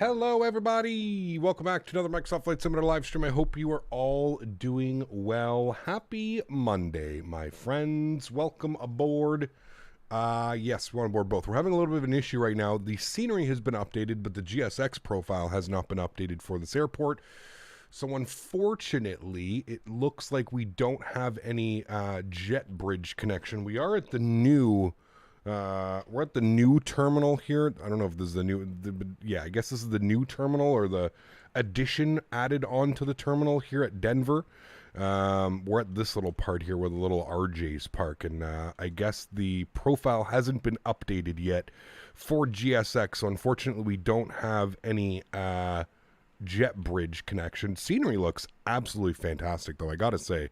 Hello, everybody. Welcome back to another Microsoft Flight Simulator live stream. I hope you are all doing well. Happy Monday, my friends. Welcome aboard. Yes, we're on board both. We're having a little bit of an issue right now. The scenery has been updated, but the GSX profile has not been updated for this airport. So unfortunately, it looks like we don't have any jet bridge connection. We are at the new... we're at the new terminal here. I don't know if this is the new... yeah, I guess this is the new terminal or the addition added onto the terminal here at Denver. We're at this little part here where the little RJs park, and I guess the profile hasn't been updated yet for GSX, so unfortunately we don't have any jet bridge connection. Scenery looks absolutely fantastic, though, I gotta say.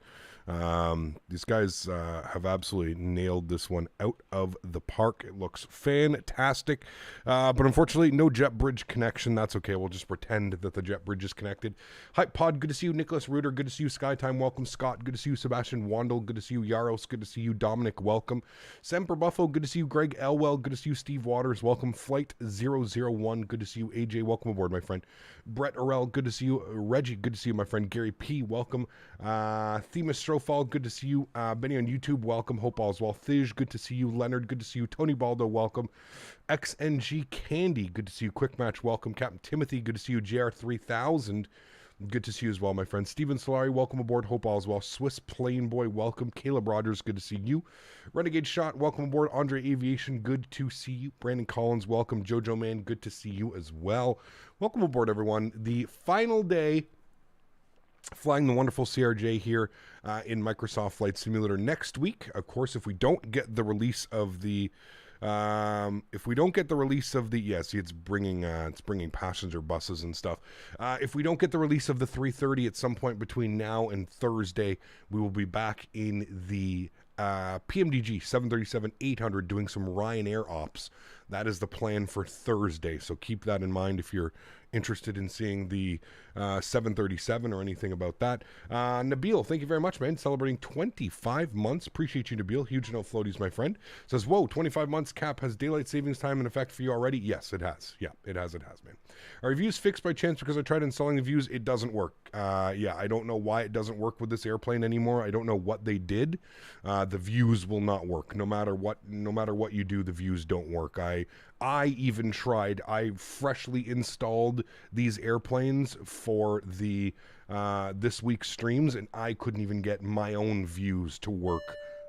These guys have absolutely nailed this one out of the park. It looks fantastic, but unfortunately no jet bridge connection. That's okay, we'll just pretend that the jet bridge is connected. Hype Pod, good to see you. Nicholas Reuter, good to see you. Skytime, welcome. Scott, good to see you. Sebastian Wandel, good to see you. Yaros, good to see you. Dominic, welcome. Semper Buffo, good to see you. Greg Elwell, good to see you. Steve Waters, welcome. Flight 001, good to see you. AJ, welcome aboard, my friend. Brett Orell, good to see you. Reggie, good to see you, my friend. Gary P, welcome. Themis Strofall, good to see you. Benny on YouTube, welcome. Hope all's well. Thij, good to see you. Leonard, good to see you. Tony Baldo, welcome. XNG Candy, good to see you. Quick Match, welcome. Captain Timothy, good to see you. JR3000, good to see you as well, my friend. Steven Solari, welcome aboard. Hope all is well. Swiss Plain Boy, welcome. Caleb Rogers, good to see you. Renegade Shot, welcome aboard. Andre Aviation, good to see you. Brandon Collins, welcome. Jojo Man, good to see you as well. Welcome aboard, everyone. The final day flying the wonderful CRJ here in Microsoft Flight Simulator next week. Of course, if we don't get the release of the yeah, see, it's bringing passenger buses and stuff. If we don't get the release of the 330 at some point between now and Thursday, we will be back in the PMDG 737-800 doing some Ryanair ops. That is the plan for Thursday, so keep that in mind if you're interested in seeing the 737 or anything about that. Nabil, thank you very much, man. Celebrating 25 months. Appreciate you, Nabil. Huge note floaties, my friend. Says, whoa, 25 months cap. Has daylight savings time in effect for you already? Yes, it has. Yeah, it has, man. Are views fixed by chance because I tried installing the views? It doesn't work. Yeah, I don't know why it doesn't work with this airplane anymore. I don't know what they did. The views will not work. No matter what you do, the views don't work. I even tried. I freshly installed these airplanes for the this week's streams, and I couldn't even get my own views to work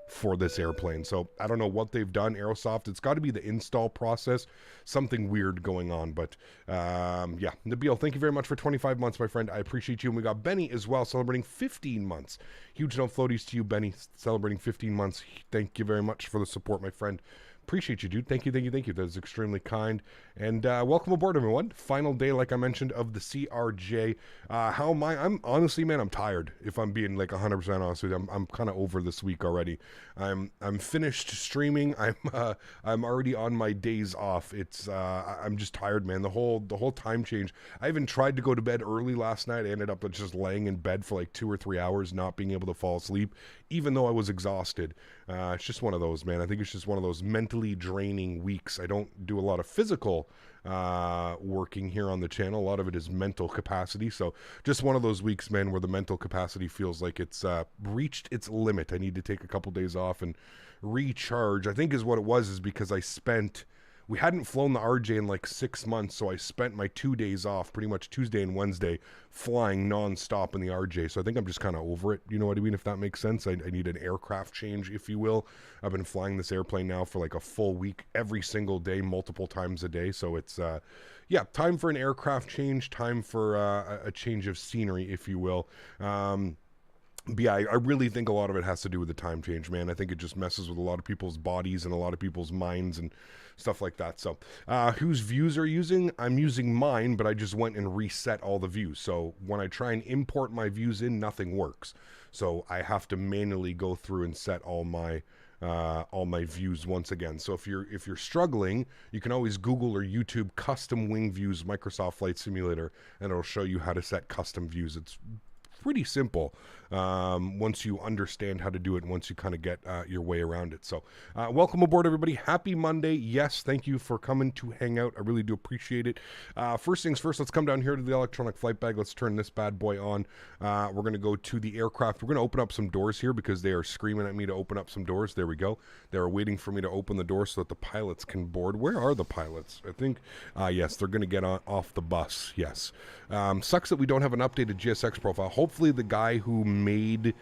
for this airplane. So I don't know what they've done. Aerosoft, it's got to be the install process. Something weird going on. But yeah, Nabil, thank you very much for 25 months, my friend. I appreciate you. And we got Benny as well, celebrating 15 months. Huge no floaties to you, Benny, celebrating 15 months. Thank you very much for the support, my friend. Appreciate you, dude. Thank you. That is extremely kind. And welcome aboard, everyone. Final day, like I mentioned, of the CRJ. How am I? I'm honestly, man, I'm tired. If I'm being like 100% honest with you, I'm kind of over this week already. I'm finished streaming. I'm already on my days off. I'm just tired, man. The whole time change. I even tried to go to bed early last night. I ended up just laying in bed for like 2 or 3 hours, not being able to fall asleep, even though I was exhausted. It's just one of those, man. I think it's just one of those mentally draining weeks. I don't do a lot of physical working here on the channel. A lot of it is mental capacity. So just one of those weeks, man, where the mental capacity feels like it's reached its limit. I need to take a couple days off and recharge. I think is what it was, is because we hadn't flown the RJ in like 6 months, so I spent my 2 days off, pretty much Tuesday and Wednesday, flying non-stop in the RJ. So I think I'm just kind of over it, you know what I mean, if that makes sense. I need an aircraft change, if you will. I've been flying this airplane now for like a full week, every single day, multiple times a day. So it's, yeah, time for an aircraft change, time for a change of scenery, if you will. But yeah, I really think a lot of it has to do with the time change, man. I think it just messes with a lot of people's bodies and a lot of people's minds and stuff like that. So whose views are you using? I'm using mine, but I just went and reset all the views. So when I try and import my views in, nothing works. So I have to manually go through and set all my views once again. So if you're struggling, you can always Google or YouTube custom wing views Microsoft Flight Simulator, and it'll show you how to set custom views. It's pretty simple once you understand how to do it and once you kind of get your way around it. So welcome aboard, everybody. Happy Monday. Yes, thank you for coming to hang out. I really do appreciate it. First things first, let's come down here to the electronic flight bag. Let's turn this bad boy on. We're going to go to the aircraft. We're going to open up some doors here because they are screaming at me to open up some doors. There we go. They're waiting for me to open the door so that the pilots can board. Where are the pilots? I think, yes, they're going to get off the bus. Yes. Sucks that we don't have an updated GSX profile. Hopefully the guy who made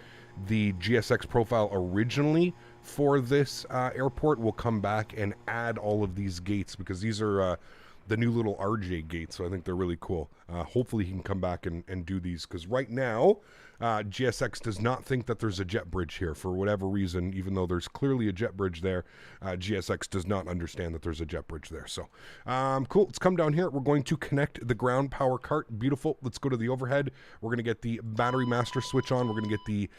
the GSX profile originally for this airport will come back and add all of these gates, because these are the new little RJ gates, so I think they're really cool. Hopefully he can come back and do these, because right now GSX does not think that there's a jet bridge here for whatever reason, even though there's clearly a jet bridge there. GSX does not understand that there's a jet bridge there. So cool, let's come down here. We're going to connect the ground power cart. Beautiful. Let's go to the overhead. We're going to get the battery master switch on. We're going to get the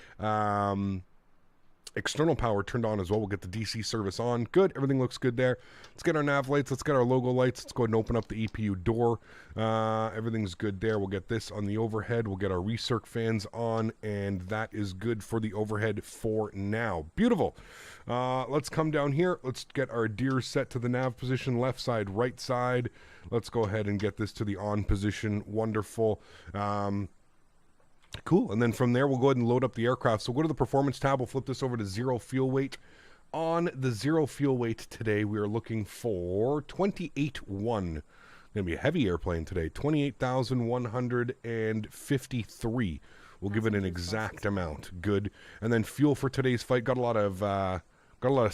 external power turned on as well. We'll get the DC service on. Good. Everything looks good there. Let's get our nav lights. Let's get our logo lights. Let's go ahead and open up the EPU door. Everything's good there. We'll get this on the overhead. We'll get our recirc fans on, and that is good for the overhead for now. Beautiful. Let's come down here. Let's get our deer set to the nav position. Left side, right side. Let's go ahead and get this to the on position. Wonderful. Cool, and then from there we'll go ahead and load up the aircraft. So go to the performance tab, we'll flip this over to zero fuel weight. On the zero fuel weight today, we are looking for 28.1. Going to be a heavy airplane today, 28,153. We'll give it an exact amount. Good. And then fuel for today's flight, got a lot of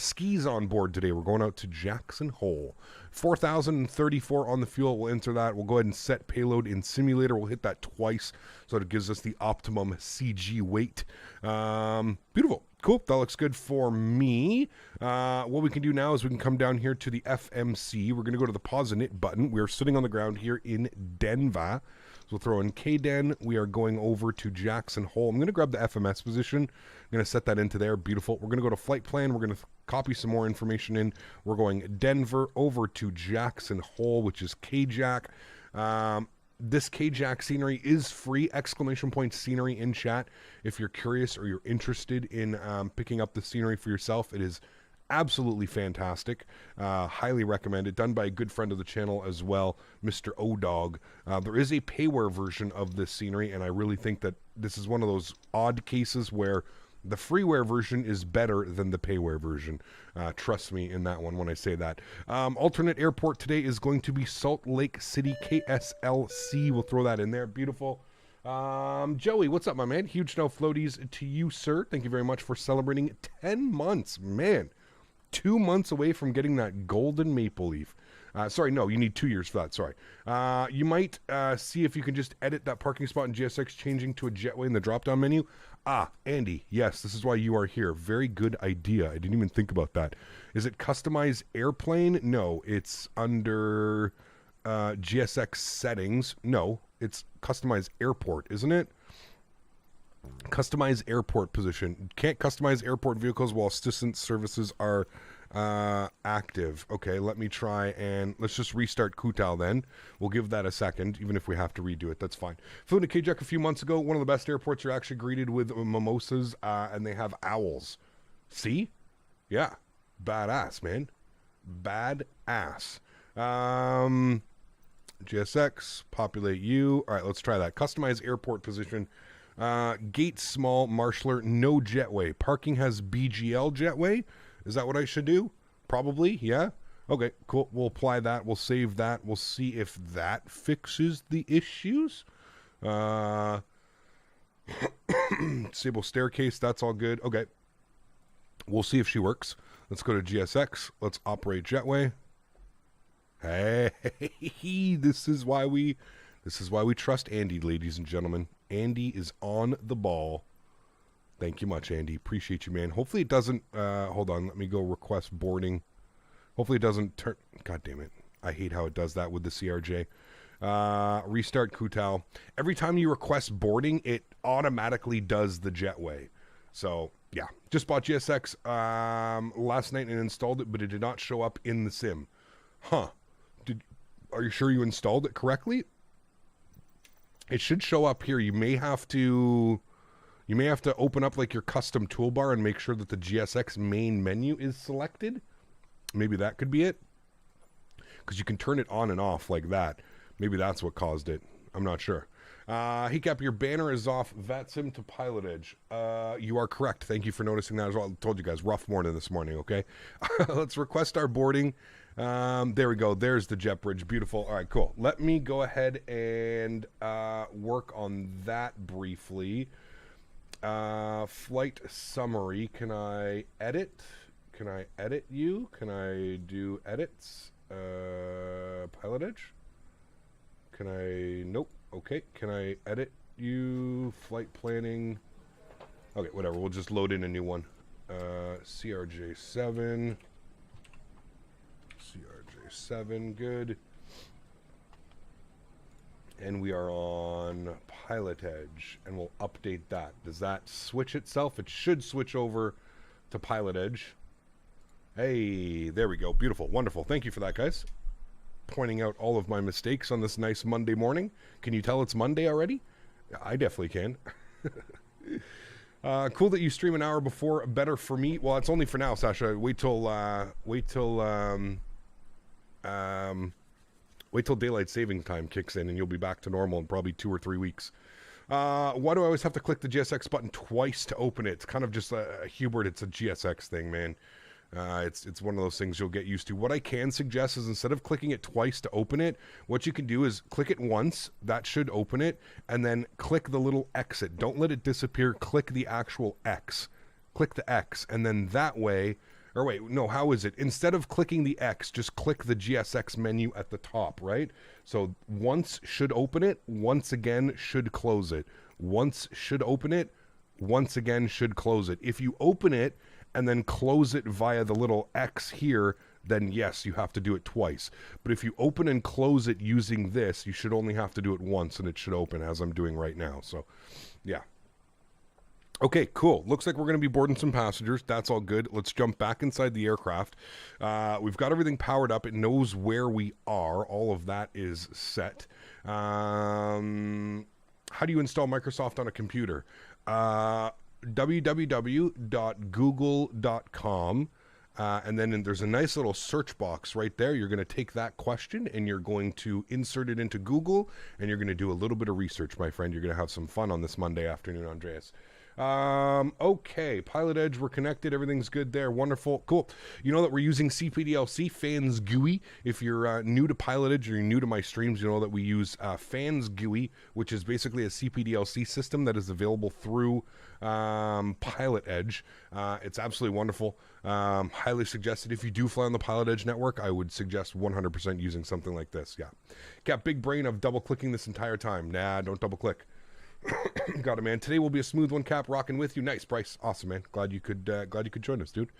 skis on board today. We're going out to Jackson Hole. 4,034 on the fuel. We'll enter that. We'll go ahead and set payload in simulator. We'll hit that twice so that it gives us the optimum CG weight. Beautiful. Cool. That looks good for me. What we can do now is we can come down here to the FMC. We're going to go to the pause init button. We're sitting on the ground here in Denver. So we'll throw in KDEN. We are going over to Jackson Hole. I'm going to grab the FMS position. I'm going to set that into there. Beautiful. We're going to go to flight plan. We're going to copy some more information in. We're going Denver over to Jackson Hole, which is KJAC. This KJAC scenery is free. Exclamation point scenery in chat. If you're curious or you're interested in picking up the scenery for yourself, it is absolutely fantastic. Highly recommend it. Done by a good friend of the channel as well, Mr. O-Dog. There is a payware version of this scenery, and I really think that this is one of those odd cases where the freeware version is better than the payware version. Trust me in that one when I say that. Alternate airport today is going to be Salt Lake City, KSLC. We'll throw that in there. Beautiful. Joey, what's up, my man? Huge snow floaties to you, sir. Thank you very much for celebrating 10 months. Man, 2 months away from getting that golden maple leaf. Sorry, no, you need 2 years for that. Sorry. You might see if you can just edit that parking spot in GSX, changing to a jetway in the drop-down menu. Andy, yes, this is why you are here. Very good idea. I didn't even think about that. Is it customize airplane? No, it's under GSX settings. No, it's customize airport, isn't it? Customize airport position. Can't customize airport vehicles while assistance services are active. Okay, let me try and let's just restart Kutal then. We'll give that a second, even if we have to redo it. That's fine. Flew into KJAC a few months ago. One of the best airports. You're actually greeted with mimosas, and they have owls. See? Yeah. Badass, man. Badass. GSX, populate you. All right, let's try that. Customize airport position. Gate small, marshaller, no jetway. Parking has BGL jetway. Is that what I should do? Probably, yeah. Okay, cool. We'll apply that. We'll save that. We'll see if that fixes the issues. Disable staircase. That's all good. Okay. We'll see if she works. Let's go to GSX. Let's operate jetway. Hey, this is why we trust Andy, ladies and gentlemen. Andy is on the ball. Thank you much, Andy. Appreciate you, man. Hopefully it doesn't, hold on, let me go request boarding. Hopefully it doesn't turn, God damn it. I hate how it does that with the CRJ. Restart Kutal. Every time you request boarding, it automatically does the jetway. So, yeah. Just bought GSX last night and installed it, but it did not show up in the sim. Huh. Are you sure you installed it correctly? it should show up here. You may have to open up like your custom toolbar and make sure that the GSX main menu is selected. Maybe that could be it, because you can turn it on and off like that. Maybe that's what caused it. I'm not sure. Hiccup, your banner is off VATSIM to Pilotedge. You are correct. Thank you for noticing that as well. I told you guys, rough morning this morning, okay? Let's request our boarding. There we go. There's the jet bridge. Beautiful. All right, cool. Let me go ahead and work on that briefly. Flight summary. Can I edit? Can I edit you? Can I do edits? Pilotedge? Can I... Nope. Okay. Can I edit you? Flight planning. Okay, whatever. We'll just load in a new one. CRJ-7. CRJ-7. Good. And we are on Pilotedge, and we'll update that. Does that switch itself? It should switch over to Pilotedge. Hey, there we go. Beautiful. Wonderful. Thank you for that, guys. Pointing out all of my mistakes on this nice Monday morning. Can you tell it's Monday already? I definitely can. Cool that you stream an hour before. Better for me. Well, it's only for now, Sasha. Wait till daylight saving time kicks in, and you'll be back to normal in probably 2 or 3 weeks. Why do I always have to click the GSX button twice to open it? It's kind of just a Hubert. It's a GSX thing, man. It's one of those things you'll get used to. What I can suggest is, instead of clicking it twice to open it, what you can do is click it once. That should open it. And then click the little exit. Don't let it disappear. Click the actual X. Click the X. And then that way... Or wait, no, how is it? Instead of clicking the X, just click the GSX menu at the top, right? So once should open it. Once again should close it. Once should open it. Once again should close it. If you open it and then close it via the little X here, then yes, you have to do it twice. But if you open and close it using this, you should only have to do it once, and it should open, as I'm doing right now. So, yeah. Okay, cool. Looks like we're going to be boarding some passengers. That's all good. Let's jump back inside the aircraft. We've got everything powered up. It knows where we are. All of that is set. How do you install Microsoft on a computer? www.google.com. And then there's a nice little search box right there. You're going to take that question and you're going to insert it into Google, and you're going to do a little bit of research, my friend. You're going to have some fun on this Monday afternoon, Andreas. Okay, Pilotedge, we're connected. Everything's good there. Wonderful. Cool. You know that we're using CPDLC, Fans GUI. If you're new to Pilotedge or you're new to my streams, you know that we use Fans GUI, which is basically a CPDLC system that is available through Pilotedge. It's absolutely wonderful. Highly suggested. If you do fly on the Pilotedge network, I would suggest 100% using something like this. Yeah. Got big brain of double clicking this entire time. Nah, don't double click. Got it, man. Today will be a smooth one, Cap. Rocking with you. Nice, Bryce. Awesome, man. Glad you could join us, dude.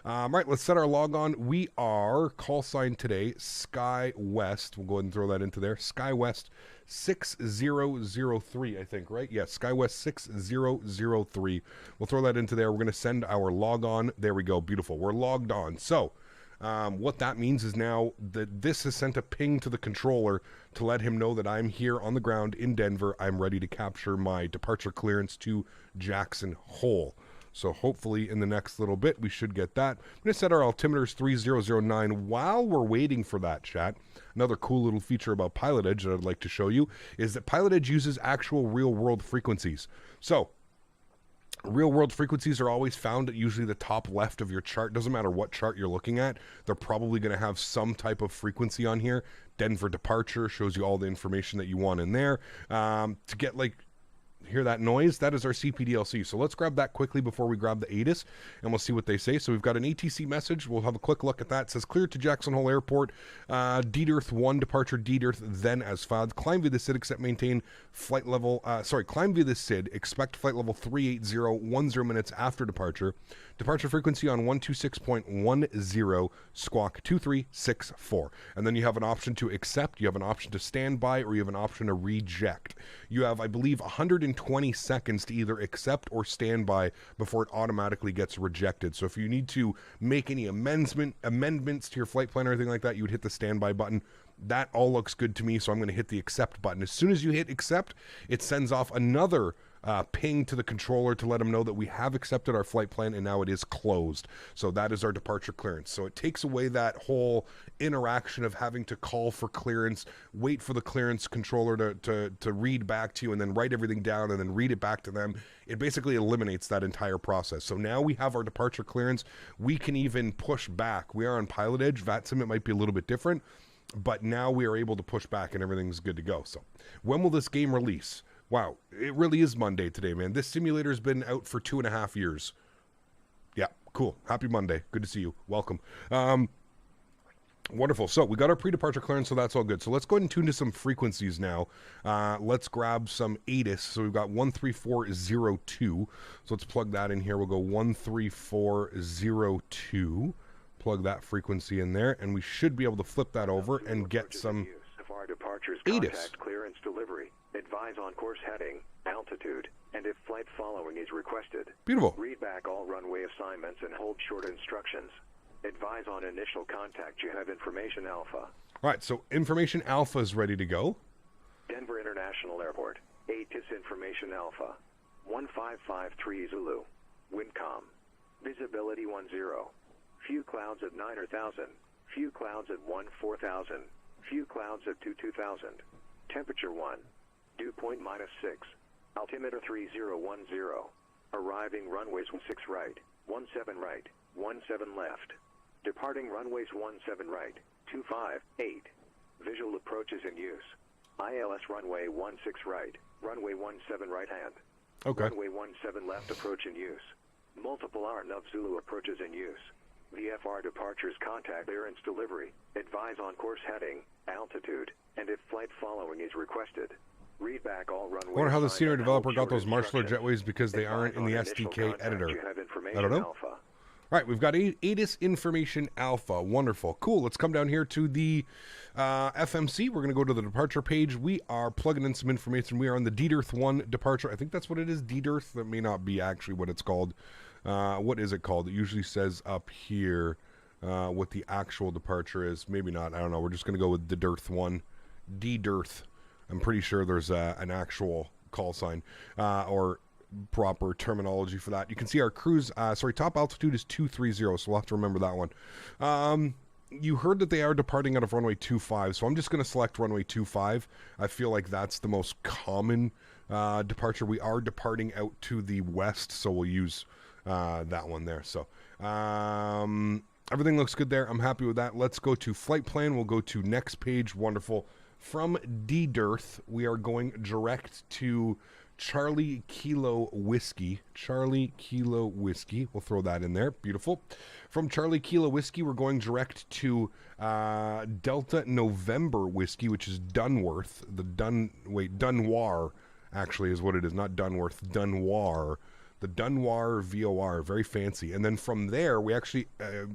Right, let's set our log on. We are call sign today, Skywest. We'll go ahead and throw that into there. Skywest 6003, I think, right? Yeah, Skywest 6003. We'll throw that into there. We're going to send our log on. There we go. Beautiful. We're logged on. So, what that means is now that this has sent a ping to the controller to let him know that I'm here on the ground in Denver. I'm ready to capture my departure clearance to Jackson Hole. So hopefully in the next little bit, we should get that. I'm going to set our altimeters 3009 while we're waiting for that, chat. Another cool little feature about Pilotedge that I'd like to show you is that Pilotedge uses actual real-world frequencies. So real-world frequencies are always found at usually the top left of your chart. Doesn't matter what chart you're looking at. They're probably going to have some type of frequency on here. Denver departure shows you all the information that you want in there. To get like... Hear that noise? That is our CPDLC. So let's grab that quickly before we grab the ATIS, and we'll see what they say. So we've got an ATC message. We'll have a quick look at that. It says, clear to Jackson Hole Airport. DDIRTH 1, departure DDIRTH, then as FAD. Climb via the SID, except maintain flight level, climb via the SID, expect flight level 380, 10 minutes after departure. Departure frequency on 126.10, squawk 2364. And then you have an option to accept, you have an option to stand by, or you have an option to reject. You have, I believe, 120 20 seconds to either accept or stand by before it automatically gets rejected. So if you need to make any amendments to your flight plan or anything like that, you would hit the standby button. That all looks good to me, so I'm going to hit the accept button. As soon as you hit accept, it sends off another ping to the controller to let them know that we have accepted our flight plan and now it is closed. So that is our departure clearance. So it takes away that whole interaction of having to call for clearance, wait for the clearance controller to read back to you, and then write everything down and then read it back to them. It basically eliminates that entire process. So now we have our departure clearance. We can even push back. We are on Pilotedge. VATSIM, it might be a little bit different, but now we are able to push back and everything's good to go. So when will this game release? Wow, it really is Monday today, man. This simulator's been out for 2.5 years. Yeah, cool. Happy Monday. Good to see you. Welcome. Wonderful. So we got our pre-departure clearance, so that's all good. So let's go ahead and tune to some frequencies now. Let's grab some ATIS. So we've got 13402. So let's plug that in here. We'll go 13402. Plug that frequency in there, and we should be able to flip that over and get some ATIS. Clearance delivery. Advise on course heading, altitude, and if flight following is requested. Beautiful. Read back all runway assignments and hold short instructions. Advise on initial contact. You have information alpha. All right, so information alpha is ready to go. Denver International Airport. ATIS information alpha. 1553 Zulu. Windcom. Visibility 10. Few clouds at 9 or 1,000. Few clouds at 1 4,000. Few clouds at 2 2,000. Temperature 1. Dew point -6. Altimeter 3010. Arriving runways 16 right, 17 right, 17 left. Departing runways 17 right, 258. Visual approaches in use. ILS runway 16 right, runway 17 right hand. Okay. Runway 17 left approach in use. Multiple RNUV Zulu approaches in use. VFR departures contact clearance delivery. Advise on course heading, altitude, and if flight following is requested. Read back all runways. I wonder how the senior developer got those Marshaller jetways because they aren't in the SDK editor. I don't know. Alpha. All right, we've got ATIS information alpha. Wonderful. Cool. Let's come down here to the FMC. We're going to go to the departure page. We are plugging in some information. We are on the DDERTH 1 departure. I think that's what it is, DDERTH. That may not be actually what it's called. What is it called? It usually says up here what the actual departure is. Maybe not. I don't know. We're just going to go with DDERTH 1. DDERTH. I'm pretty sure there's an actual call sign or proper terminology for that. You can see our cruise, top altitude is 230, so we'll have to remember that one. You heard that they are departing out of runway 25, so I'm just going to select runway 25. I feel like that's the most common departure. We are departing out to the west, so we'll use that one there. So everything looks good there. I'm happy with that. Let's go to flight plan. We'll go to next page. Wonderful. From DDERTH, we are going direct to Charlie Kilo Whiskey. Charlie Kilo Whiskey. We'll throw that in there. Beautiful. From Charlie Kilo Whiskey, we're going direct to Delta November Whiskey, which is Dunworth. Dunwar, actually, is what it is. Not Dunworth. Dunwar. The Dunwar VOR, very fancy. And then from there, we actually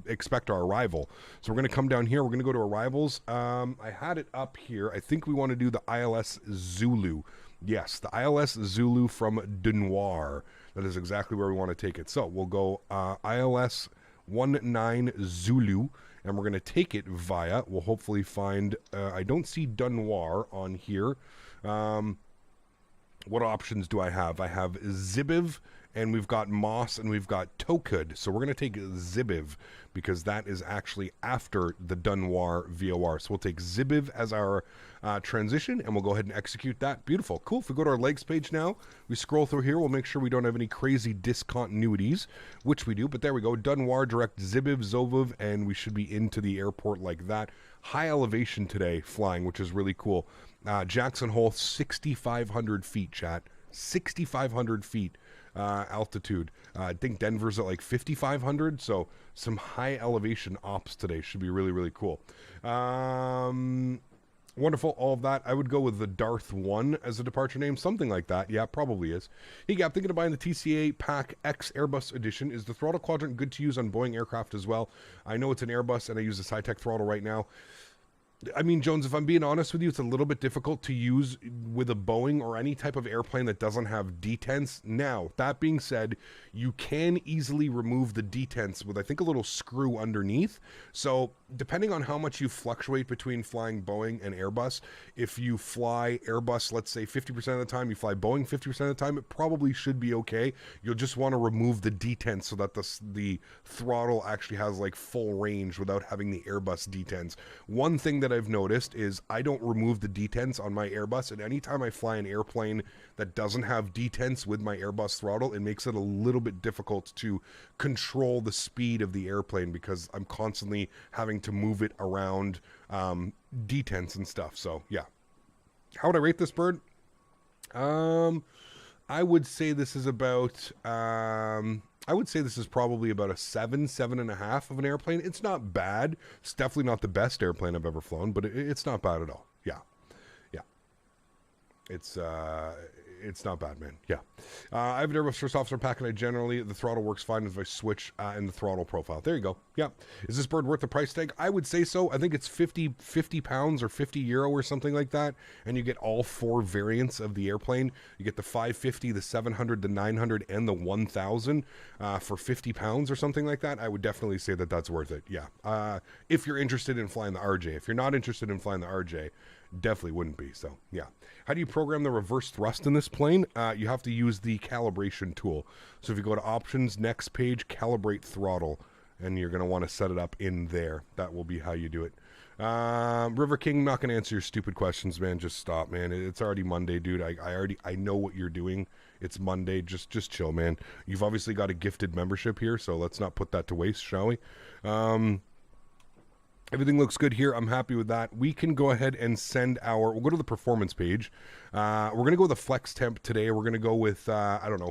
expect our arrival. So we're going to come down here. We're going to go to arrivals. I had it up here. I think we want to do the ILS Zulu. Yes, the ILS Zulu from Dunwar. That is exactly where we want to take it. So we'll go ILS 19 Zulu, and we're going to take it via. We'll hopefully find, I don't see Dunwar on here. What options do I have? I have Zibiv, and we've got Moss, and we've got Tokud. So we're going to take Zibiv because that is actually after the Dunwar VOR. So we'll take Zibiv as our transition, and we'll go ahead and execute that. Beautiful. Cool. If we go to our legs page now, we scroll through here. We'll make sure we don't have any crazy discontinuities, which we do. But there we go. Dunwar, direct Zibiv, Zoviv, and we should be into the airport like that. High elevation today flying, which is really cool. Jackson Hole, 6,500 feet, chat. 6,500 feet altitude. I think Denver's at like 5,500, so some high elevation ops today. Should be really, really cool. Wonderful, all of that. I would go with the Darth 1 as a departure name, something like that. Yeah, probably is. Hey, Gap, thinking of buying the TCA Pack X Airbus Edition. Is the throttle quadrant good to use on Boeing aircraft as well? I know it's an Airbus, and I use a SciTech throttle right now. I mean, Jones, if I'm being honest with you, it's a little bit difficult to use with a Boeing or any type of airplane that doesn't have detents. Now, that being said, you can easily remove the detents with, I think, a little screw underneath. So, depending on how much you fluctuate between flying Boeing and Airbus, if you fly Airbus, let's say 50% of the time, you fly Boeing 50% of the time, it probably should be okay. You'll just want to remove the detents so that the throttle actually has like full range without having the Airbus detents. One thing that I've noticed is I don't remove the detents on my Airbus, and anytime I fly an airplane that doesn't have detents with my Airbus throttle, it makes it a little bit difficult to control the speed of the airplane because I'm constantly having to move it around detents and stuff. So yeah, how would I rate this bird? I would say this is about I would say this is probably about a 7.5 of an airplane. It's not bad. It's definitely not the best airplane I've ever flown, but it's not bad at all. Yeah. Yeah. It's not bad, man. Yeah. I have an Airbus first officer pack, and I generally, the throttle works fine if I switch in the throttle profile. There you go. Yeah. Is this bird worth the price tag? I would say so. I think it's 50 pounds or 50 euro or something like that. And you get all 4 variants of the airplane. You get the 550, the 700, the 900, and the 1000 for 50 pounds or something like that. I would definitely say that that's worth it. Yeah. If you're interested in flying the RJ. If you're not interested in flying the RJ, definitely wouldn't be. So yeah. How do you program the reverse thrust in this plane? You have to use the calibration tool. So if you go to options, next page, calibrate throttle, and you're going to want to set it up in there. That will be how you do it. River King, not going to answer your stupid questions, man. Just stop, man. It's already Monday, dude. I know what you're doing. It's Monday. Just chill, man. You've obviously got a gifted membership here, so let's not put that to waste, shall we? Everything looks good here. I'm happy with that. We can go ahead and we'll go to the performance page. We're going to go with a flex temp today. We're going to go with,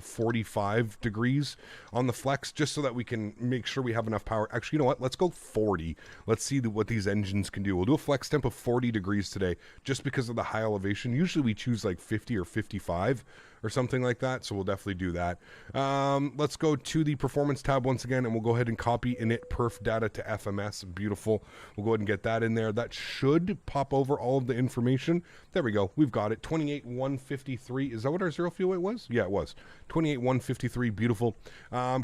45 degrees on the flex, just so that we can make sure we have enough power. Actually, you know what? Let's go 40. Let's see what these engines can do. We'll do a flex temp of 40 degrees today, just because of the high elevation. Usually we choose like 50 or 55 or something like that, so we'll definitely do that. Let's go to the performance tab once again, and we'll go ahead and copy init perf data to FMS. Beautiful. We'll go ahead and get that in there. That should pop over all of the information. There we go. We've got it. 28,153. Is that what our zero fuel weight was? Yeah, it was. 28,153. Beautiful.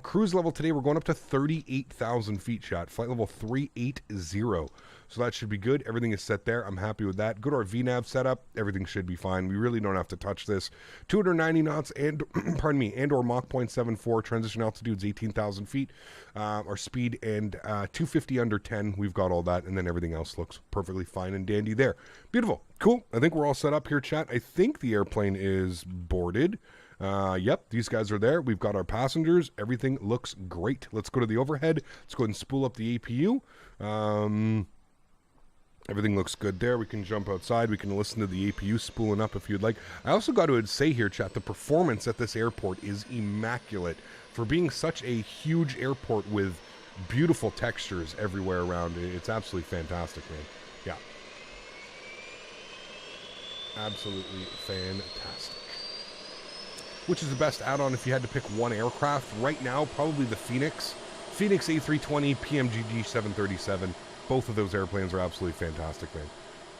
Cruise level today, we're going up to 38,000 feet, chat. Flight level 380. So that should be good. Everything is set there. I'm happy with that. Go to our VNAV setup. Everything should be fine. We really don't have to touch this. 290 knots and, pardon me, and or Mach 0.74. Transition altitude's 18,000 feet. Our speed and 250 under 10. We've got all that. And then everything else looks perfectly fine and dandy there. Beautiful. Cool. I think we're all set up here, chat. I think the airplane is boarded. Yep, these guys are there. We've got our passengers. Everything looks great. Let's go to the overhead. Let's go ahead and spool up the APU. Everything looks good there. We can jump outside. We can listen to the APU spooling up if you'd like. I also got to say here, chat, the performance at this airport is immaculate. For being such a huge airport with beautiful textures everywhere around, it's absolutely fantastic, man. Yeah. Absolutely fantastic. Which is the best add-on if you had to pick one aircraft? Right now, probably the Phoenix A320, PMGG 737. Both of those airplanes are absolutely fantastic, man.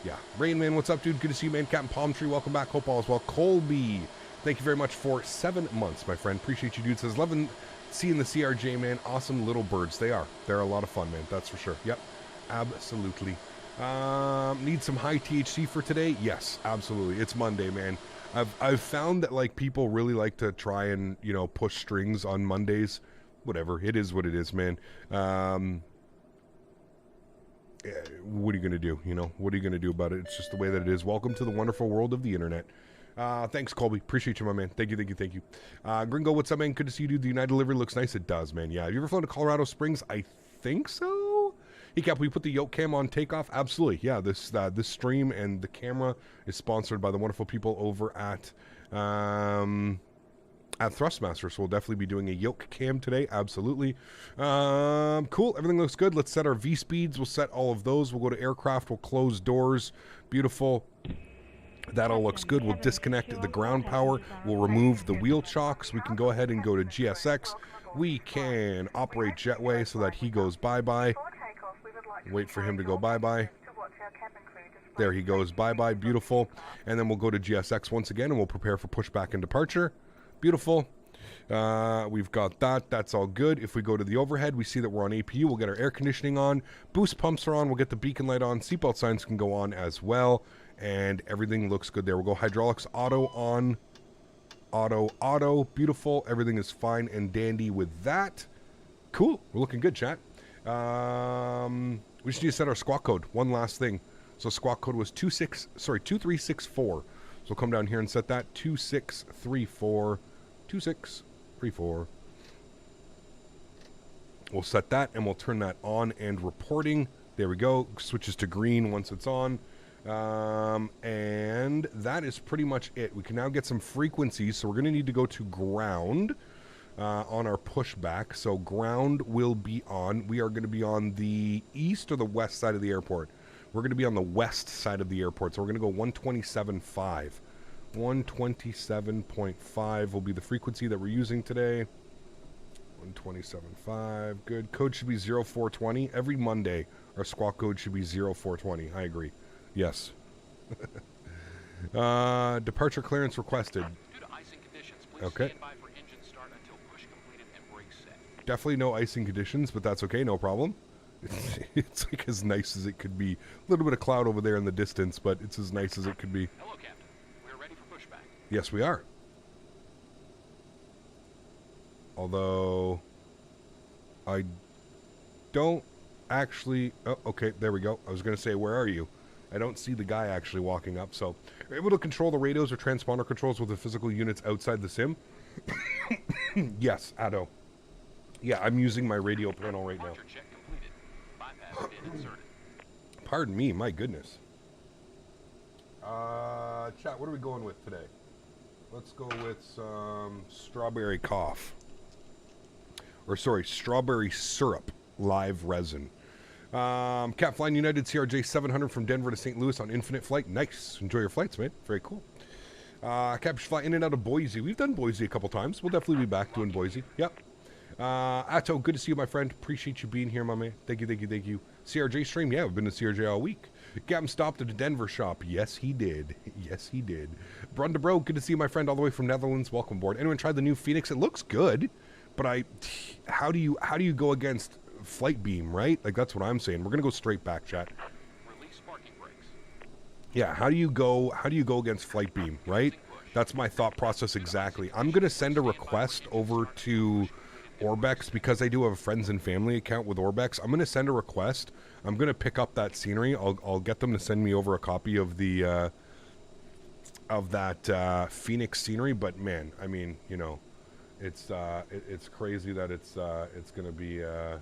Yeah. Rain Man, what's up, dude? Good to see you, man. Captain Palm Tree, welcome back. Hope all is well. Colby, thank you very much for 7 months, my friend. Appreciate you, dude. Says, loving seeing the CRJ, man. Awesome little birds. They are. They're a lot of fun, man. That's for sure. Yep. Absolutely. Need some high THC for today? Yes, absolutely. It's Monday, man. I've found that, like, people really like to try and, push strings on Mondays. Whatever. It is what it is, man. What are you going to do? What are you going to do about it? It's just the way that it is. Welcome to the wonderful world of the internet. Thanks, Colby. Appreciate you, my man. Thank you. Gringo, what's up, man? Good to see you, dude. The United delivery looks nice. It does, man. Yeah. Have you ever flown to Colorado Springs? I think so. Hey, Cap, will you put the yoke cam on Takeoff? Absolutely. Yeah, this stream and the camera is sponsored by the wonderful people over at Thrustmaster, so we'll definitely be doing a yoke cam today. Absolutely. Cool. Everything looks good. Let's set our V speeds. We'll set all of those. We'll go to aircraft. We'll close doors. Beautiful. That all looks good. We'll disconnect the ground power. We'll remove the wheel chocks. We can go ahead and go to GSX. We can operate jetway so that he goes bye-bye. Wait for him to go bye-bye. There he goes. Bye-bye. Beautiful. And then we'll go to GSX once again, and we'll prepare for pushback and departure. Beautiful. We've got that. That's all good. If we go to the overhead, we see that we're on APU. We'll get our air conditioning on. Boost pumps are on. We'll get the beacon light on. Seatbelt signs can go on as well. And everything looks good there. We'll go hydraulics auto on. Auto. Beautiful. Everything is fine and dandy with that. Cool. We're looking good, chat. We just need to set our squawk code. One last thing. So squawk code was 2364. So we'll come down here and set that 2634. 2634. We'll set that and we'll turn that on and reporting. There we go. Switches to green once it's on. And that is pretty much it. We can now get some frequencies. So we're going to need to go to ground on our pushback. So ground will be on. We are going to be on the east or the west side of the airport. We're going to be on the west side of the airport. So we're going to go 127.5. 127.5 will be the frequency that we're using today. 127.5. Good. Code should be 0420. Every Monday, our squawk code should be 0420. I agree. Yes. Departure clearance requested. Due to icing conditions, please okay. stand by for engine start until push completed and brakes set. Definitely no icing conditions, but that's okay. No problem. It's like as nice as it could be. A little bit of cloud over there in the distance, but it's as nice as it could be. Hello, Captain. We're ready for pushback. Yes, we are. Although I don't actually... Oh, okay, there we go. I was going to say, where are you? I don't see the guy actually walking up, so... We're able to control the radios or transponder controls with the physical units outside the sim? Yes, Addo. Yeah, I'm using my radio panel right now. Check completed. Bypass pin inserted. Pardon me, my goodness. Chat, what are we going with today? Let's go with some strawberry cough. Or sorry, strawberry syrup live resin. Cap Flying United CRJ-700 from Denver to St. Louis on infinite flight. Nice. Enjoy your flights, mate. Very cool. Cap should fly in and out of Boise. We've done Boise a couple times. We'll definitely be back doing Boise. Yep. Atto, good to see you, my friend. Appreciate you being here, my man. Thank you, thank you, thank you. CRJ stream? Yeah, we've been to CRJ all week. Captain stopped at a Denver shop. Yes, he did. Yes, he did. Brunda Bro, good to see you, my friend, all the way from Netherlands. Welcome aboard. Anyone tried the new Phoenix? It looks good, but how do you go against Flight Beam, right? Like, that's what I'm saying. We're gonna go straight back, chat. Release parking brakes. Yeah, how do you go against Flight Beam, right? That's my thought process exactly. I'm gonna send a request over to Orbex because I do have a friends and family account with Orbex. I'm gonna send a request. I'm gonna pick up that scenery. I'll get them to send me over a copy of the of that Phoenix scenery. But man, I mean, you know, it's crazy that it's gonna be. All right,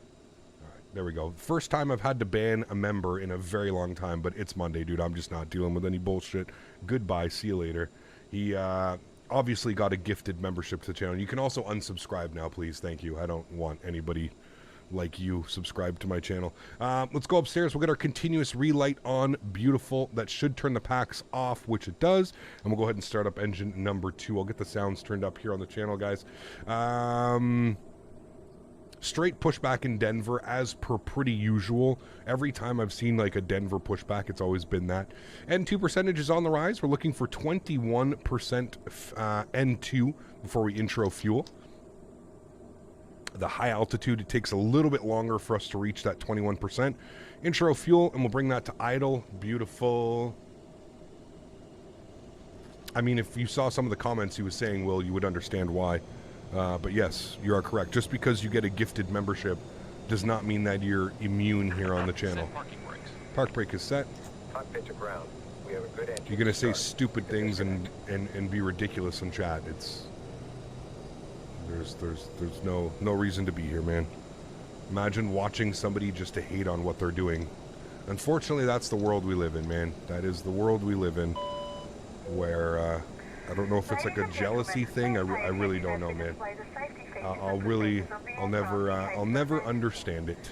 there we go. First time I've had to ban a member in a very long time, but it's Monday, dude. I'm just not dealing with any bullshit. Goodbye. See you later. He obviously got a gifted membership to the channel. You can also unsubscribe now, please. Thank you. I don't want anybody like you subscribe to my channel. Let's go upstairs. We'll get our continuous relight on. Beautiful. That should turn the packs off, which it does. And we'll go ahead and start up engine number 2. I'll get the sounds turned up here on the channel, guys. Straight pushback in Denver, as per pretty usual. Every time I've seen like a Denver pushback, it's always been that. N2% is on the rise. We're looking for 21% N2 before we intro fuel. The high altitude, it takes a little bit longer for us to reach that 21%. Intro fuel, and we'll bring that to idle. Beautiful. I mean, if you saw some of the comments he was saying, Will, you would understand why. But yes, you are correct. Just because you get a gifted membership does not mean that you're immune here on the channel. Park brake is set. Cockpit to ground. We have a good engine. You're going to say stupid things and be ridiculous in chat. It's there's no reason to be here, man. Imagine watching somebody just to hate on what they're doing. Unfortunately, that's the world we live in, man. That is the world we live in, where I don't know if it's like a jealousy thing. I really don't know, man. I'll never understand it.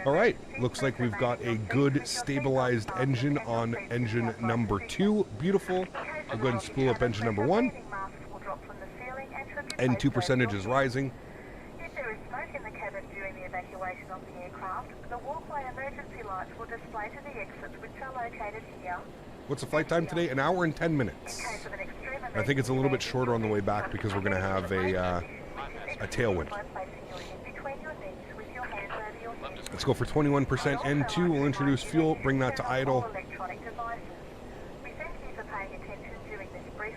All right, looks like we've got a good stabilized engine on engine number 2. Beautiful. We'll go ahead and spool up engine number 1. N2% is rising. If there is smoke in the cabin during the evacuation of the aircraft, aircraft, the walkway emergency lights will display to the exits, which are located here. What's the flight time today? 1 hour and 10 minutes. In case of an extreme I think it's a little bit shorter on the way back because we're going to have a tailwind. Let's go for 21% N2. We'll introduce fuel, bring that to idle.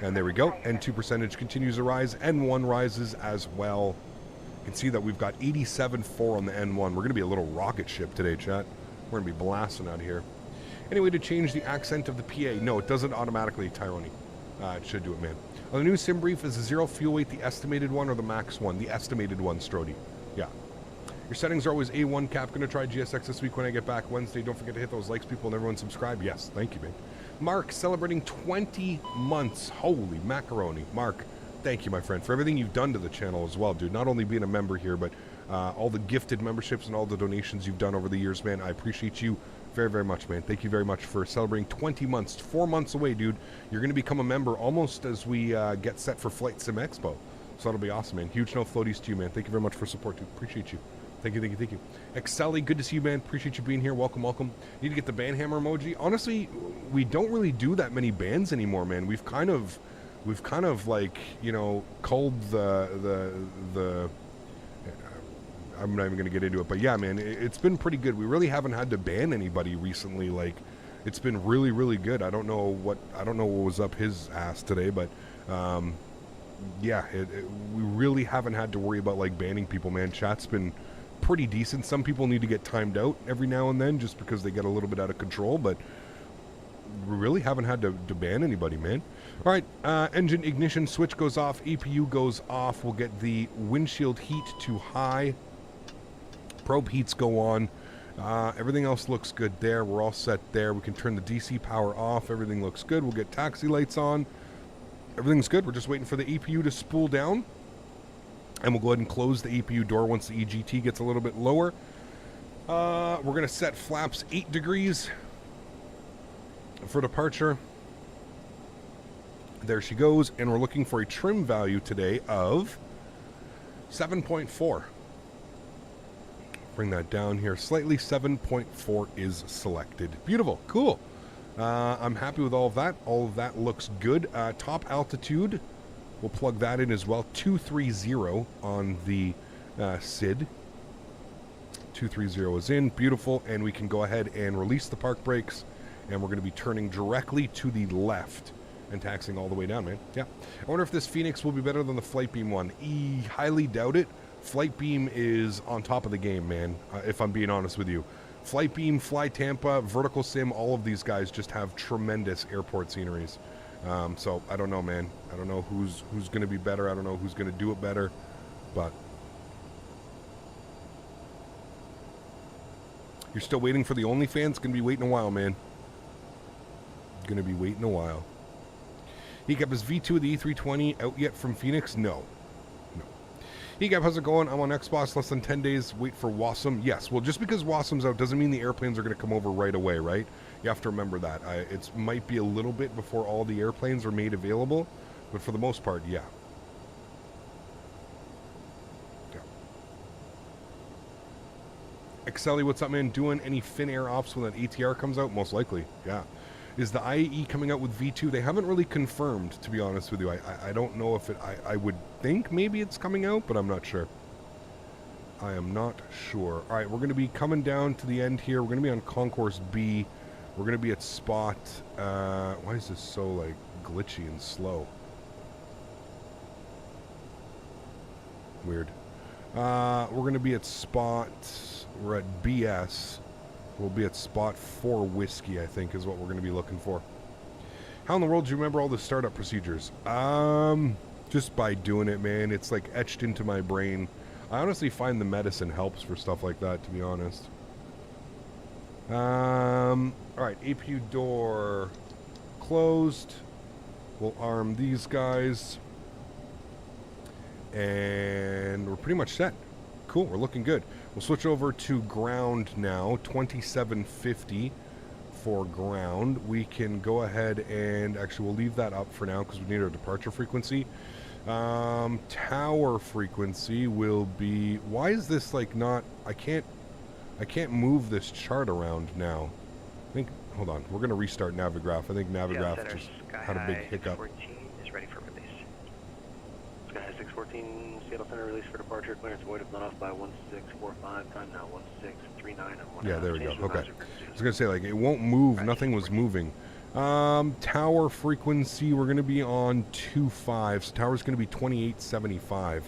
And there we go. N2 percentage continues to rise. N1 rises as well. You can see that we've got 87.4 on the N1. We're going to be a little rocket ship today, chat. We're going to be blasting out here. Anyway, to change the accent of the PA. No, it doesn't automatically, Tyrone. It should do it, man. On the new sim brief, is the zero fuel weight the estimated one or the max one? The estimated one, Strody. Yeah. Your settings are always A1 cap. Going to try GSX this week when I get back Wednesday. Don't forget to hit those likes, people, and everyone subscribe. Yes, thank you, man. Mark, celebrating 20 months. Holy macaroni. Mark, thank you, my friend, for everything you've done to the channel as well, dude. Not only being a member here, but all the gifted memberships and all the donations you've done over the years, man. I appreciate you very, very much, man. Thank you very much for celebrating 20 months. 4 months away, dude. You're going to become a member almost as we get set for Flight Sim Expo. So that'll be awesome, man. Huge no floaties to you, man. Thank you very much for support, dude. Appreciate you. Thank you, thank you, thank you. Excelli, good to see you, man. Appreciate you being here. Welcome, welcome. Need to get the band hammer emoji. Honestly, we don't really do that many bands anymore, man. We've kind of like, you know, culled the I'm not even going to get into it, but yeah, man, it's been pretty good. We really haven't had to ban anybody recently. Like, it's been really, really good. I don't know what was up his ass today, but yeah, we really haven't had to worry about like banning people, man. Chat's been pretty decent. Some people need to get timed out every now and then just because they get a little bit out of control, but we really haven't had to ban anybody, man. All right, engine ignition switch goes off, APU goes off. We'll get the windshield heat to high. Probe heats go on. Everything else looks good there. We're all set there. We can turn the DC power off. Everything looks good. We'll get taxi lights on. Everything's good. We're just waiting for the APU to spool down. And we'll go ahead and close the APU door once the EGT gets a little bit lower. We're going to set flaps 8 degrees for departure. There she goes. And we're looking for a trim value today of 7.4. Bring that down here slightly. 7.4 is selected. Beautiful. Cool. I'm happy with all of that. All of that looks good. Top altitude. We'll plug that in as well. 230 on the SID. 230 is in. Beautiful. And we can go ahead and release the park brakes. And we're going to be turning directly to the left and taxiing all the way down, man. Yeah. I wonder if this Phoenix will be better than the Flight Beam one. Highly doubt it. Flight Beam is on top of the game, man, if I'm being honest with you. Flight Beam, Fly Tampa, Vertical Sim, all of these guys just have tremendous airport sceneries. So I don't know, man. I don't know who's going to be better. I don't know who's going to do it better. But you're still waiting for the OnlyFans? Going to be waiting a while, man. Going to be waiting a while. Hecap, is V2 of the E320 out yet from Phoenix? No. Hecap, how's it going? I'm on Xbox, less than 10 days. Wait for Wasm. Yes, well, just because Wasm's out doesn't mean the airplanes are going to come over right away, right? You have to remember that. It might be a little bit before all the airplanes are made available, but for the most part, yeah. Excelli, what's up, man? Doing any Finnair ops when that ATR comes out? Most likely, yeah. Is the IAE coming out with V2? They haven't really confirmed, to be honest with you. I don't know if it... I would think maybe it's coming out, but I'm not sure. I am not sure. All right, we're going to be coming down to the end here. We're going to be on Concourse B. We're going to be at spot... why is this so, like, glitchy and slow? Weird. We're going to be at spot... We're at BS. We'll be at spot 4 whiskey, I think, is what we're going to be looking for. How in the world do you remember all the startup procedures? Just by doing it, man. It's like etched into my brain. I honestly find the medicine helps for stuff like that, to be honest. Alright, APU door closed. We'll arm these guys. And we're pretty much set. Cool, we're looking good. We'll switch over to ground now, 2750 for ground. We can go ahead and, actually we'll leave that up for now because we need our departure frequency. Tower frequency will be, why is this like not, I I can't move this chart around now. I think, hold on, we're going to restart Navigraph. I think Navigraph just had a big hiccup. 614 is ready for release. Sky 614, Seattle Center release for departure. Clearance void if not off by 1645. Time now 1639 and 1. Yeah, there we go. Okay. I was going to say, like, it won't move. Nothing was moving. Tower frequency, we're going to be on 25. So tower's going to be 2875.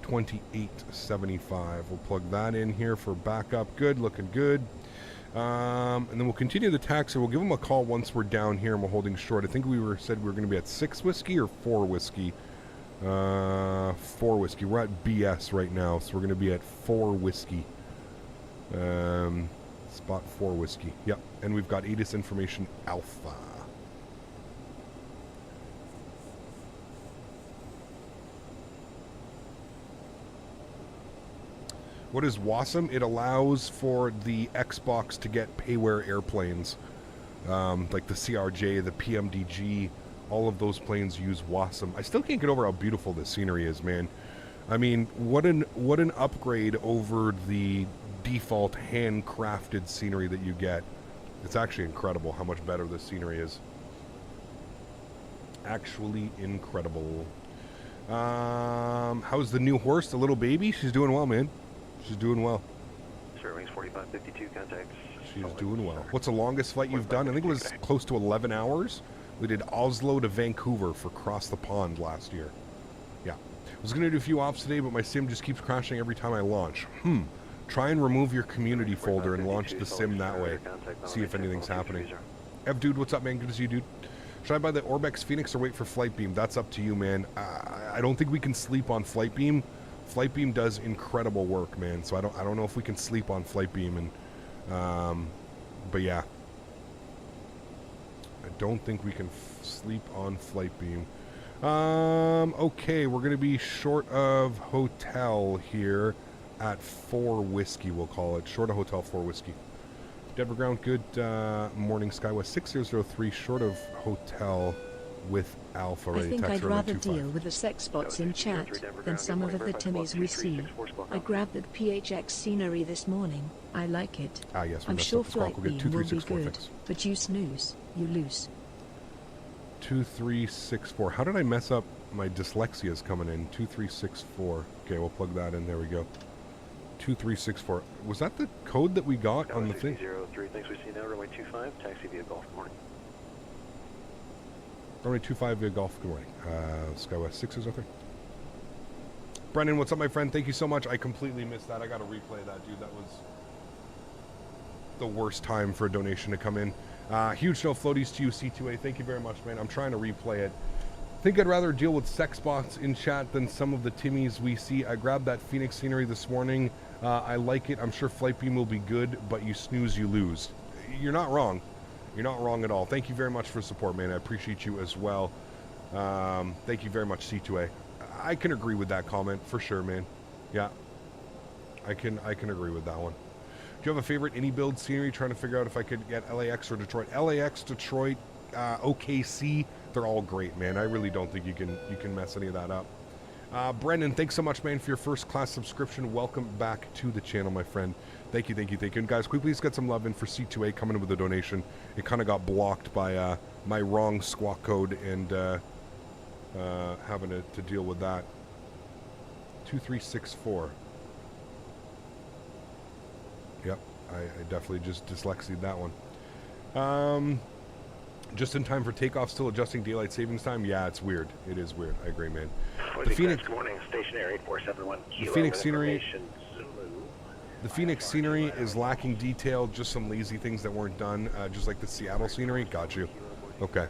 2875. We'll plug that in here for backup. Good, looking good. And then we'll continue the taxi. We'll give them a call once we're down here and we're holding short. I think said we were going to be at 6 whiskey or 4 whiskey. 4 whiskey. We're at BS right now, so we're going to be at 4 whiskey. Spot 4 whiskey. Yep. And we've got ATIS information alpha. What is WASM? It allows for the Xbox to get payware airplanes. Like the CRJ, the PMDG, all of those planes use WASM. I still can't get over how beautiful this scenery is, man. I mean, what an upgrade over the default handcrafted scenery that you get. It's actually incredible how much better this scenery is. Actually incredible. How's the new horse, the little baby? She's doing well, man. She's doing well. Sir, wings 4552, contacts. She's doing well. What's the longest flight you've done? I think it was close to 11 hours. We did Oslo to Vancouver for Cross the Pond last year. Yeah. I was going to do a few ops today, but my sim just keeps crashing every time I launch. Try and remove your community folder and launch the sim that way. See if anything's happening. Ev, dude, what's up, man? Good to see you, dude. Should I buy the Orbex Phoenix or wait for Flight Beam? That's up to you, man. I don't think we can sleep on Flight Beam. Flight Beam does incredible work, man. So I don't know if we can sleep on Flight Beam, and but yeah, I don't think we can sleep on Flight Beam. Okay, we're gonna be short of hotel here at 4 whiskey. We'll call it short of hotel 4 whiskey. Denver ground, good morning. Skywest 6003, short of hotel with Alpha. I think I'd rather deal with the sex bots in chat than some of the Timmies we see. I grabbed that PHX scenery this morning. I like it. Ah, yes, I'm sure Flight Beam will be good, but you snooze, you lose. 2364. How did I mess up? My dyslexia is coming in. 2364. Okay, we'll plug that in. There we go. 2364. Was that the code that we got on the thing? 03, thanks. We see now, runway 25, taxi via Golf. Good morning. Runway 25 via Golf. Good morning. Skywest 603. Brendan, what's up, my friend? Thank you so much. I completely missed that. I got to replay that, dude. That was the worst time for a donation to come in. Huge no floaties to you, C2A. Thank you very much, man. I'm trying to replay it. I think I'd rather deal with sex bots in chat than some of the Timmies we see. I grabbed that Phoenix scenery this morning. I like it. I'm sure Flight Beam will be good, but you snooze, you lose. You're not wrong. You're not wrong at all. Thank you very much for support, man. I appreciate you as well. Thank you very much, C2A. I can agree with that comment for sure, man. Yeah, I can agree with that one. Do you have a favorite any build scenery? Trying to figure out if I could get LAX or Detroit. LAX, Detroit, OKC. They're all great, man. I really don't think you can mess any of that up. Brendan, thanks so much, man, for your first class subscription. Welcome back to the channel, my friend. Thank you, thank you, thank you. And guys, can we please get some love in for C2A coming in with a donation? It kind of got blocked by my wrong squawk code and having to deal with that. 2364. Yep, I definitely just dyslexied that one. Just in time for takeoff, still adjusting daylight savings time. Yeah, it's weird. It is weird. I agree, man. The Phoenix. Good morning, stationary 8471. The Phoenix scenery. The Phoenix scenery is lacking detail. Just some lazy things that weren't done. Just like the Seattle scenery. Got you. Okay.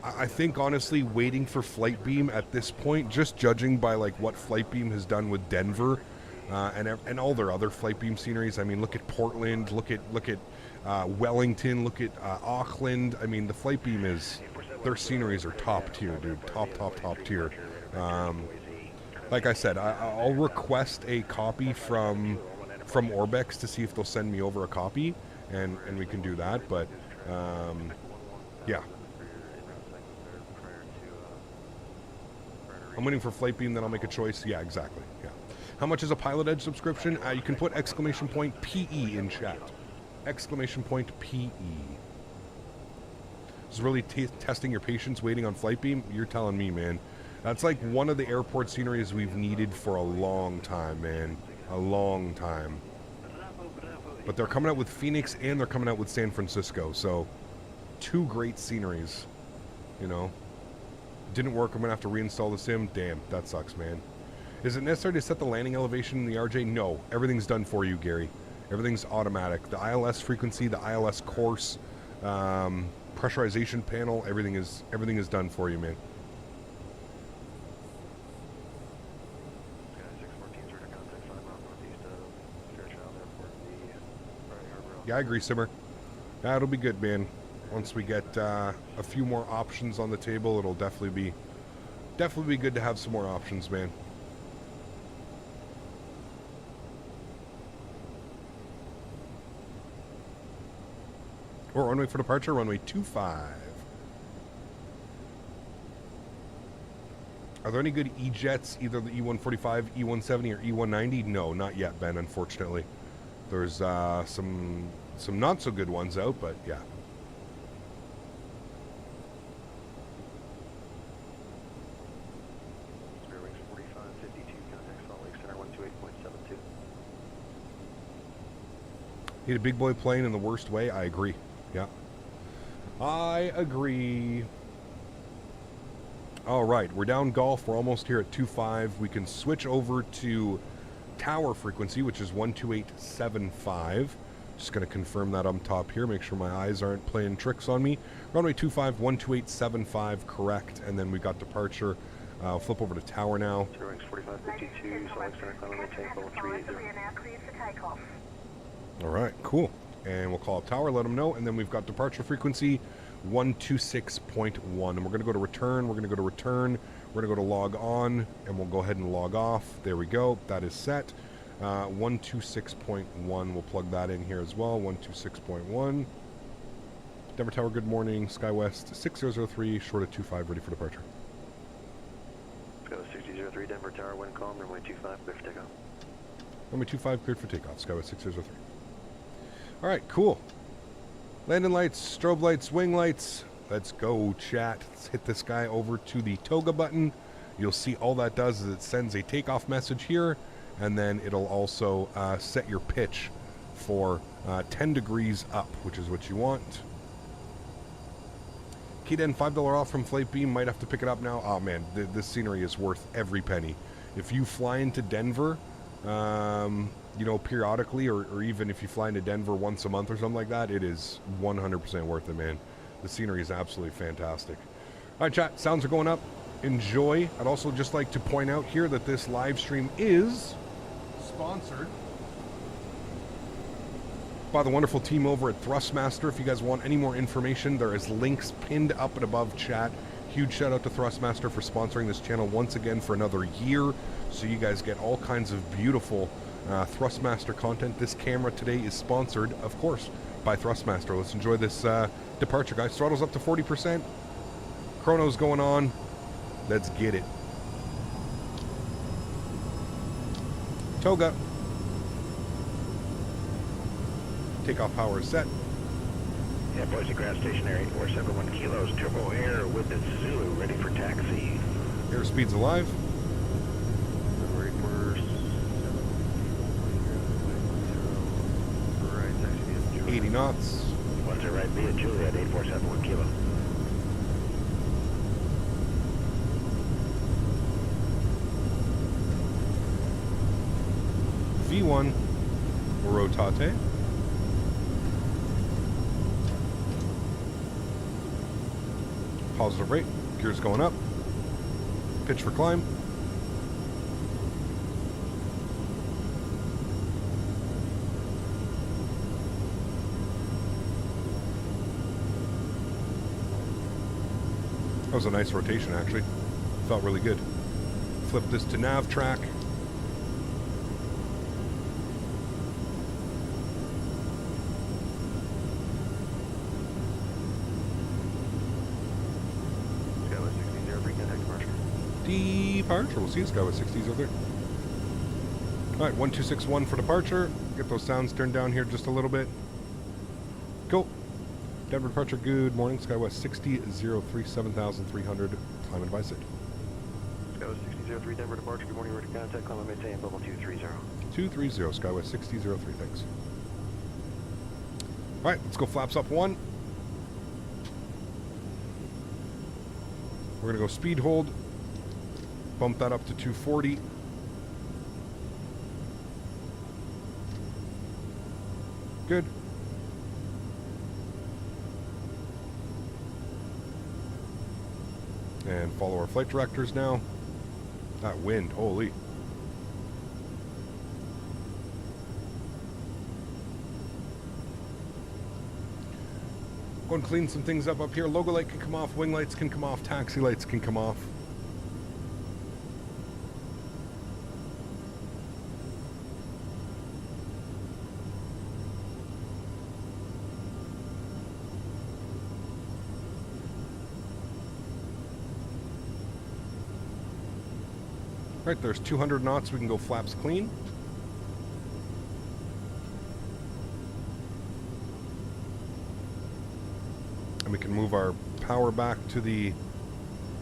I think honestly, waiting for Flight Beam at this point, just judging by like what Flight Beam has done with Denver, and all their other Flight Beam sceneries. I mean, look at Portland. Look at Wellington. Look at Auckland. I mean, the Flight Beam is, their sceneries are top tier, dude. Top tier. Like I said, I'll request a copy from Orbex to see if they'll send me over a copy, and we can do that. But yeah, I'm waiting for Flight Beam, then I'll make a choice. Yeah, exactly. Yeah. How much is a Pilotedge subscription? You can put exclamation point PE in chat. Exclamation point PE. This is really testing your patience waiting on flight beam. You're telling me, man. That's like one of the airport sceneries we've needed for a long time, man. A long time. But they're coming out with Phoenix and they're coming out with San Francisco. So, two great sceneries. You know. Didn't work. I'm going to have to reinstall the sim. Damn, that sucks, man. Is it necessary to set the landing elevation in the RJ? No. Everything's done for you, Gary. Everything's automatic. The ILS frequency, the ILS course, pressurization panel, everything is done for you, man. Yeah, I agree, Simmer. Yeah, it'll be good, man. Once we get a few more options on the table, it'll definitely be good to have some more options, man. Or runway for departure, runway 25. Are there any good E-jets, either the E-145, E-170, or E-190? No, not yet, Ben, unfortunately. There's some not so good ones out, but yeah. Wings 4552, contact Salt Lake Center 128.72. Need a big boy plane in the worst way? I agree. Yeah. I agree. All right, we're down golf. We're almost here at 2.5. We can switch over to tower frequency, which is 12875. Just going to confirm that on top here. Make sure my eyes aren't playing tricks on me. Runway 25, 12875, correct. And then we got departure. Flip over to tower now. Wings 4552, Salt Lake Center, climb maintain, level 380. All right, cool. And we'll call up tower, let them know. And then we've got departure frequency 126.1. And we're going to go to return. We're going to go to return. We're going to go to log on. And we'll go ahead and log off. There we go. That is set. 126.1. We'll plug that in here as well. 126.1. Denver Tower, good morning. Skywest 6003, short of 25, ready for departure. Skywest 6003, Denver Tower, wind calm, runway 25, clear for takeoff. Runway 25, cleared for takeoff. Skywest 6003. All right, cool. Landing lights, strobe lights, wing lights. Let's go, chat. Let's hit this guy over to the toga button. You'll see all that does is it sends a takeoff message here, and then it'll also set your pitch for 10 degrees up, which is what you want. Keyden, $5 off from Flight Beam. Might have to pick it up now. Oh, man, this scenery is worth every penny. If you fly into Denver, you know, periodically, or even if you fly into Denver once a month or something like that, it is 100% worth it, man. The scenery is absolutely fantastic. All right, chat, sounds are going up. Enjoy. I'd also just like to point out here that this live stream is sponsored by the wonderful team over at Thrustmaster. If you guys want any more information, there is links pinned up and above chat. Huge shout out to Thrustmaster for sponsoring this channel once again for another year, so you guys get all kinds of beautiful Thrustmaster content. This camera today is sponsored, of course, by Thrustmaster. Let's enjoy this departure, guys. Throttle's up to 40%. Chrono's going on. Let's get it. Toga. Takeoff power is set. Yeah, Boise ground station area 471 kilos, turbo air with the Zulu ready for taxi. Airspeed's alive. 80 knots. 10 right via Juliet 8471 kilo. V1 rotate. Positive rate. Gears going up. Pitch for climb. That was a nice rotation, actually. Felt really good. Flip this to nav track. Skywest 60, free contact departure. Departure. We'll see you, Skywest 60s over there. All right, 1261 for departure. Get those sounds turned down here just a little bit. Cool. Denver departure, good morning. Skywest 6003, 7,300. Climb advice it. Skywest 6003, Denver departure, good morning, ready to contact, climb and maintain, level 230. 230, Skywest 6003, thanks. All right, let's go flaps up 1. We're going to go speed hold. Bump that up to 240. Good. And follow our flight directors now. That wind, holy. Go and clean some things up here. Logo light can come off, wing lights can come off, taxi lights can come off. Right, there's 200 knots. We can go flaps clean. And we can move our power back to the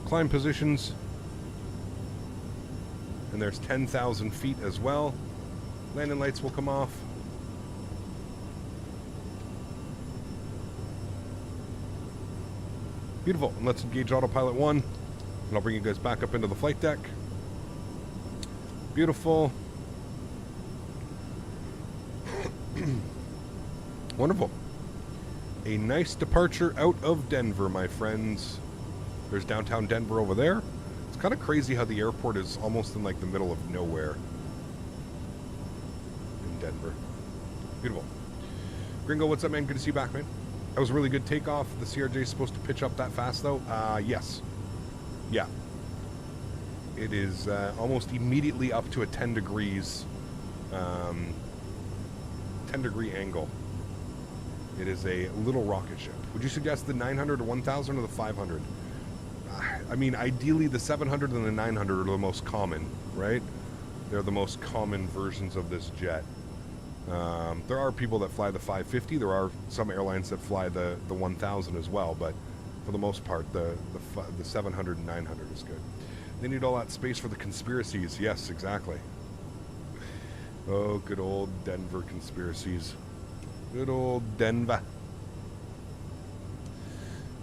climb positions. And there's 10,000 feet as well. Landing lights will come off. Beautiful. And let's engage autopilot 1. And I'll bring you guys back up into the flight deck. Beautiful. Wonderful. A nice departure out of Denver, my friends. There's downtown Denver over there. It's kind of crazy how the airport is almost in like the middle of nowhere in Denver. Beautiful. Gringo, what's up, man? Good to see you back, man. That was a really good takeoff. The CRJ is supposed to pitch up that fast, though. Yes. Yeah. It is almost immediately up to a 10 degrees, 10 degree angle. It is a little rocket ship. Would you suggest the 900 or 1000 or the 500? I mean, ideally the 700 and the 900 are the most common, right? They're the most common versions of this jet. There are people that fly the 550. There are some airlines that fly the 1000 as well, but for the most part, the 700 and 900 is good. They need all that space for the conspiracies. Yes, exactly. Oh, good old Denver conspiracies. Good old Denver.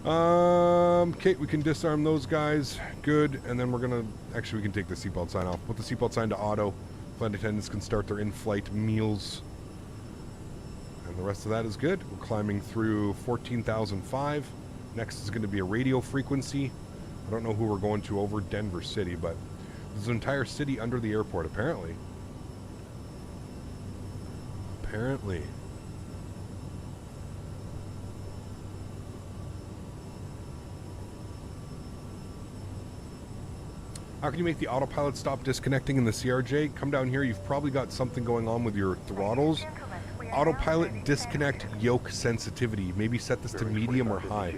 Okay, we can disarm those guys. Good. And then we're going to... Actually, we can take the seatbelt sign off. Put the seatbelt sign to auto. Flight attendants can start their in-flight meals. And the rest of that is good. We're climbing through 14,005. Next is going to be a radio frequency. I don't know who we're going to over Denver City, but there's an entire city under the airport, apparently. Apparently. How can you make the autopilot stop disconnecting in the CRJ? Come down here. You've probably got something going on with your throttles. Autopilot disconnect yoke sensitivity. Maybe set this to medium or high.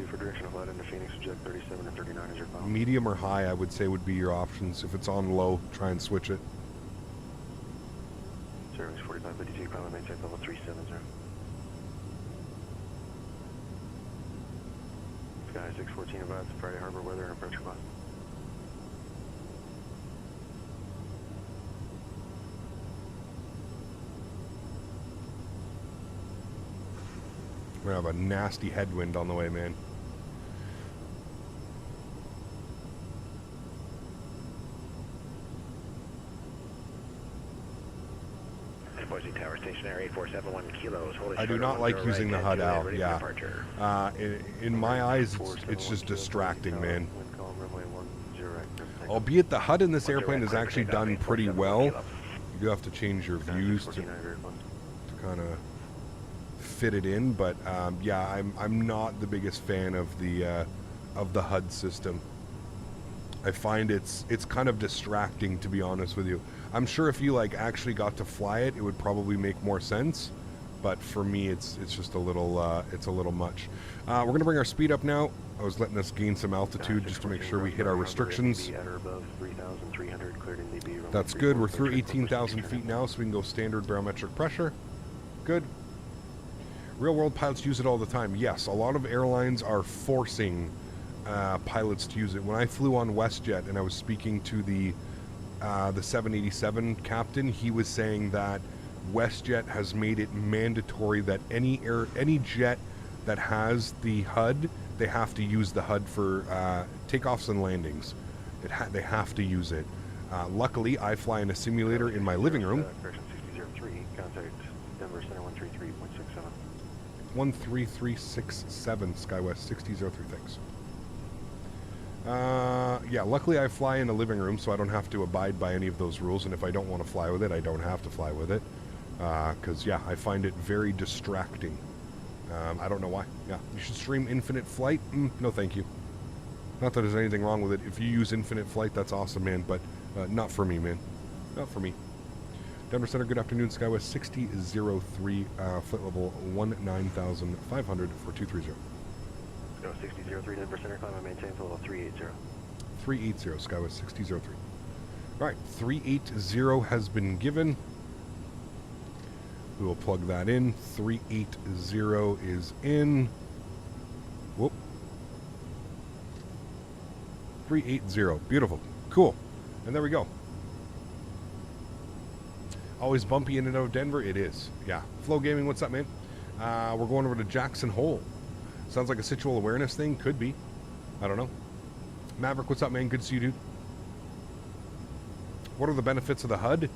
Medium or high, I would say, would be your options. If it's on low, try and switch it. Service 4552, climb and maintain level 370. Sky 614 advise Friday Harbor weather and approach combust. We're going to have a nasty headwind on the way, man. Boise Tower stationary 471 kilos. I do not like using the HUD out, yeah. In my eyes, it's just distracting, man. Albeit the HUD in this airplane is actually done pretty well. You do have to change your views to kind of fit it in, but yeah, I'm not the biggest fan of the HUD system. I find it's kind of distracting, to be honest with you. I'm sure if you like actually got to fly it, it would probably make more sense. but for me, it's just a little much. We're gonna bring our speed up now. I was letting us gain some altitude just to make sure we hit our restrictions. That's good. We're through 18,000 feet now, so we can go standard barometric pressure. Good. Real world pilots use it all the time. Yes, a lot of airlines are forcing pilots to use it. When I flew on WestJet and I was speaking to the 787 captain, he was saying that WestJet has made it mandatory that any jet that has the HUD, they have to use the HUD for takeoffs and landings. They have to use it. Luckily, I fly in a simulator in my living room. 13367 Skywest 6003, thanks. Yeah, luckily I fly in a living room, so I don't have to abide by any of those rules, and if I don't want to fly with it, I don't have to fly with it. Because, yeah, I find it very distracting. I don't know why. Yeah, you should stream Infinite Flight? No, thank you. Not that there's anything wrong with it. If you use Infinite Flight, that's awesome, man, but not for me, man. Not for me. Denver Center, good afternoon. Skywest 6003, flight level 19,500 for 230. No, 6003 Denver Center, climb and maintain for level 380. 380, Skywest 6003. Alright, 380 has been given. We will plug that in. 380 is in. Whoop. 380. Beautiful. Cool. And there we go. Always bumpy in and out of Denver? It is. Yeah. Flow Gaming, what's up, man? We're going over to Jackson Hole. Sounds like a situational awareness thing. Could be. I don't know. Maverick, what's up, man? Good to see you, dude. What are the benefits of the HUD?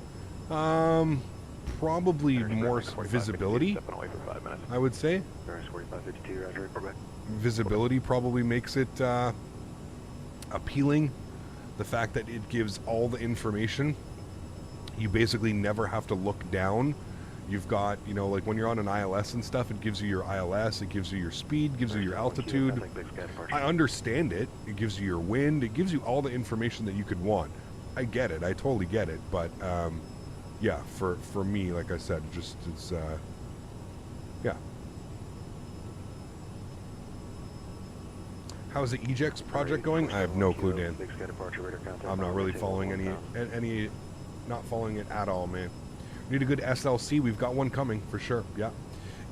Probably more visibility, I would say. Visibility probably makes it appealing. The fact that it gives all the information. You basically never have to look down. You've got, you know, like when you're on an ILS and stuff, it gives you your ILS, it gives you your speed, gives you your altitude. I understand it. It gives you your wind. It gives you all the information that you could want. I get it. I totally get it. But, yeah, for me, like I said, just, it's, yeah. How's the EJEX project going? I have no clue, Dan. I'm not really following any, not following it at all, man. We need a good SLC. We've got one coming for sure. Yeah.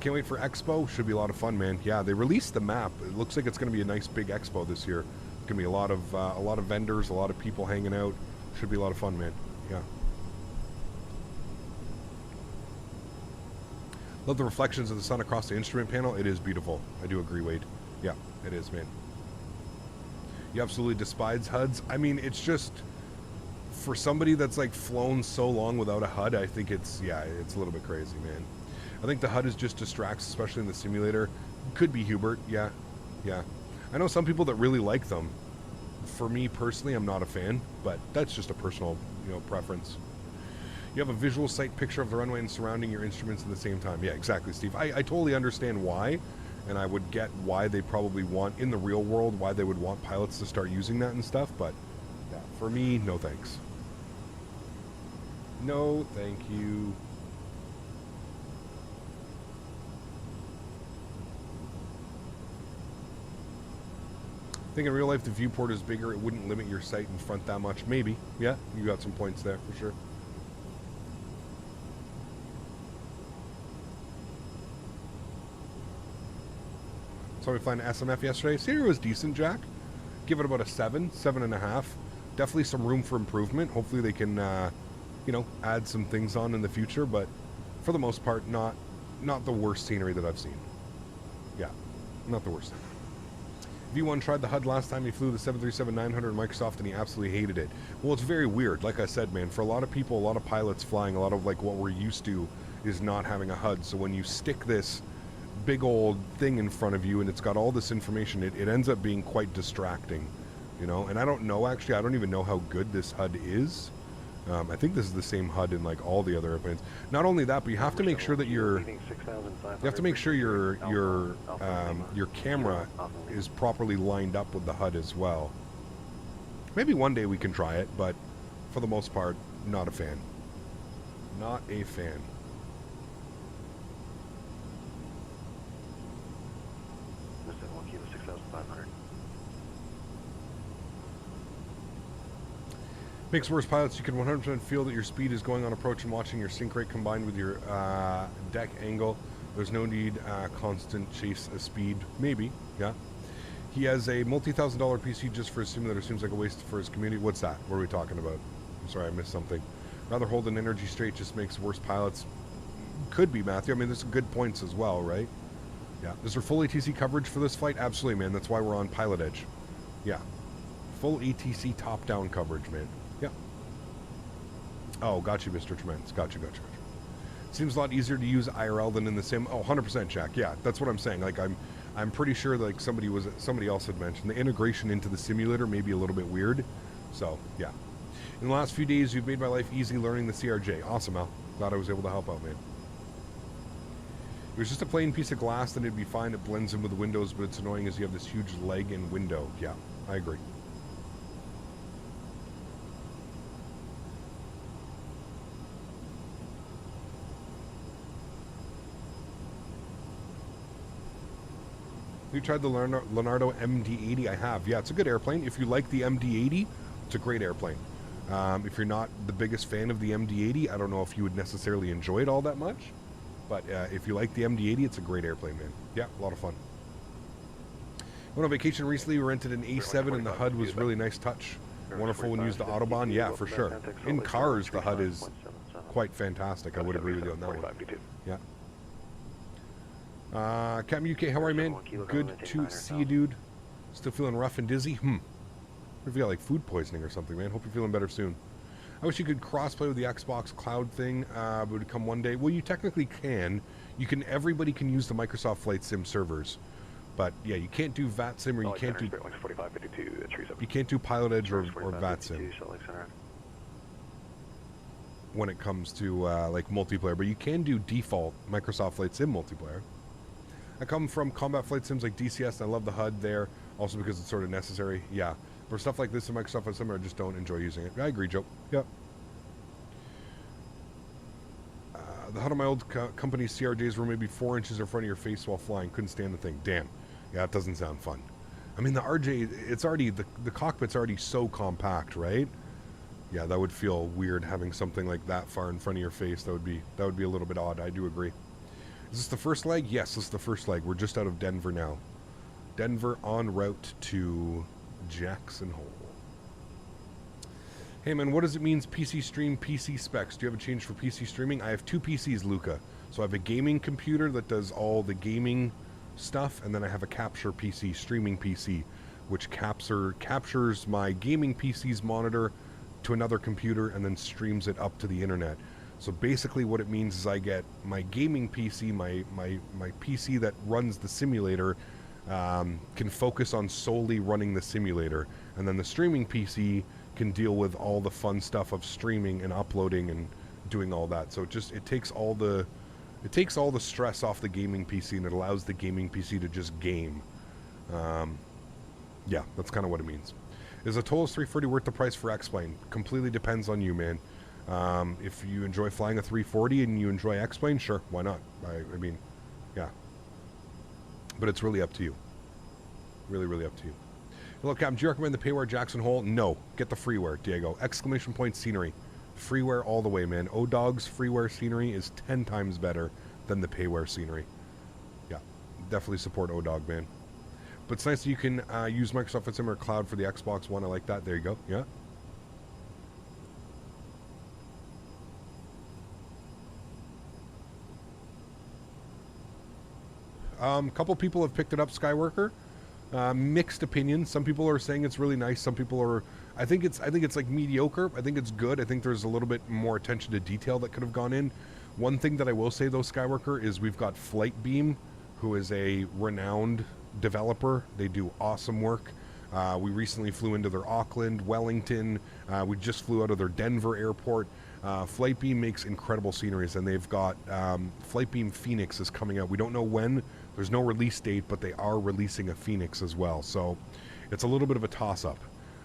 Can't wait for Expo. Should be a lot of fun, man. Yeah, they released the map. It looks like it's going to be a nice big Expo this year. It's going to be a lot of vendors, a lot of people hanging out. Should be a lot of fun, man. Yeah. Love the reflections of the sun across the instrument panel. It is beautiful. I do agree, Wade. Yeah, it is, man. You absolutely despise HUDs. I mean, it's just, for somebody that's like flown so long without a HUD, I think it's, yeah, it's a little bit crazy, man. I think the HUD is just distracts, especially in the simulator. Could be Hubert, yeah, yeah. I know some people that really like them. For me personally, I'm not a fan, but that's just a personal, you know, preference. You have a visual sight picture of the runway and surrounding your instruments at the same time. Yeah, exactly, Steve. I totally understand why, and I would get why they probably want, in the real world, why they would want pilots to start using that and stuff, but yeah, for me, no thanks. No, thank you. I think in real life the viewport is bigger, it wouldn't limit your sight in front that much. Maybe. Yeah, you got some points there for sure. Saw me flying SMF yesterday. Siri was decent, Jack. Give it about a 7.5. Definitely some room for improvement. Hopefully they can you know, add some things on in the future, but for the most part, not the worst scenery that I've seen. Yeah, not the worst. V1 tried the HUD last time he flew the 737-900 in Microsoft, and he absolutely hated it. Well, it's very weird. Like I said, man, for a lot of people, a lot of pilots flying, a lot of like what we're used to is not having a HUD. So when you stick this big old thing in front of you and it's got all this information, it ends up being quite distracting, you know. And I don't know, actually, I don't even know how good this HUD is. I think this is the same HUD in like all the other airplanes. Not only that, but you have to make sure that your camera is properly lined up with the HUD as well. Maybe one day we can try it, but for the most part, not a fan. Not a fan. Makes worse pilots. You can 100% feel that your speed is going on approach and watching your sync rate combined with your deck angle. There's no need constant chase speed. Maybe, yeah. He has a multi-$1,000 PC just for a simulator. Seems like a waste for his community. What's that? What are we talking about? I'm sorry, I missed something. Rather hold an energy straight just makes worse pilots. Could be, Matthew. I mean, there's some good points as well, right? Yeah. Is there full ATC coverage for this flight? Absolutely, man. That's why we're on Pilotedge. Yeah. Full ATC top-down coverage, man. Yeah. Oh, got you, Mr. Tremendous. Got you. Seems a lot easier to use IRL than in the sim. Oh, 100%, Jack. Yeah, that's what I'm saying. Like, I'm pretty sure like somebody else had mentioned the integration into the simulator may be a little bit weird. So yeah. In the last few days, you've made my life easy learning the CRJ. Awesome, Al. Glad I was able to help out, man. It was just a plain piece of glass, then it'd be fine. It blends in with the windows, but it's annoying as you have this huge leg and window. Yeah, I agree. You tried the Leonardo MD-80? I have. Yeah, it's a good airplane. If you like the MD-80, it's a great airplane. If you're not the biggest fan of the MD-80, I don't know if you would necessarily enjoy it all that much. But if you like the MD-80, it's a great airplane, man. Yeah, a lot of fun. Went on vacation recently. We rented an A7, and the HUD was really nice touch. Wonderful when used the Autobahn. Yeah, for sure. In cars, the HUD is quite fantastic. I would agree with you on that one. Yeah. Captain UK, how are you, man? Good to see you, dude. Still feeling rough and dizzy? If you got like food poisoning or something, man. Hope you're feeling better soon. I wish you could crossplay with the Xbox Cloud thing, but it would come one day. Well, you technically can. Everybody can use the Microsoft Flight Sim servers, but yeah, you can't do VATSIM or you can't do Pilotedge or VATSIM when it comes to like multiplayer. But you can do default Microsoft Flight Sim multiplayer. I come from combat flight sims like DCS, and I love the HUD there, also because it's sort of necessary. Yeah, for stuff like this in Microsoft Flight Sim, I just don't enjoy using it. I agree, Joe. Yep. The HUD on my old company's CRJs were maybe 4 inches in front of your face while flying. Couldn't stand the thing. Damn. Yeah, it doesn't sound fun. I mean, the RJ, it's already, the cockpit's already so compact, right? Yeah, that would feel weird having something like that far in front of your face. That would be a little bit odd. I do agree. Is this the first leg? Yes, this is the first leg. We're just out of Denver now. Denver en route to Jackson Hole. Hey man, what does it mean PC stream, PC specs? Do you have a change for PC streaming? I have 2 PCs, Luca. So I have a gaming computer that does all the gaming stuff, and then I have a capture PC, streaming PC, which captures my gaming PC's monitor to another computer and then streams it up to the internet. So basically what it means is I get my gaming PC, my PC that runs the simulator, can focus on solely running the simulator, and then the streaming PC can deal with all the fun stuff of streaming and uploading and doing all that. So it takes all the stress off the gaming PC, and it allows the gaming PC to just game. Yeah, that's kind of what it means. Is a Tolos 340 worth the price for X-Plane? Completely depends on you, man. If you enjoy flying a 340 and you enjoy X-Plane, sure, why not? I mean, yeah. But it's really up to you. Really, really up to you. Hello, Captain. Do you recommend the payware Jackson Hole? No. Get the freeware, Diego. Exclamation point scenery. Freeware all the way, man. O-Dog's freeware scenery is 10 times better than the payware scenery. Yeah. Definitely support O-Dog, man. But it's nice that you can use Microsoft Flight Sim or Cloud for the Xbox One. I like that. There you go. Yeah. Couple people have picked it up, Skyworker. Mixed opinions. Some people are saying it's really nice. Some people are. I think it's like mediocre. I think it's good. I think there's a little bit more attention to detail that could have gone in. One thing that I will say though, Skyworker, is we've got Flightbeam, who is a renowned developer. They do awesome work. We recently flew into their Auckland, Wellington. We just flew out of their Denver airport. Flightbeam makes incredible sceneries, and they've got Flightbeam Phoenix is coming out. We don't know when. There's no release date, but they are releasing a Phoenix as well. So it's a little bit of a toss-up.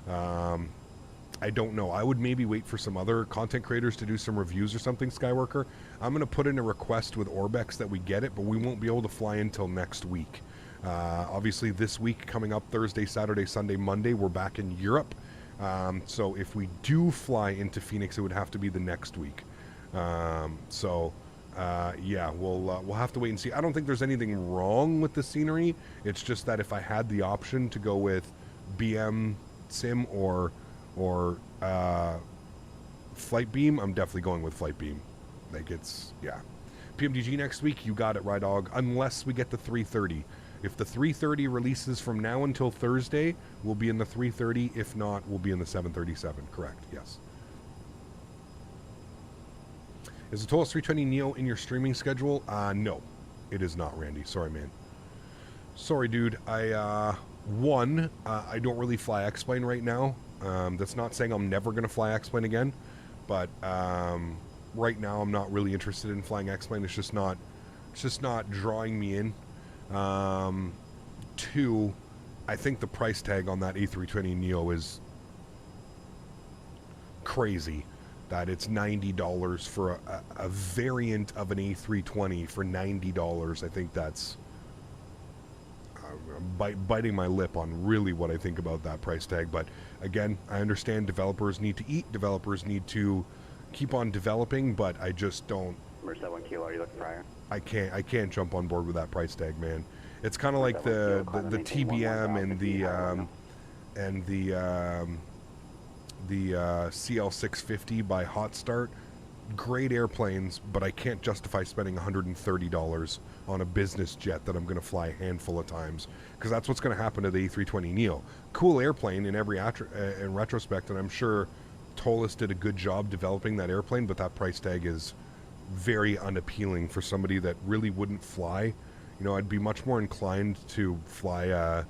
I don't know. I would maybe wait for some other content creators to do some reviews or something, Skyworker. I'm going to put in a request with Orbex that we get it, but we won't be able to fly until next week. Obviously, this week coming up Thursday, Saturday, Sunday, Monday, we're back in Europe. So if we do fly into Phoenix, it would have to be the next week. Yeah, we'll have to wait and see. I don't think there's anything wrong with the scenery. It's just that if I had the option to go with BM Sim or Flight Beam, I'm definitely going with Flight Beam. Like, it's, yeah. PMDG next week, you got it, Rydog, unless we get the 330. If the 330 releases from now until Thursday, we'll be in the 330. If not, we'll be in the 737. Correct, yes. Is the Tolos 320 Neo in your streaming schedule? No, it is not, Randy. Sorry, man. Sorry, dude. I don't really fly X-Plane right now. That's not saying I'm never going to fly X-Plane again, but right now I'm not really interested in flying X-Plane. It's just not drawing me in. Two, I think the price tag on that A320 Neo is crazy. That it's $90 for a variant of an A320 for $90. I think that's biting my lip on really what I think about that price tag. But again, I understand developers need to eat. Developers need to keep on developing, but I just don't. Where's that 1 kilo? Are you looking prior? I can't jump on board with that price tag, man. It's kind of like the TBM and the CL650 by Hot Start. Great airplanes, but I can't justify spending $130 on a business jet that I'm going to fly a handful of times, because that's what's going to happen to the A320 Neo. Cool airplane in every in retrospect, and I'm sure Tolos did a good job developing that airplane, but that price tag is very unappealing for somebody that really wouldn't fly. You know, I'd be much more inclined to fly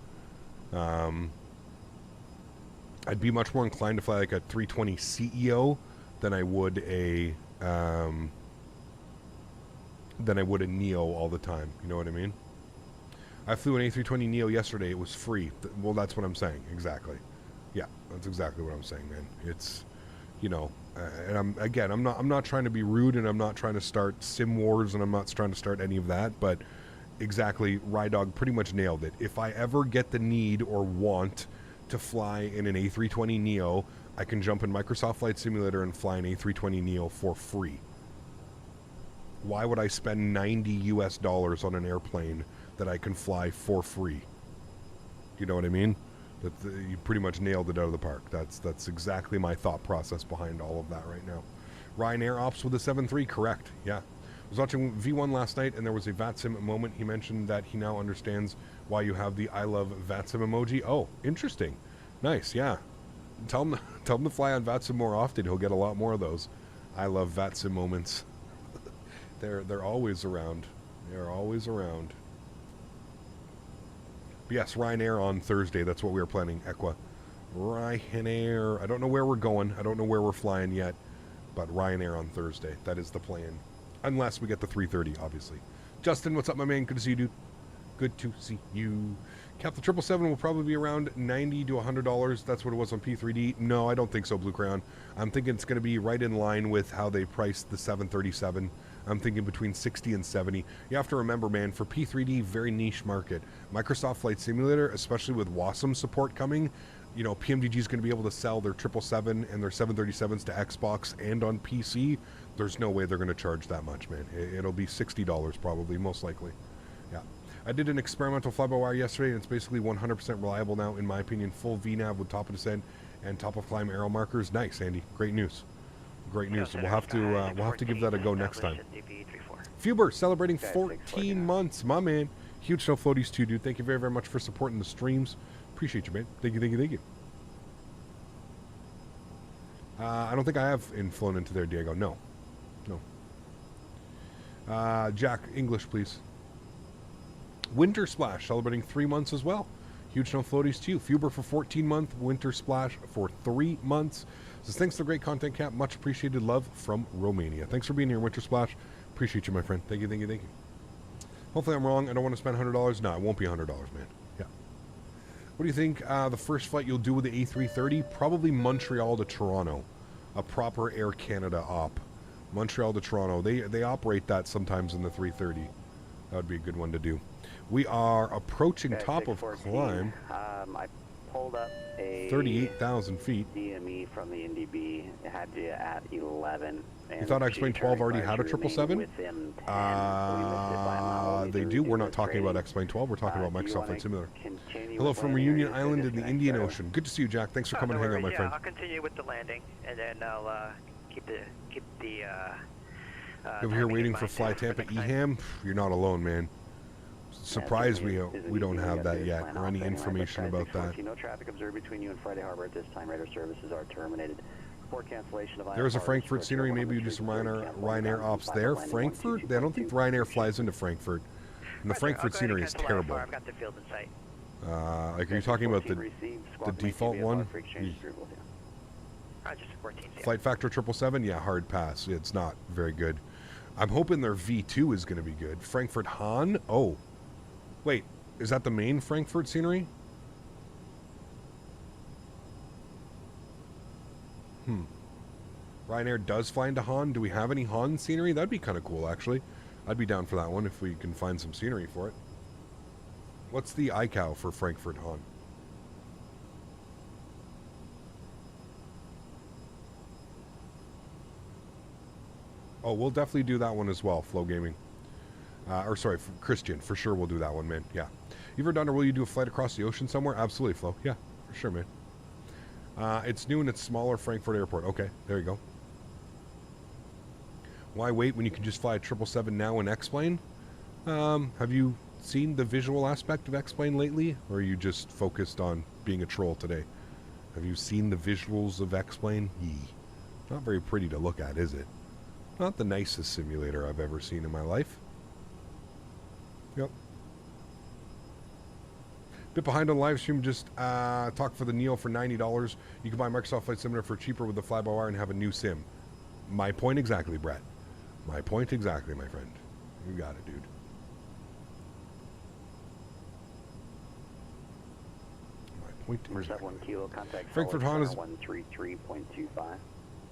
I'd be much more inclined to fly like a 320 CEO than I would a Neo all the time. You know what I mean? I flew an A320 Neo yesterday. It was free. Well, that's what I'm saying. Exactly. Yeah, that's exactly what I'm saying, man. It's, you know, and I'm not trying to be rude, and I'm not trying to start sim wars, and I'm not trying to start any of that, but exactly, Rydog pretty much nailed it. If I ever get the need or want to fly in an A320 Neo, I can jump in Microsoft Flight Simulator and fly an A320 Neo for free. Why would I spend $90 US on an airplane that I can fly for free? You know what I mean? You pretty much nailed it out of the park. That's exactly my thought process behind all of that right now. Ryanair ops with a 7.3, correct? Yeah. I was watching V1 last night, and there was a VATSIM moment. He mentioned that he now understands why you have the I love VATSIM emoji. Oh, interesting. Nice, yeah. Tell him to fly on VATSIM more often. He'll get a lot more of those I love VATSIM moments. They're always around. They're always around. But yes, Ryanair on Thursday. That's what we were planning. Equa. Ryanair. I don't know where we're going. I don't know where we're flying yet. But Ryanair on Thursday. That is the plan. Unless we get the 330, obviously. Justin, what's up, my man? Good to see you, dude. Good to see you. Cap, the 777 will probably be around $90 to $100. That's what it was on P3D. No, I don't think so, Blue Crayon. I'm thinking it's going to be right in line with how they priced the 737. I'm thinking between 60 and 70. You have to remember, man, for P3D, very niche market. Microsoft Flight Simulator, especially with WASM support coming, you know, PMDG is going to be able to sell their 777 and their 737s to Xbox and on PC. There's no way they're going to charge that much, man. It'll be $60 probably, most likely. Yeah. I did an experimental fly-by-wire yesterday, and it's basically 100% reliable now, in my opinion. Full VNAV with top of descent and top of climb arrow markers. Nice, Andy. Great news. Great news. So we'll have to give that a go next time. Fuber celebrating 14 months, my man. Huge snow floaties too, dude. Thank you very, very much for supporting the streams. Appreciate you, man. Thank you, thank you, thank you. I don't think I have flown into there, Diego. No. Jack, English, please. Winter Splash celebrating 3 months as well. Huge snow floaties too. Fuber for 14 months. Winter Splash for 3 months. Says, thanks for the great content, Cap. Much appreciated. Love from Romania. Thanks for being here, Winter Splash. Appreciate you, my friend. Thank you, thank you, thank you. Hopefully I'm wrong. I don't want to spend $100. No, it won't be $100, man. Yeah. What do you think the first flight you'll do with the A330? Probably Montreal to Toronto. A proper Air Canada op. Montreal to Toronto. They operate that sometimes in the 330. That would be a good one to do. We are approaching top of climb. I pulled up a 38,000 feet. DME from the NDB. It had you at 11. You thought X-Plane 12 already had a 777? They do. We're not talking about X-Plane 12. We're talking about Microsoft Flight Simulator. Hello from Reunion Island in the Indian Ocean. Good to see you, Jack. Thanks for coming and hanging out, my friend. I'll continue with the landing, and then I'll keep the. Over here waiting for Fly Tampa EHAM. You're not alone, man. Surprised we don't have that yet, or any information about that. No traffic observed between you and Friday Harbor at this time. Radar services are terminated. For cancellation of There's a Frankfurt scenery. Maybe you do some Ryanair ops there. Frankfurt? I don't think Ryanair flies into Frankfurt. And the Frankfurt scenery is terrible. I've got the field in sight. Like, are you talking about the default one? Flight Factor 777? Yeah, hard pass. It's not very good. I'm hoping their V2 is going to be good. Frankfurt Hahn? Oh. Wait, is that the main Frankfurt scenery? Ryanair does fly into Hahn. Do we have any Hahn scenery? That'd be kind of cool, actually. I'd be down for that one if we can find some scenery for it. What's the ICAO for Frankfurt Hahn? Oh, we'll definitely do that one as well, Flow Gaming. Or sorry, Christian, for sure we'll do that one, man. Yeah. You ever done, or will you do a flight across the ocean somewhere? Absolutely, Flo. Yeah, for sure, man. It's new and it's smaller, Frankfurt Airport. Okay, there you go. Why wait when you can just fly a 777 now in X-Plane? Have you seen the visual aspect of X-Plane lately? Or are you just focused on being a troll today? Have you seen the visuals of X-Plane? Yee. Not very pretty to look at, is it? Not the nicest simulator I've ever seen in my life. Yep. Bit behind on live stream. Just talk for the Neo for $90. You can buy Microsoft Flight Simulator for cheaper with the fly-by-wire and have a new sim. My point exactly, Brett. My point exactly, my friend. You got it, dude. My point exactly. 1 kilo contact. Frankfurt Hahn is 133.25.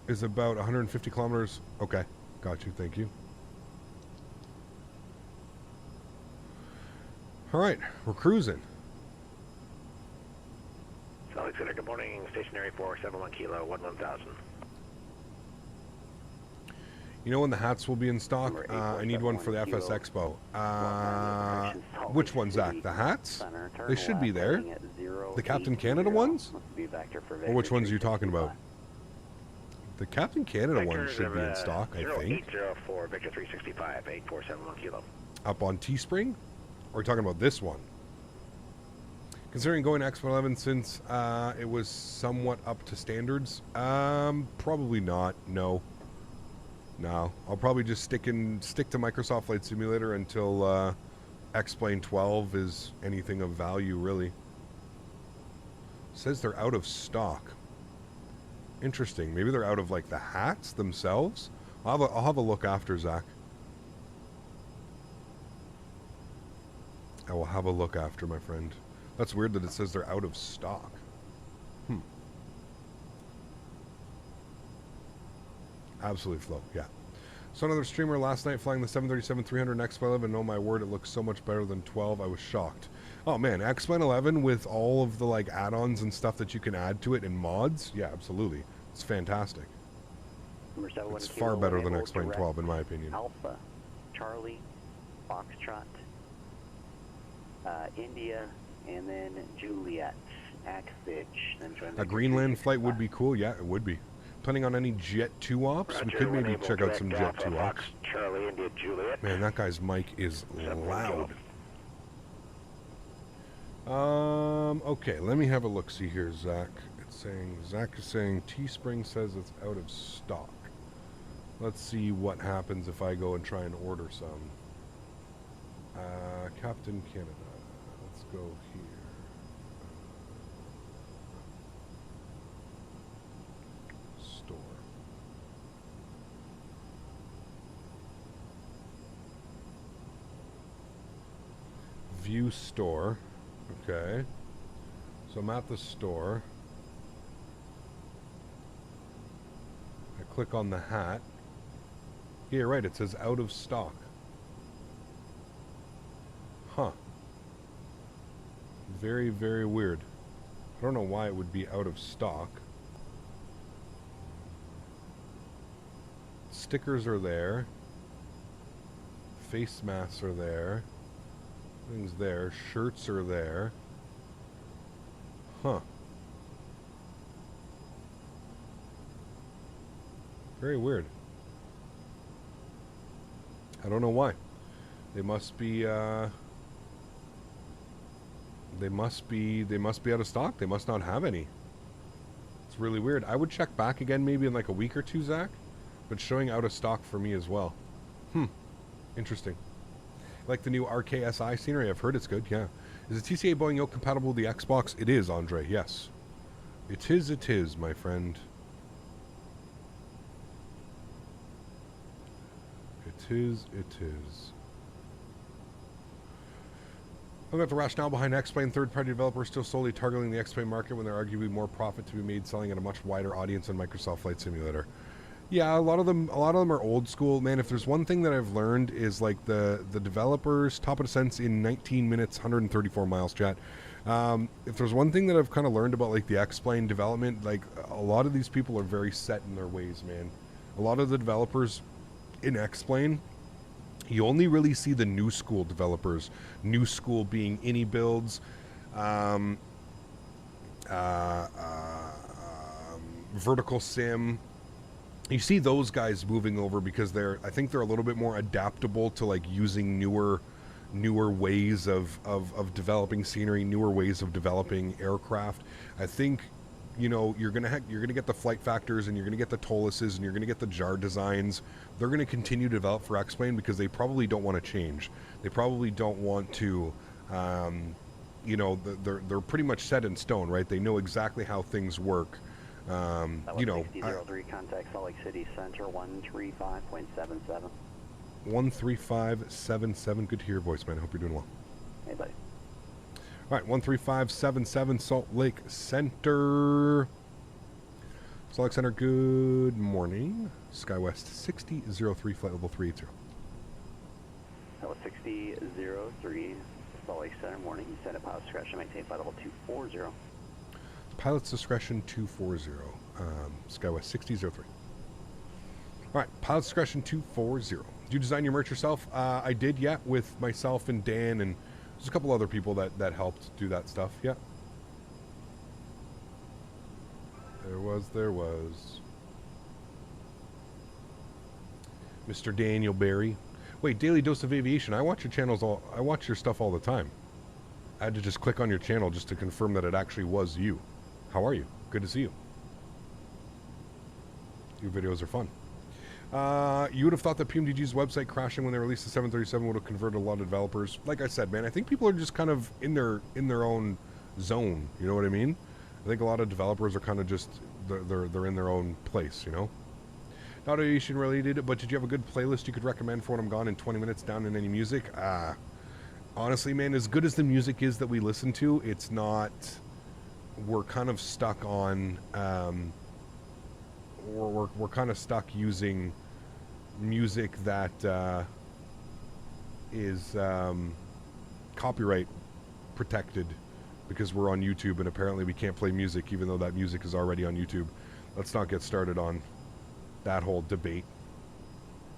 Is about 150 kilometers. Okay, got you. Thank you. All right, we're cruising. Salt Lake Center, good morning. Stationary 471 kilo, 11,000. You know when the hats will be in stock? I need one for the FS Expo. Which one, Zach? The hats? They should be there. The Captain Canada ones? Or which ones are you talking about? The Captain Canada one should be in stock, I think. 0804, Victor 365, 8471 kilo. Up on Teespring? Or are you talking about this one? Considering going to Expo 11 since it was somewhat up to standards, probably not. No. I'll probably just stick to Microsoft Flight Simulator until X-Plane 12 is anything of value, really. It says they're out of stock. Interesting. Maybe they're out of like the hats themselves. I'll have a look after, Zach. I will have a look after, my friend. That's weird that it says they're out of stock. Absolutely, Flo. Yeah. So another streamer last night flying the 737-300 in X-Plane 11. Oh my word, it looks so much better than 12. I was shocked. Oh man, X-Plane 11 with all of the like add-ons and stuff that you can add to it and mods. Yeah, absolutely. It's fantastic. It's far better than X-Plane 12 in my opinion. Alpha, Charlie, Foxtrot, India, and then Juliet, Axfitch. A Greenland flight would be cool. Yeah, it would be. Depending on any Jet 2 ops, we could maybe check out some Jet 2 ops. Charlie, India, Juliet. Man, that guy's mic is loud. Okay, let me have a look-see here, Zach. Zach is saying Teespring says it's out of stock. Let's see what happens if I go and try and order some. Captain Canada. Let's go here. Store. View store. Okay. So I'm at the store. I click on the hat. Yeah, you're right. It says out of stock. Huh. Very, very weird. I don't know why it would be out of stock. Stickers are there. Face masks are there. Things there. Shirts are there. Huh. Very weird. I don't know why. They must be out of stock. They must not have any. It's really weird. I would check back again maybe in like a week or two, Zach. But showing out of stock for me as well. Interesting. Like the new RKSI scenery. I've heard it's good, yeah. Is the TCA Boeing yoke compatible with the Xbox? It is, Andre, yes. It is, my friend. It is. I've got the rationale behind X-Plane. Third-party developers still solely targeting the X-Plane market when there are arguably more profit to be made selling at a much wider audience than Microsoft Flight Simulator. Yeah, a lot of them are old school, man. If there's one thing that I've learned is like the developers, top of the sense in 19 minutes, 134 miles, chat. If there's one thing that I've kind of learned about like the X-Plane development, like a lot of these people are very set in their ways, man. A lot of the developers in X-Plane, you only really see the new school developers. New school being any builds, vertical sim. You see those guys moving over because I think they're a little bit more adaptable to like using newer ways of developing scenery, newer ways of developing aircraft. I think, you know, you're gonna get the flight factors, and you're gonna get the Toluses, and you're gonna get the jar designs. They're gonna continue to develop for X-Plane because they probably don't want to change. They probably don't want to, you know, they're pretty much set in stone, right? They know exactly how things work. You know, 6003, contact Salt Lake City Center 135.77. 13577. Good to hear your voice, man. I hope you're doing well. Hey, buddy. All right, 13577 Salt Lake Center. Salt Lake Center, good morning. Skywest 6003, flight level 380. That was 6003, Salt Lake Center, morning. You set a pilot's discretion, maintain flight level 240. Pilot's discretion 240. Skywest 6003. All right, pilot's discretion 240. Did you design your merch yourself? I did, yeah, with myself and Dan, and there's a couple other people that helped do that stuff, yeah. There was. Mr. Daniel Barry. Wait, Daily Dose of Aviation. I watch your stuff all the time. I had to just click on your channel just to confirm that it actually was you. How are you? Good to see you. Your videos are fun. You would have thought that PMDG's website crashing when they released the 737 would have converted a lot of developers. Like I said, man, I think people are just kind of in their own zone. You know what I mean? I think a lot of developers are kind of just they're in their own place. You know. Not aviation related, but did you have a good playlist you could recommend for when I'm gone in 20 minutes down in any music? Honestly, man, as good as the music is that we listen to, it's not. We're kind of stuck on. We're kind of stuck using music that is copyright protected because we're on YouTube, and apparently we can't play music even though that music is already on YouTube. Let's not get started on that whole debate.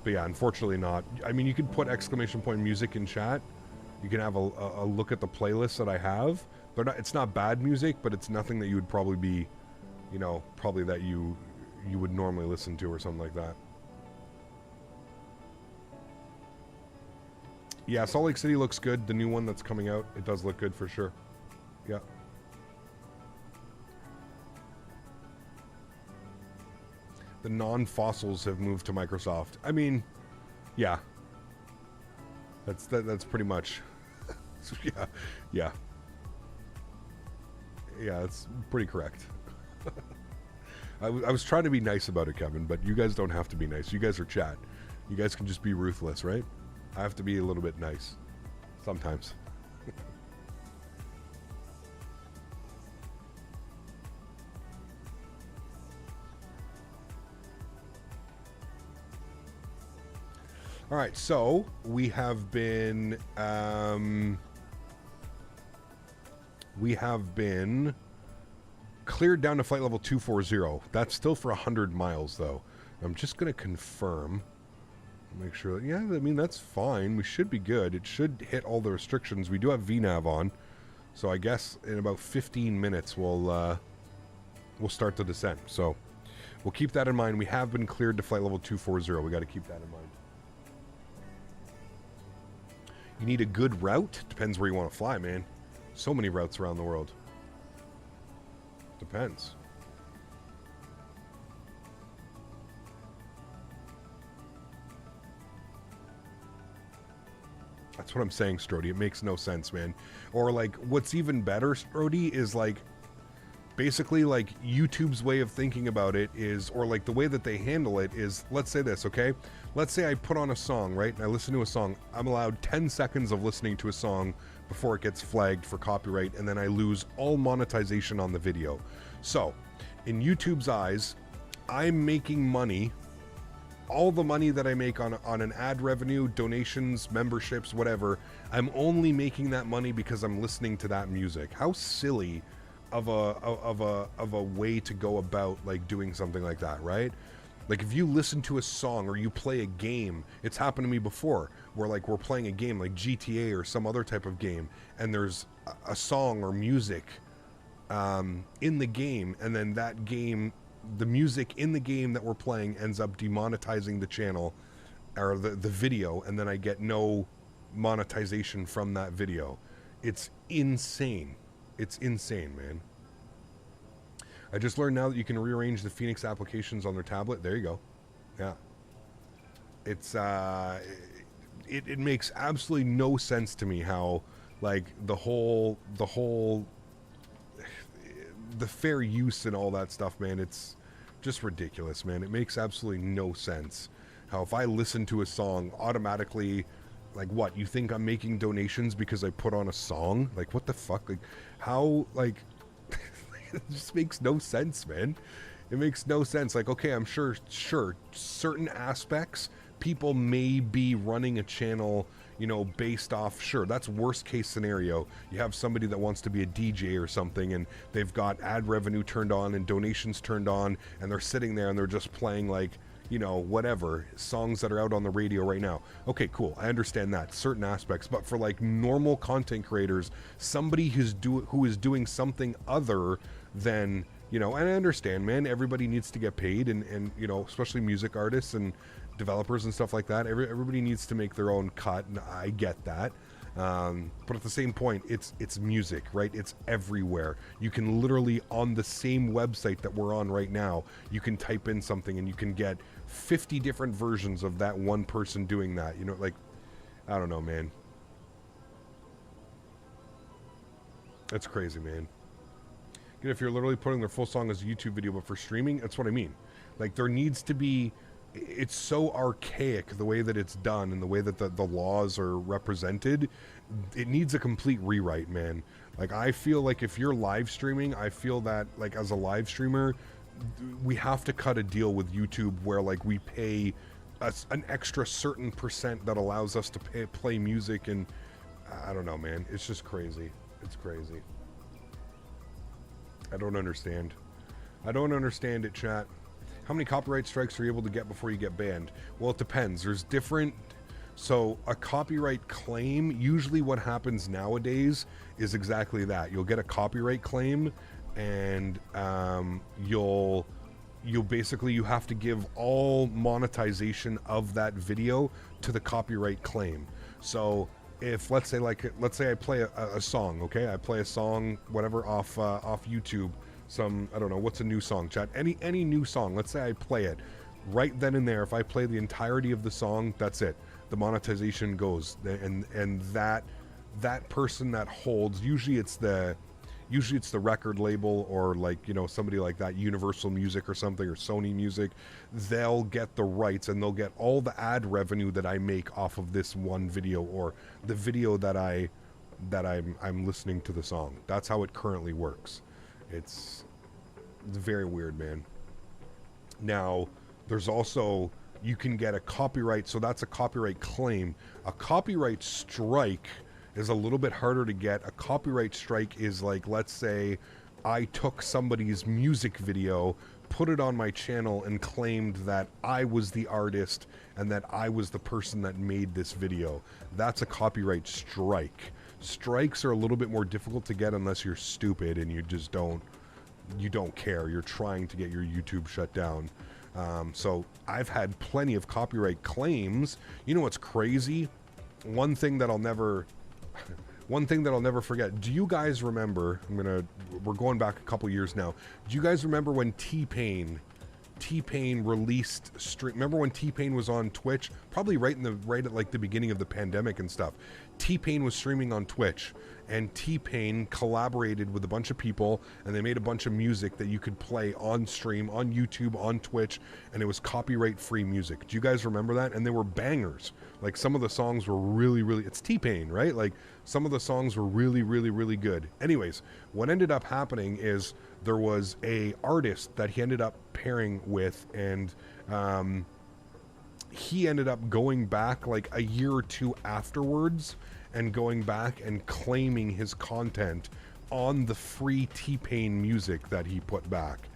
But yeah, unfortunately not. I mean, you can put exclamation point music in chat. You can have a look at the playlists that I have. It's not bad music, but it's nothing that you would probably be, you know, probably that you would normally listen to or something like that. Yeah, Salt Lake City looks good. The new one that's coming out, it does look good for sure. Yeah. The non-fossils have moved to Microsoft. I mean, yeah. That's pretty much. Yeah. Yeah, it's pretty correct. I was trying to be nice about it, Kevin, but you guys don't have to be nice. You guys are chat. You guys can just be ruthless, right? I have to be a little bit nice. Sometimes. All right, so we have been cleared down to flight level 240. That's still for 100 miles, though. I'm just going to confirm. Make sure. Yeah, I mean, that's fine. We should be good. It should hit all the restrictions. We do have VNAV on. So I guess in about 15 minutes, we'll start the descent. So we'll keep that in mind. We have been cleared to flight level 240. We got to keep that in mind. You need a good route? Depends where you want to fly, man. So many routes around the world. Depends. That's what I'm saying, Strody. It makes no sense, man. Or, like, what's even better, Strody, is, like, basically, like, YouTube's way of thinking about it is, or, like, the way that they handle it is, let's say this, okay? Let's say I put on a song, right? And I listen to a song. I'm allowed 10 seconds of listening to a song before it gets flagged for copyright, and then I lose all monetization on the video. So, in YouTube's eyes, I'm making money. All the money that I make on an ad revenue, donations, memberships, whatever, I'm only making that money because I'm listening to that music. How silly of a way to go about, like, doing something like that, right? Like, if you listen to a song or you play a game, it's happened to me before, where, like, we're playing a game like GTA or some other type of game, and there's a song or music in the game, and then that game, the music in the game that we're playing ends up demonetizing the channel or the video, and then I get no monetization from that video. It's insane. It's insane, man. I just learned now that you can rearrange the Phoenix applications on their tablet. There you go. Yeah. It's it makes absolutely no sense to me how, like, the fair use and all that stuff, man. It's just ridiculous, man. It makes absolutely no sense how if I listen to a song automatically, like, what, you think I'm making donations because I put on a song? Like, what the fuck? Like, how, like, it just makes no sense, man. It makes no sense. Like, okay, I'm sure certain aspects people may be running a channel, you know, based off, sure, that's worst case scenario. You have somebody that wants to be a DJ or something, and they've got ad revenue turned on and donations turned on, and they're sitting there and they're just playing, like, you know, whatever, songs that are out on the radio right now. Okay, cool. I understand that, certain aspects. But for, like, normal content creators, somebody who is doing something other than, you know, and I understand, man, everybody needs to get paid, and you know, especially music artists and developers and stuff like that. Everybody needs to make their own cut, and I get that. But at the same point, it's music, right? It's everywhere. You can literally, on the same website that we're on right now, you can type in something and you can get 50 different versions of that one person doing that. You know, like, I don't know, man. That's crazy, man. You know, if you're literally putting their full song as a YouTube video, but for streaming, that's what I mean. Like, there needs to be, it's so archaic the way that it's done and the way that the laws are represented. It needs a complete rewrite, man. Like, I feel like if you're live streaming, I feel that, like, as a live streamer, we have to cut a deal with YouTube where, like, we pay an extra certain percent that allows us to play music, and I don't know, man. It's just crazy. It's crazy. I don't understand. I don't understand it, chat. How many copyright strikes are you able to get before you get banned? Well, it depends. There's different... So, a copyright claim, usually what happens nowadays is exactly that. You'll get a copyright claim, and you'll basically, you have to give all monetization of that video to the copyright claim. So, if, let's say I play a song, okay? I play a song, whatever, off YouTube. Some, I don't know, what's a new song, chat? Any new song, let's say I play it. Right then and there, if I play the entirety of the song, that's it. The monetization goes. And that person that holds, usually it's the record label, or, like, you know, somebody like that, Universal Music or something, or Sony Music, they'll get the rights, and they'll get all the ad revenue that I make off of this one video, or the video that I'm listening to the song. That's how it currently works. It's very weird, man. Now, there's also, you can get a copyright, so that's a copyright claim. A copyright strike is a little bit harder to get. A copyright strike is, like, let's say I took somebody's music video, put it on my channel, and claimed that I was the artist and that I was the person that made this video. That's a copyright strike. Strikes are a little bit more difficult to get unless you're stupid and you just don't care. You're trying to get your YouTube shut down. So I've had plenty of copyright claims. You know what's crazy? One thing that I'll never forget. Do you guys remember? We're going back a couple years now. Do you guys remember when T-Pain released stream? Remember when T-Pain was on Twitch? Probably right at like the beginning of the pandemic and stuff. T-Pain was streaming on Twitch, and T-Pain collaborated with a bunch of people, and they made a bunch of music that you could play on stream, on YouTube, on Twitch, and it was copyright-free music. Do you guys remember that? And they were bangers. Like, some of the songs were really, really... It's T-Pain, right? Like, some of the songs were really, really, really good. Anyways, what ended up happening is there was a artist that he ended up pairing with, and he ended up going back like a year or two afterwards and going back and claiming his content on the free T-Pain music that he put back.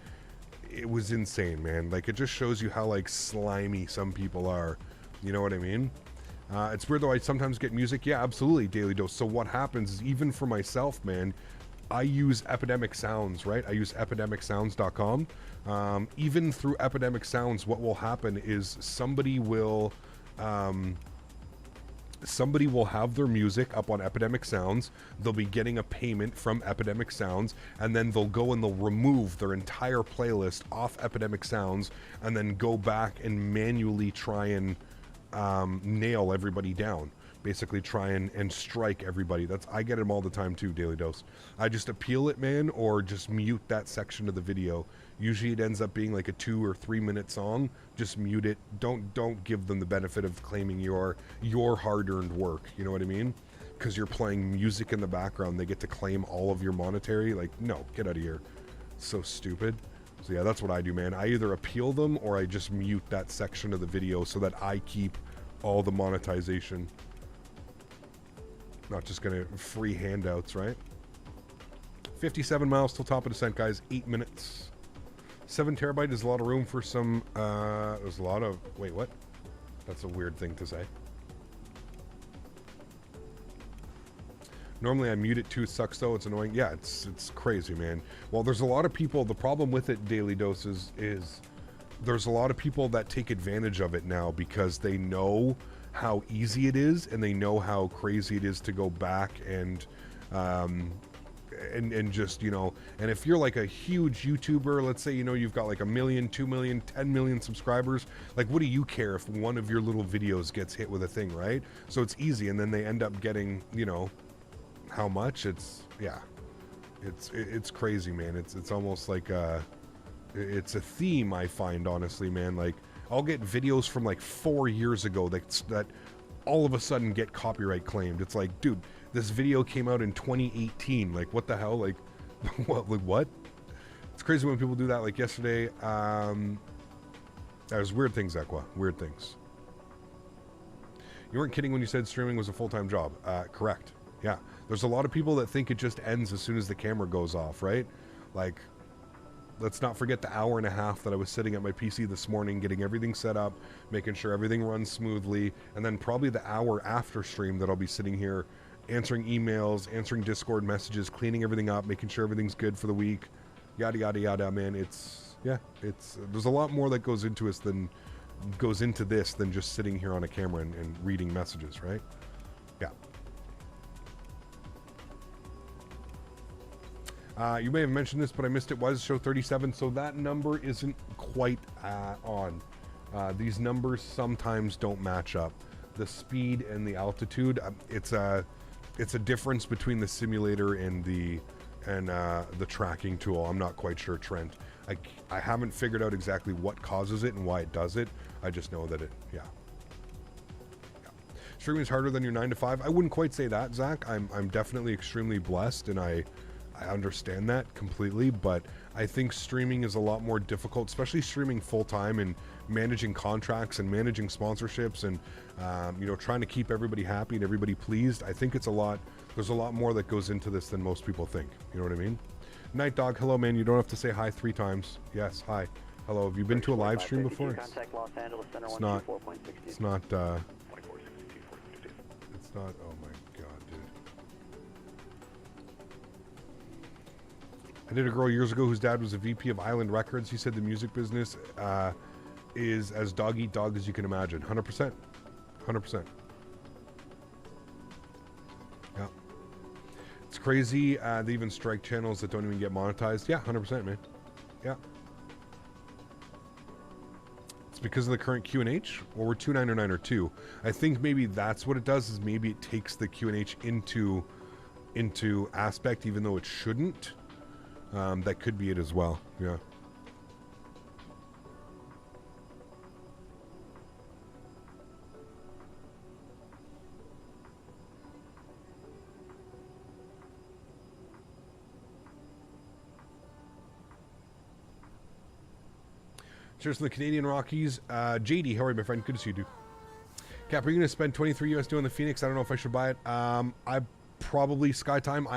It was insane, man. Like, it just shows you how, like, slimy some people are. You know what I mean? It's weird, though. I sometimes get music. Yeah, absolutely, Daily Dose. So what happens is, even for myself, man, I use Epidemic Sounds, right? I use epidemicsounds.com. Even through Epidemic Sounds, what will happen is somebody will have their music up on Epidemic Sounds. They'll be getting a payment from Epidemic Sounds, and then they'll go and they'll remove their entire playlist off Epidemic Sounds, and then go back and manually try and nail everybody down. Basically try and strike everybody. I get them all the time too, Daily Dose. I just appeal it, man, or just mute that section of the video. Usually it ends up being like a 2 or 3 minute song. Just mute it. Don't give them the benefit of claiming your hard-earned work. You know what I mean? Because you're playing music in the background, they get to claim all of your monetary. Like, no, get out of here. So stupid. So yeah, that's what I do, man. I either appeal them or I just mute that section of the video so that I keep all the monetization. Not just gonna free handouts, right? 57 miles till top of descent, guys. 8 minutes. 7 terabyte is a lot of room for some. There's a lot of. Wait, what? That's a weird thing to say. Normally I mute it too. It sucks though. It's annoying. Yeah, it's crazy, man. Well, there's a lot of people. The problem with it, Daily Doses, is there's a lot of people that take advantage of it now because they know how easy it is, and they know how crazy it is to go back and just, you know, and if you're like a huge YouTuber, let's say, you know, you've got like 1 million, 2 million, 10 million subscribers, like, what do you care if one of your little videos gets hit with a thing, right? So it's easy, and then they end up getting, you know, how much? It's crazy, man. It's almost like it's a theme, I find, honestly, man. Like, I'll get videos from like 4 years ago that all of a sudden get copyright claimed. It's like, dude, this video came out in 2018. Like, what the hell? Like, what? Like, what? It's crazy when people do that. Like yesterday, there's weird things, Equa. Weird things. You weren't kidding when you said streaming was a full-time job. Correct. Yeah. There's a lot of people that think it just ends as soon as the camera goes off, right? Like, let's not forget the hour and a half that I was sitting at my PC this morning, getting everything set up, making sure everything runs smoothly, and then probably the hour after stream that I'll be sitting here answering emails, answering Discord messages, cleaning everything up, making sure everything's good for the week, yada, yada, yada, man. There's a lot more that goes into this than just sitting here on a camera and reading messages, right? Yeah. You may have mentioned this, but I missed it. Why does it show 37? So that number isn't quite on. These numbers sometimes don't match up. The speed and the altitude, it's a difference between the simulator and the tracking tool. I'm not quite sure, Trent. I haven't figured out exactly what causes it and why it does it. I just know that yeah. Streaming is harder than your 9 to 5. I wouldn't quite say that, Zach. I'm definitely extremely blessed, and I understand that completely, but I think streaming is a lot more difficult, especially streaming full-time and managing contracts and managing sponsorships and, you know, trying to keep everybody happy and everybody pleased. I think there's a lot more that goes into this than most people think. You know what I mean? Night Dog, hello, man. You don't have to say hi 3 times. Yes, hi. Hello. Have you been to a live stream before? Contact Los Angeles Center It's not. 124.62. It's not. It's not. Oh my god, dude. I did a girl years ago whose dad was a VP of Island Records. He said the music business is as dog eat dog as you can imagine. 100%. 100%. Yeah. It's crazy. They even strike channels that don't even get monetized. Yeah, 100%, man. Yeah. It's because of the current QNH, or we're 299 or 2. I think maybe that's what it does, is maybe it takes the QNH into aspect, even though it shouldn't. That could be it as well. Yeah. Cheers to the Canadian Rockies. JD, how are you, my friend? Good to see you, dude. Cap, are you going to spend 23 USD on the Phoenix? I don't know if I should buy it. I probably SkyTime. I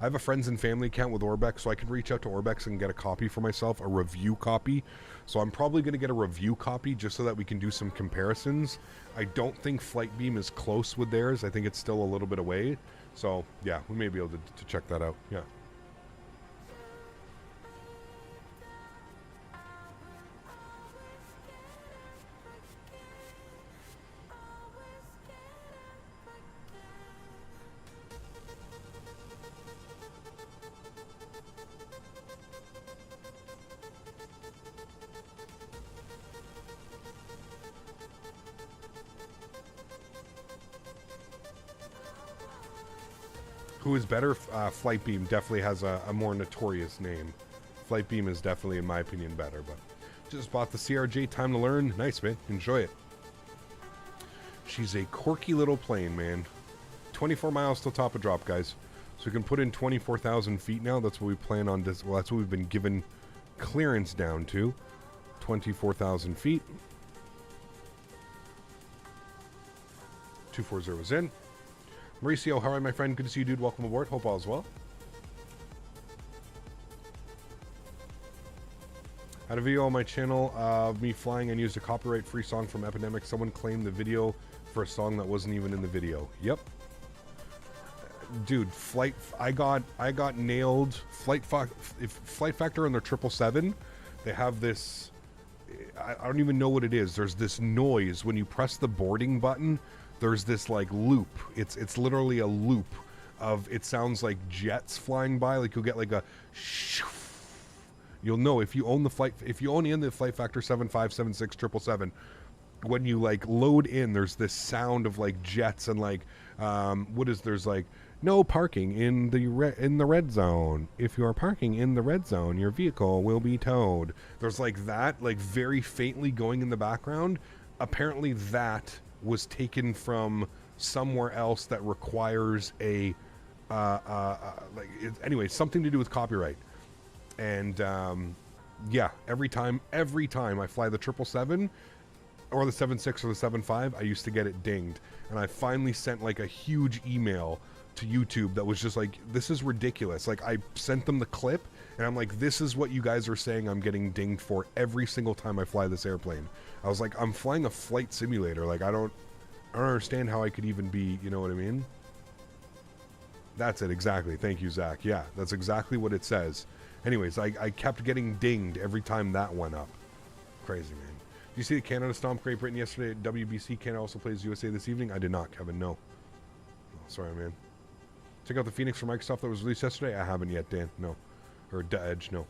have a friends and family account with Orbex, so I can reach out to Orbex and get a copy for myself, a review copy. So I'm probably going to get a review copy just so that we can do some comparisons. I don't think Flightbeam is close with theirs. I think it's still a little bit away. So yeah, we may be able to check that out. Yeah. Who is better? Flightbeam definitely has a more notorious name. Flightbeam is definitely, in my opinion, better. But just bought the CRJ. Time to learn. Nice, man. Enjoy it. She's a quirky little plane, man. 24 miles till top of drop, guys. So we can put in 24,000 feet now. That's what we plan on. Well, that's what we've been given clearance down to. 24,000 feet. 240 is in. Mauricio, how are you, my friend? Good to see you, dude. Welcome aboard. Hope all is well. I had a video on my channel of me flying and used a copyright-free song from Epidemic. Someone claimed the video for a song that wasn't even in the video. Yep. Dude, Flight... I got nailed. Flight Factor on their 777, they have this... I don't even know what it is. There's this noise when you press the boarding button. There's this like loop. It's literally a loop of, it sounds like jets flying by. Like you'll get like a shoo. You'll know if you own the Flight Factor 75, 76, 777, when you like load in, there's this sound of like jets and like there's like no parking in the red zone. If you are parking in the red zone, your vehicle will be towed. There's like that, like very faintly going in the background. Apparently that was taken from somewhere else that requires a anyway, something to do with copyright. And yeah, every time I fly the 777 or the 76 or the 75, I used to get it dinged. And I finally sent like a huge email to YouTube that was just like, this is ridiculous. Like I sent them the clip and I'm like, this is what you guys are saying I'm getting dinged for every single time I fly this airplane. I was like, I'm flying a flight simulator. Like I don't understand how I could even be, you know what I mean? That's it, exactly. Thank you, Zach. Yeah, that's exactly what it says. Anyways, I kept getting dinged every time that went up. Crazy, man. Did you see the Canada stomped Great Britain yesterday at WBC? Canada also plays USA this evening? I did not, Kevin, no. Oh, sorry, man. Check out the Phoenix for Microsoft that was released yesterday? I haven't yet, Dan. No. Or Edge, no.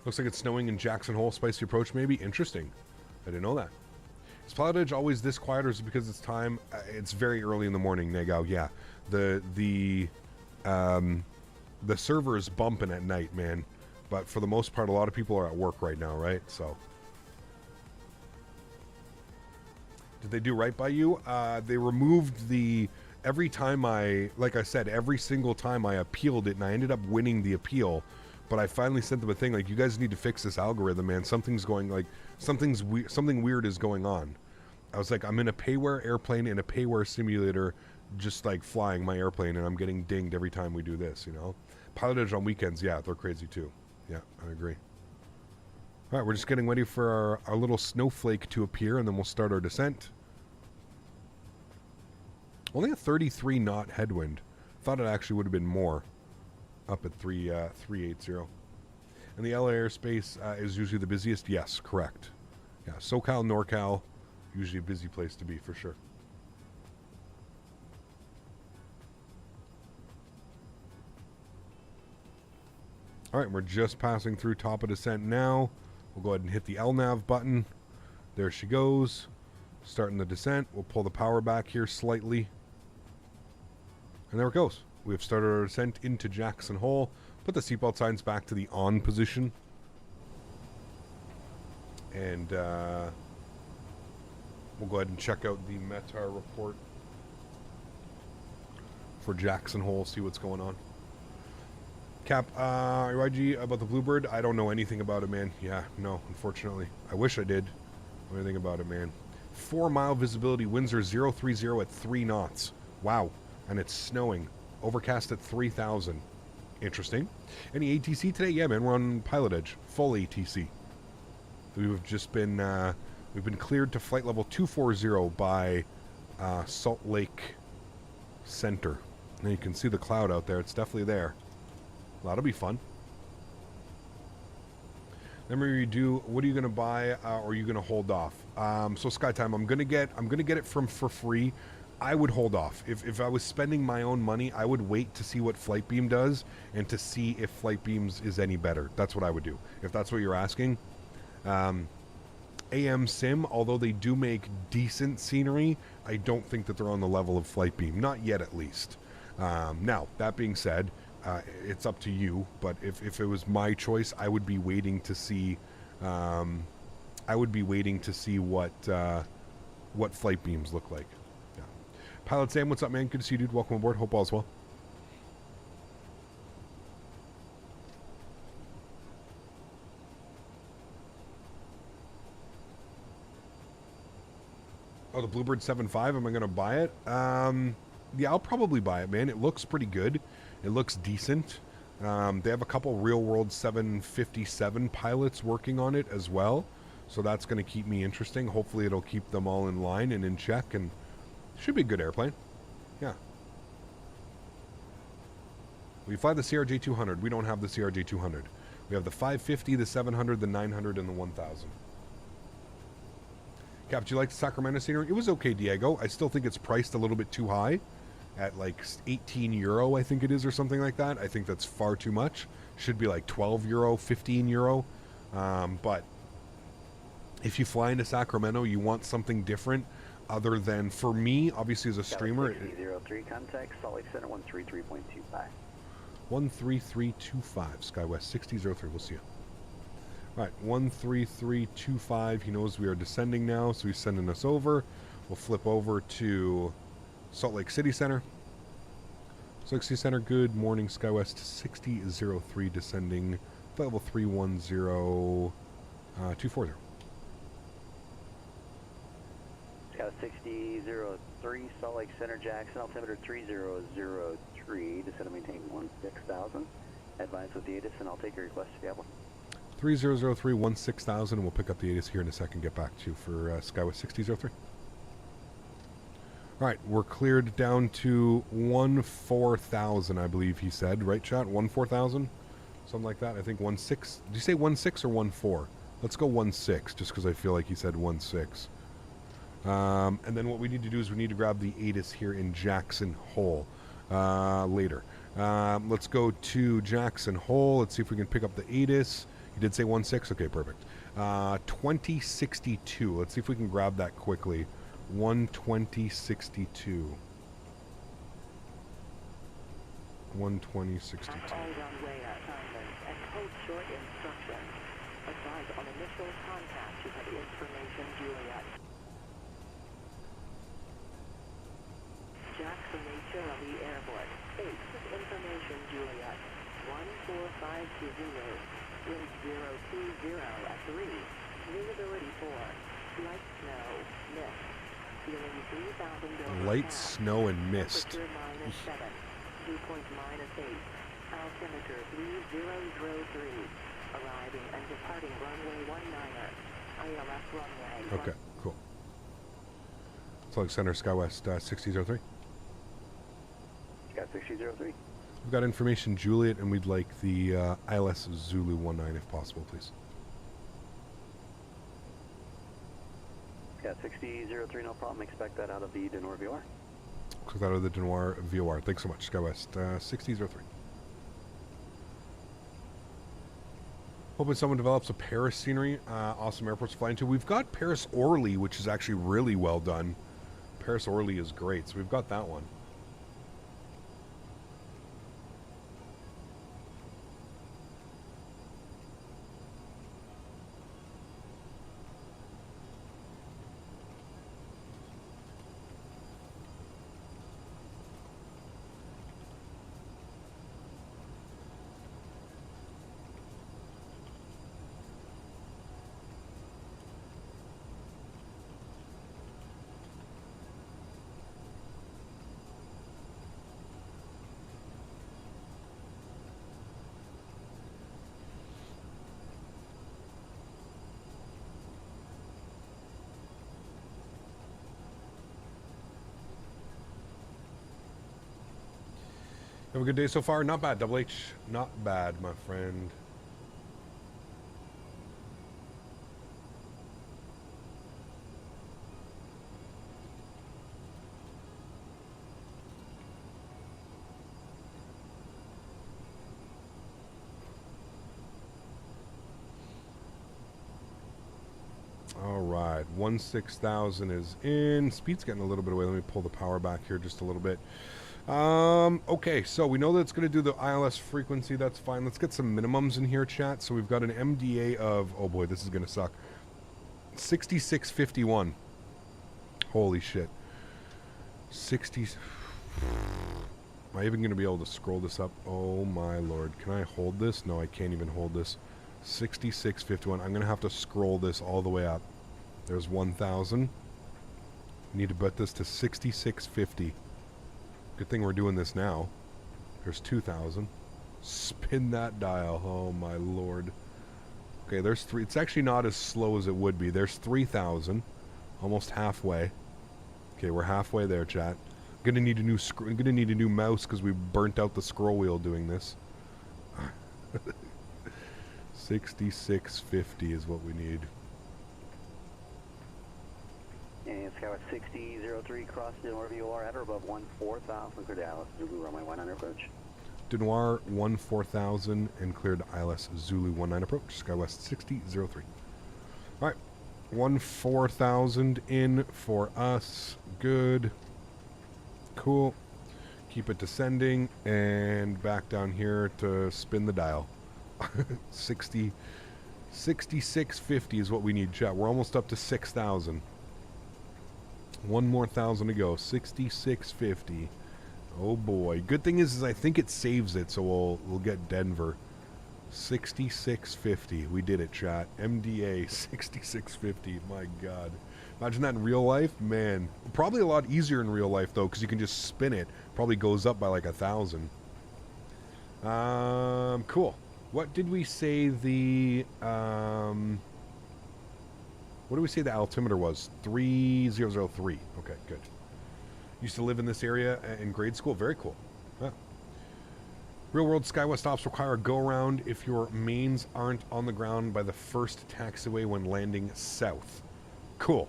Looks like it's snowing in Jackson Hole. Spicy approach, maybe? Interesting. I didn't know that. Is Pilotedge always this quiet, or is it because it's time? It's very early in the morning, Negao. Yeah. The server is bumping at night, man. But for the most part, a lot of people are at work right now, right? So. Did they do right by you? They removed the... Every time like I said, every single time I appealed it, and I ended up winning the appeal. But I finally sent them a thing like, you guys need to fix this algorithm, man. Something's going, like, something weird is going on. I was like, I'm in a payware airplane in a payware simulator. just like flying my airplane, and I'm getting dinged every time we do this, you know. Pilotedge on weekends, yeah, they're crazy too. Yeah, I agree. All right, we're just getting ready for our little snowflake to appear, and then we'll start our descent. Only a 33 knot headwind. Thought it actually would have been more up at 380. And the LA airspace is usually the busiest? Yes, correct. Yeah, SoCal, NorCal, usually a busy place to be for sure. All right, we're just passing through top of descent now. We'll go ahead and hit the LNAV button. There she goes. Starting the descent. We'll pull the power back here slightly. And there it goes. We have started our descent into Jackson Hole. Put the seatbelt signs back to the on position. And we'll go ahead and check out the METAR report for Jackson Hole, see what's going on. Cap, YG, about the Bluebird, I don't know anything about it, man. Yeah, no, unfortunately. I wish I did know anything about it, man. 4 mile visibility, winds are 030 at 3 knots. Wow, and it's snowing. Overcast at 3,000. Interesting. Any ATC today? Yeah, man, we're on Pilotedge. Full ATC. We've just been, we've been cleared to flight level 240 by Salt Lake Center. Now you can see the cloud out there. It's definitely there. That'll be fun. Remember, you do. What are you gonna buy, or are you gonna hold off? So SkyTime, I'm gonna get it for free. I would hold off. If I was spending my own money, I would wait to see what Flightbeam does and to see if Flightbeam's is any better. That's what I would do. If that's what you're asking. AM Sim, although they do make decent scenery, I don't think that they're on the level of Flightbeam. Not yet, at least. Now, that being said, it's up to you, but if it was my choice, I would be waiting to see what flight beams look like. Yeah. Pilot Sam, what's up, man? Good to see you, dude. Welcome aboard. Hope all's well. Oh, the Bluebird 7.5, am I going to buy it? Yeah, I'll probably buy it, man. It looks pretty good. It looks decent. They have a couple real-world 757 pilots working on it as well, so that's going to keep me interesting. Hopefully it'll keep them all in line and in check, and should be a good airplane. Yeah. We fly the CRJ-200. We don't have the CRJ-200. We have the 550, the 700, the 900, and the 1000. Cap, do you like the Sacramento scenery? It was okay, Diego. I still think it's priced a little bit too high. At like 18 euro, I think it is, or something like that. I think that's far too much. Should be like 12 euro, 15 euro. But if you fly into Sacramento, you want something different other than, for me, obviously as a streamer. 03 contact, Salt Lake Center 133.25. 13325, Skywest 6003. We'll see you. All right, 13325. He knows we are descending now, so he's sending us over. We'll flip over to Salt Lake City Center. Salt Lake City Center, good morning. Skywest 6003 descending. Flight level 310-240. Scout 6003, Salt Lake Center, Jackson, altimeter 3003, descend and maintain 16,000. Advise with the ATIS, and I'll take your request if you have one. 3003, 16,000, and we'll pick up the ATIS here in a second. Get back to you for Skywest 6003. All right, we're cleared down to 14,000, I believe he said. Right, chat? 14,000? Something like that. I think 16. Did you say 16 or 14? Let's go 16, just because I feel like he said 16. And then what we need to do is we need to grab the ATIS here in Jackson Hole later. Let's go to Jackson Hole. Let's see if we can pick up the ATIS. You did say 16? Okay, perfect. 2062. Let's see if we can grab that quickly. 120.62. 120.62. All runway assignments and code short instructions. Advise on initial contact. You have information, Juliet. Jackson Charlie Airport. 8 with information, Juliet. 1452 Zulu. Wind 020 at 3. Visibility 4. Light snow. Mist. feeling 3,000 Light snow and mist. Temperature -7. Dew point -8. Altimeter 3003. Arriving and departing runway 19er. ILS runway. Okay, cool. Salt Lake Center, Skywest 6003. Sky 6003. We've got information Juliet, and we'd like the ILS Zulu 19 if possible, please. Sky 6003, no problem. Expect that out of the Denor VOR. Click out of the Denoir VOR. Thanks so much, Skywest 6003. Hoping someone develops a Paris scenery. Awesome airports to fly into. We've got Paris Orly, which is actually really well done. Paris Orly is great, so we've got that one. Have a good day so far? Not bad, Double H. Not bad, my friend. All right, 16,000 is in. Speed's getting a little bit away. Let me pull the power back here just a little bit. Okay, so we know that it's going to do the ILS frequency. That's fine. Let's get some minimums in here, chat. So we've got an MDA of, oh boy, this is going to suck, 6651. Holy shit. 60. Am I even going to be able to scroll this up? Oh my lord. Can I hold this? No, I can't even hold this. 6651. I'm going to have to scroll this all the way up. There's 1,000. Need to put this to 6650. Good thing we're doing this now. There's 2,000. Spin that dial. Oh my lord. Okay, there's 3. It's actually not as slow as it would be. There's 3,000. Almost halfway. Okay, we're halfway there, chat. Gonna need a new gonna need a new mouse because we burnt out the scroll wheel doing this. 6650 is what we need. And Skywest 6003, cross the RVOR at or above 14,000, clear to ILS Zulu runway 19 approach. Denoir 14,000 and cleared ILS Zulu 19 approach. Skywest 6003. All right, 14,000 in for us. Good. Cool. Keep it descending and back down here to spin the dial. 6650 is what we need, chat. We're almost up to 6,000. One more 1,000 to go. 6650. Oh boy. Good thing is I think it saves it, so we'll get Denver. 6650. We did it, chat. MDA 6650. My God. Imagine that in real life, man. Probably a lot easier in real life though, because you can just spin it. Probably goes up by like 1,000. Cool. What did we say the what do we say the altimeter was? 3003. Okay, good. Used to live in this area in grade school. Very cool. Yeah. Real world Skywest stops require a go-around if your mains aren't on the ground by the first taxiway when landing south. Cool.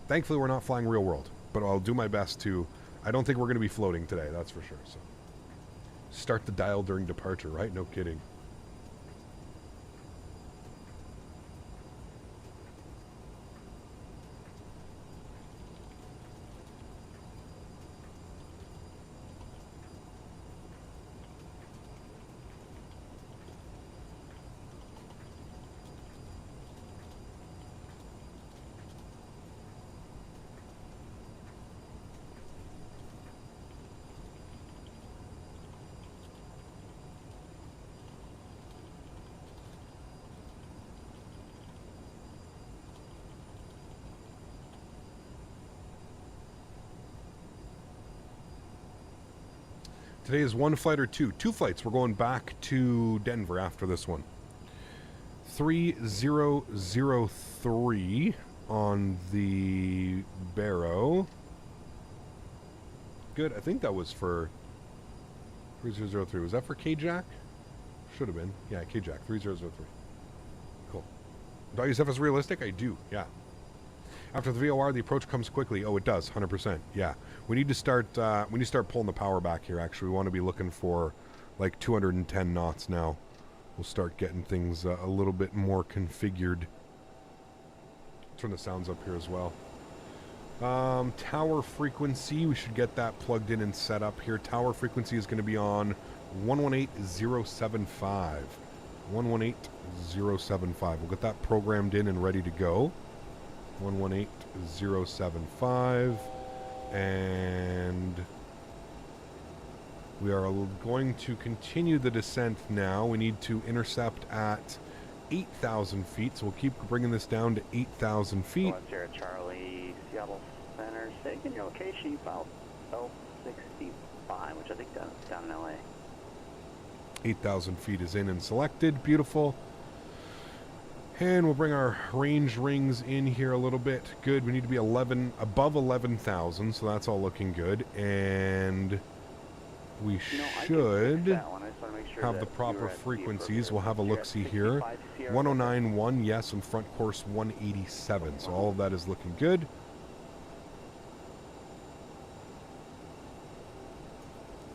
Thankfully, we're not flying real world, but I'll do my best to... I don't think we're going to be floating today, that's for sure. So, start the dial during departure, right? No kidding. Today is one flight or two. Two flights. We're going back to Denver after this one. 3003 on the Barrow. Good. I think that was for 3003. Was that for K-Jack? Should have been. Yeah, K-Jack. 3003. Cool. Do I use FS realistic? I do. Yeah. After the VOR, the approach comes quickly. Oh, it does. 100%. Yeah. We need to start. We need to start pulling the power back here. Actually, we want to be looking for like 210 knots now. We'll start getting things a little bit more configured. Turn the sounds up here as well. Tower frequency. We should get that plugged in and set up here. Tower frequency is going to be on 118075. 118075. We'll get that programmed in and ready to go. 118075, and we are going to continue the descent now. We need to intercept at 8,000 feet, so we'll keep bringing this down to 8,000 feet. Charlie, Seattle Center, taking your location about L65, which I think down in LA. 8,000 feet is in and selected. Beautiful. And we'll bring our range rings in here a little bit. Good. We need to be above 11,000, so that's all looking good. And we should have the proper frequencies. We'll have a look-see here. 1091, yes, and front course 187. So all of that is looking good.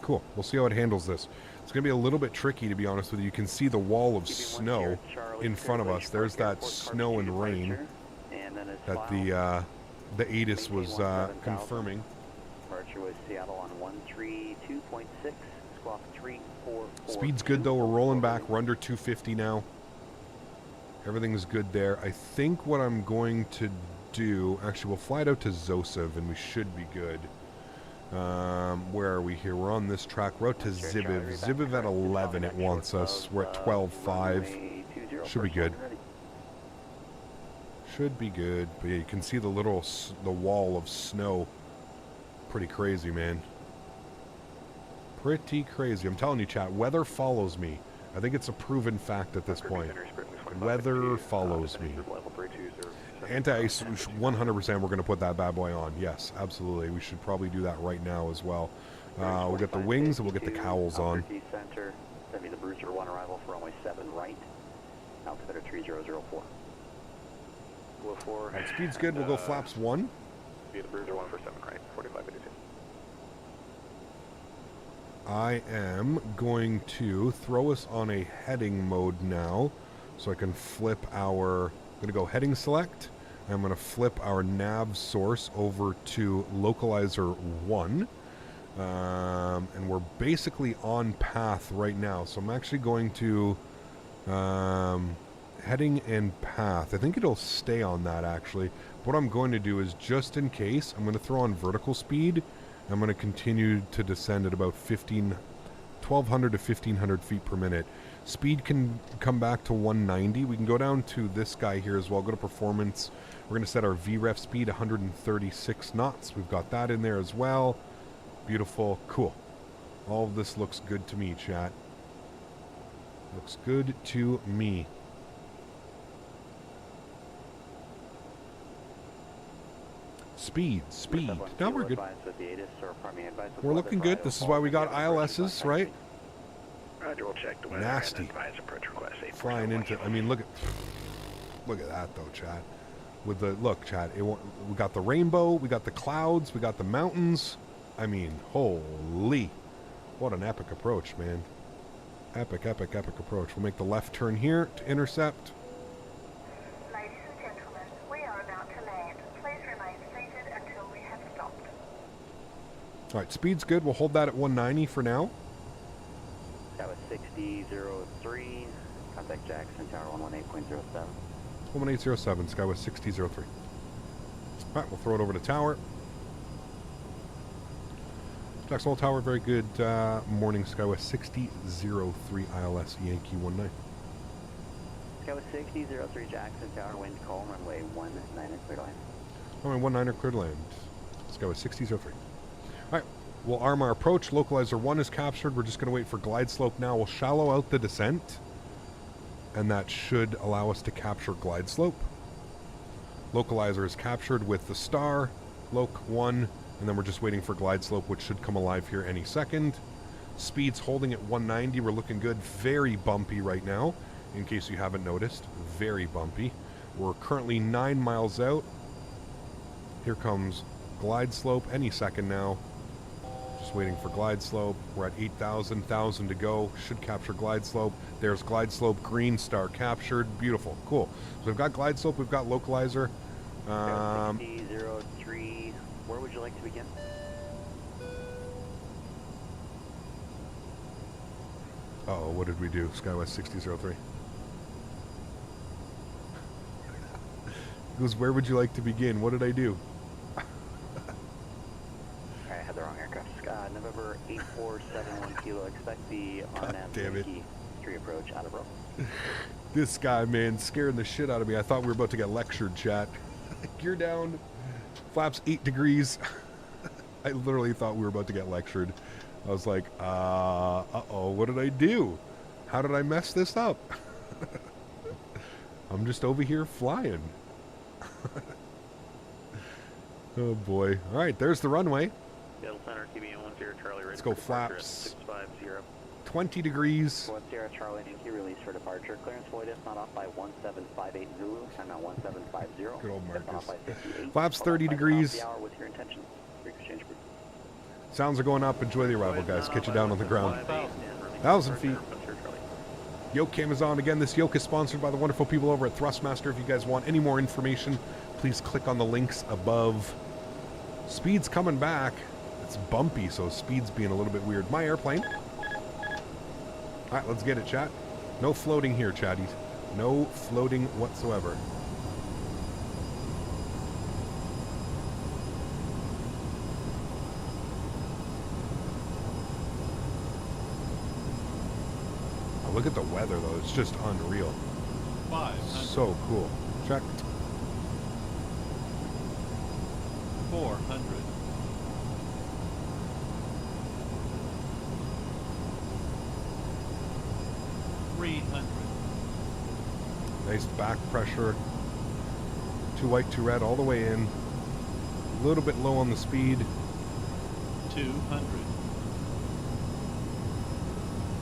Cool. We'll see how it handles this. It's going to be a little bit tricky, to be honest with you. You can see the wall of snow in front of us. There's that snow and rain that the ATIS was confirming. Departure with Seattle on 132.6, squawk 344. Speed's good, though. We're rolling back. We're under 250 now. Everything's good there. I think what I'm going to do... Actually, we'll fly it out to Zosov, and we should be good. Where are we here? We're on this track. We're out to Ziviv. Ziviv at 11 it wants us. We're at 12.5. Should be good. Should be good. But yeah, you can see the wall of snow. Pretty crazy, man. Pretty crazy. I'm telling you, chat, weather follows me. I think it's a proven fact at this point. Weather follows me. Anti-ice, 100% we're going to put that bad boy on. Yes, absolutely. We should probably do that right now as well. We'll get the wings and we'll get the cowls on. Center, send me the Bruiser 1 arrival for runway 7 right. Altimeter 3004. All right, speed's good. We'll go flaps 1. Be the Bruiser 1 for 7 right, 4582. I am going to throw us on a heading mode now so I can flip our... I'm going to go heading select. I'm going to flip our nav source over to localizer 1. And we're basically on path right now. So I'm actually going to heading and path. I think it'll stay on that actually. What I'm going to do is, just in case, I'm going to throw on vertical speed. I'm going to continue to descend at about 1,200 to 1,500 feet per minute. Speed can come back to 190. We can go down to this guy here as well. Go to performance. We're going to set our VREF speed 136 knots. We've got that in there as well. Beautiful. Cool. All of this looks good to me, chat. Looks good to me. Speed. Now we're good. We're looking good. This is why we got ILSs, right? Roger, we'll check the weather. Nasty. Flying into... I mean, look at that, though, chat. With the... Look, chat. We got the rainbow. We got the clouds. We got the mountains. I mean, holy. What an epic approach, man. Epic approach. We'll make the left turn here to intercept. Ladies and gentlemen, we are about to land. Please remain seated until we have stopped. All right, speed's good. We'll hold that at 190 for now. That was 6003. Contact Jackson, tower 118.07. 11807, Skywest 6003. All right, we'll throw it over to tower. Jackson Hole Tower, very good morning, Skywest 6003 ILS Yankee 19. Skywest 6003 Jackson Tower, wind calm, runway 19 clear to land. Runway 19 clear to land. Skywest 6003. All right, We'll arm our approach. Localizer 1 is captured. We're just going to wait for glide slope now. We'll shallow out the descent, and that should allow us to capture glide slope. Localizer is captured with the star, Loc 1, and then we're just waiting for glide slope, which should come alive here any second. Speed's holding at 190. We're looking good. Very bumpy right now, in case you haven't noticed. Very bumpy. We're currently 9 miles out. Here comes glide slope any second now. Just waiting for glide slope. We're at 8,000, 1,000 to go. Should capture glide slope. There's glide slope, green star captured. Beautiful, cool. So we've got glide slope, we've got localizer. 6003, where would you like to begin? Uh-oh, what did we do? Skywest 6003. He goes, where would you like to begin? What did I do? I had the wrong aircraft. November 8471 Kilo, expect the RNAV damn it. Yankee 3 approach out of row. This guy, man, scaring the shit out of me. I thought we were about to get lectured, chat. Gear down. Flaps 8 degrees. I literally thought we were about to get lectured. I was like, uh-oh, what did I do? How did I mess this up? I'm just over here flying. Oh, boy. All right, there's the runway. Seattle Center, TBN 10 Charlie. Let's go flaps. 650. 20 degrees. 10 Charlie, Yankee, release for departure. Clearance void if not off by 1758 Zulu. Time out 1750. Good old If not off Marcus. by 58. Flaps Off 30 by degrees. the hour with your intention. Exchange group. Sounds are going up. Enjoy the arrival, guys. Catch you down on the ground. 1,000 feet. Yoke cam is on. Again, this yoke is sponsored by the wonderful people over at Thrustmaster. If you guys want any more information, please click on the links above. Speed's coming back. It's bumpy, so speed's being a little bit weird. My airplane. All right, let's get it, chat. No floating here, chatties. No floating whatsoever. Oh, look at the weather, though. It's just unreal. 500. So cool. Check. 400. 300. Nice back pressure. Too white, too red, all the way in. A little bit low on the speed. 200.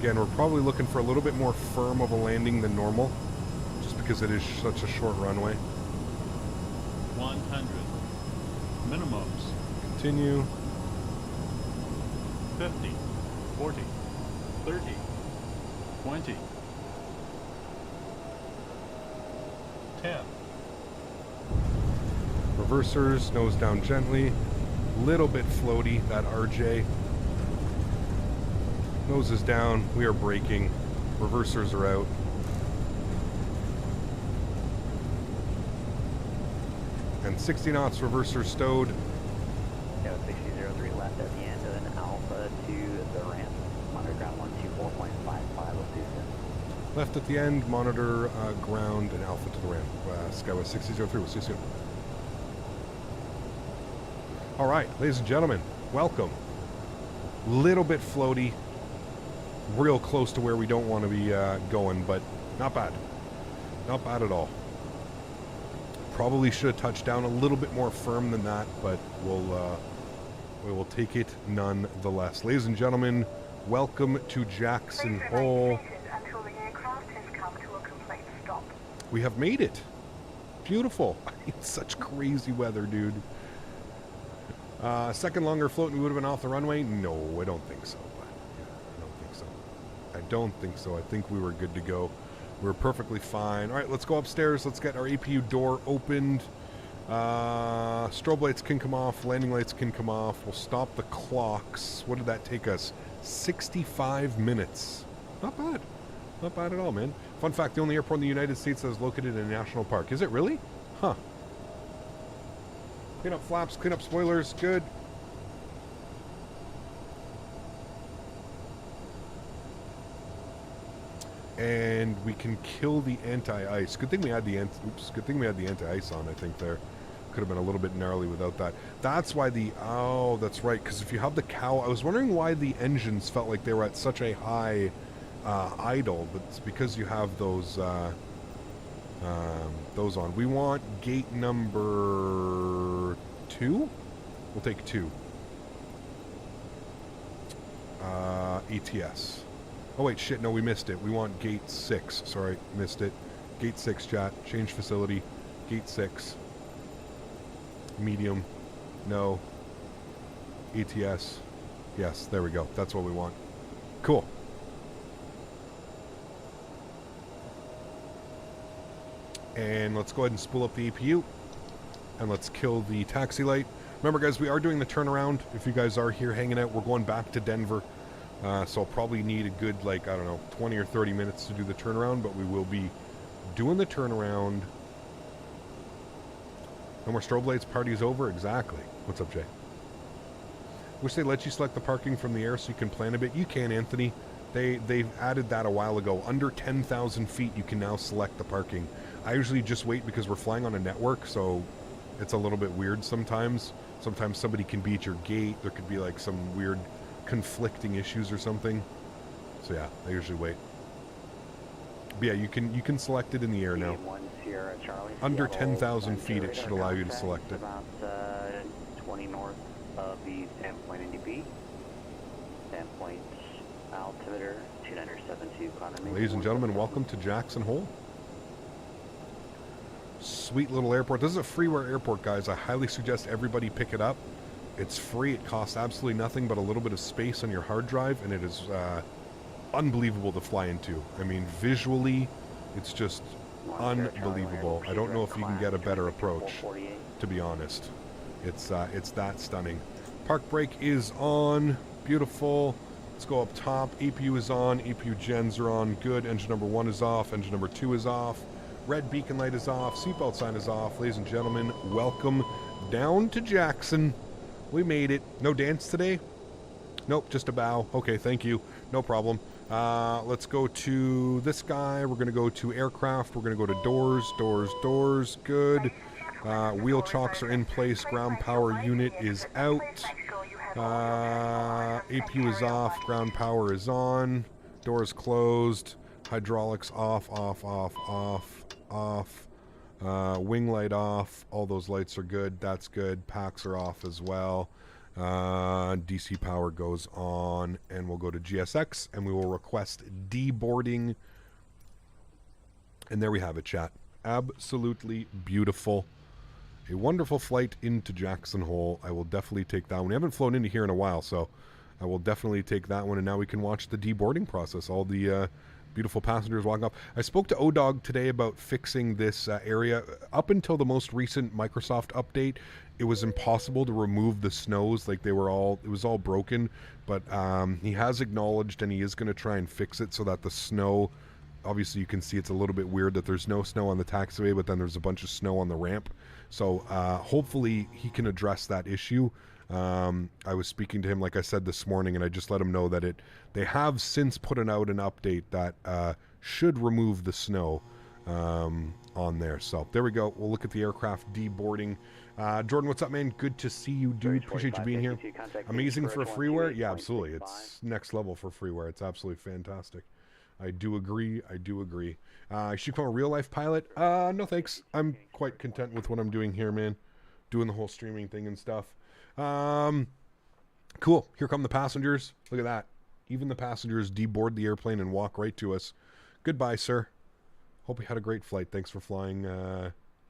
Again, we're probably looking for a little bit more firm of a landing than normal, just because it is such a short runway. 100. Minimums. Continue. 50. 40. 30. 20. 10. Reversers, nose down gently. Little bit floaty, that RJ. Nose is down. We are braking. Reversers are out. And 60 knots, reversers stowed. Yeah, 6003 left at the end, and then Alpha to the ramp. Monitor ground 124.55 will do so. Left at the end, monitor ground and Alpha to the ramp. Skywest 6003, we'll see you soon. All right, ladies and gentlemen, welcome. Little bit floaty, real close to where we don't want to be going, but not bad. Not bad at all. Probably should have touched down a little bit more firm than that, but we will take it nonetheless. Ladies and gentlemen, welcome to Jackson Hole. Until the aircraft has come to a complete stop. We have made it. Beautiful. It's such crazy weather, dude. Second longer float and we would have been off the runway? No, I don't think so. But, yeah, I don't think so. I don't think so. I think we were good to go. We were perfectly fine. All right, let's go upstairs. Let's get our APU door opened. Strobe lights can come off. Landing lights can come off. We'll stop the clocks. What did that take us? 65 minutes. Not bad. Not bad at all, man. Fun fact, the only airport in the United States that is located in a national park. Is it really? Huh. Clean up flaps, clean up spoilers. Good. And we can kill the anti-ice. Good thing we had the anti-ice on, I think, there. could have been a little bit gnarly without that. That's why oh, that's right, because if you have the cow, I was wondering why the engines felt like they were at such a high idle, but it's because you have those on. We want gate number 2? We'll take 2. ETS. Oh wait, shit, no, we missed it. We want gate 6. Sorry, missed it. Gate 6, chat. Change facility. Gate 6. Medium. No. ETS. Yes, there we go. That's what we want. Cool. And let's go ahead and spool up the APU. And let's kill the taxi light. Remember, guys, we are doing the turnaround. If you guys are here hanging out, we're going back to Denver. So I'll probably need a good, like, I don't know, 20 or 30 minutes to do the turnaround. But we will be doing the turnaround. No more strobe lights. Party's over. Exactly. What's up, Jay? Wish they let you select the parking from the air so you can plan a bit. You can, Anthony. They've added that a while ago. Under 10,000 feet, you can now select the parking. I usually just wait because we're flying on a network, so it's a little bit weird sometimes. Sometimes somebody can be at your gate. There could be like some weird conflicting issues or something. So yeah, I usually wait. But yeah, you can select it in the air now. Under 10,000 feet, it should allow you to select it. About 20 north of the standpoint NDP. Standpoint altimeter 2972. Ladies and gentlemen, welcome to Jackson Hole. Sweet little airport. This is a freeware airport, guys. I highly suggest everybody pick it up. It's free. It costs absolutely nothing but a little bit of space on your hard drive, and it is unbelievable to fly into. I mean, visually, it's just unbelievable. I don't know if you can get a better approach, to be honest. It's that stunning. Park brake is on. Beautiful. Let's go up top. APU is on. APU gens are on. Good. Engine number 1 is off. Engine number 2 is off. Red beacon light is off. Seatbelt sign is off. Ladies and gentlemen, welcome down to Jackson. We made it. No dance today? Nope, just a bow. Okay, thank you. No problem. Let's go to this guy. We're going to go to aircraft. We're going to go to doors, doors, doors. Good. Wheel chocks are in place. Ground power unit is out. APU is off. Ground power is on. Doors closed. Hydraulics off, off, off, off, off. Wing light off. All those lights are good. That's good. Packs are off as well. DC power goes on. And we'll go to GSX and we will request deboarding. And there we have it, chat. Absolutely beautiful. A wonderful flight into Jackson Hole. I will definitely take that one. We haven't flown into here in a while, so I will definitely take that one. And now we can watch the deboarding process. All the beautiful passengers walking off. I spoke to ODOG today about fixing this area. Up until the most recent Microsoft update, it was impossible to remove the snows. Like, it was all broken. But he has acknowledged, and he is going to try and fix it so that the snow, obviously you can see it's a little bit weird that there's no snow on the taxiway, but then there's a bunch of snow on the ramp. So hopefully he can address that issue. I was speaking to him, like I said, this morning, and I just let him know that they have since put out an update that should remove the snow on there. So there we go. We'll look at the aircraft deboarding. Jordan, what's up, man? Good to see you, dude. Appreciate you being here. Amazing for freeware. Yeah, absolutely. It's next level for freeware. It's absolutely fantastic. I do agree. I do agree. Should you become a real life pilot? No thanks. I'm quite content with what I'm doing here, man. Doing the whole streaming thing and stuff. Cool. Here come the passengers. Look at that. Even the passengers deboard the airplane and walk right to us. Goodbye, sir. Hope you had a great flight. Thanks for flying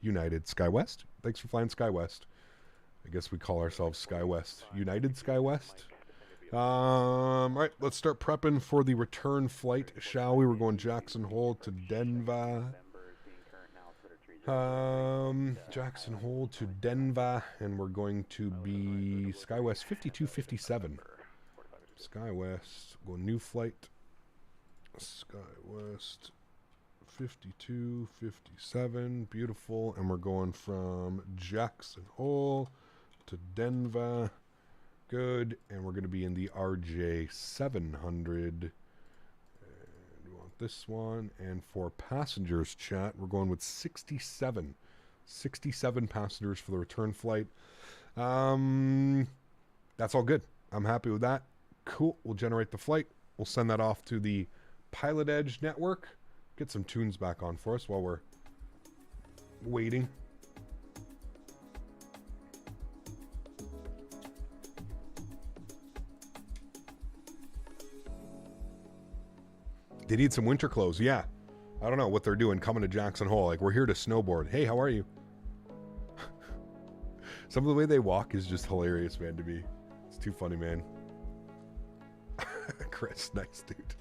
United Skywest. Thanks for flying Skywest. I guess we call ourselves Skywest. United Skywest. All right, let's start prepping for the return flight, shall we? We're going Jackson Hole to Denver. Jackson Hole to Denver, and we're going to be Skywest 5257. Skywest, go new flight. Skywest 5257, beautiful, and we're going from Jackson Hole to Denver. Good, and we're going to be in the CRJ-700. And we want this one, and for passengers, chat, we're going with 67. 67 passengers for the return flight. That's all good. I'm happy with that. Cool. We'll generate the flight. We'll send that off to the Pilotedge network. Get some tunes back on for us while we're waiting. They need some winter clothes. Yeah. I don't know what they're doing coming to Jackson Hole. Like, we're here to snowboard. Hey, how are you? Some of the way they walk is just hilarious, man, to me. It's too funny, man. Chris, nice dude.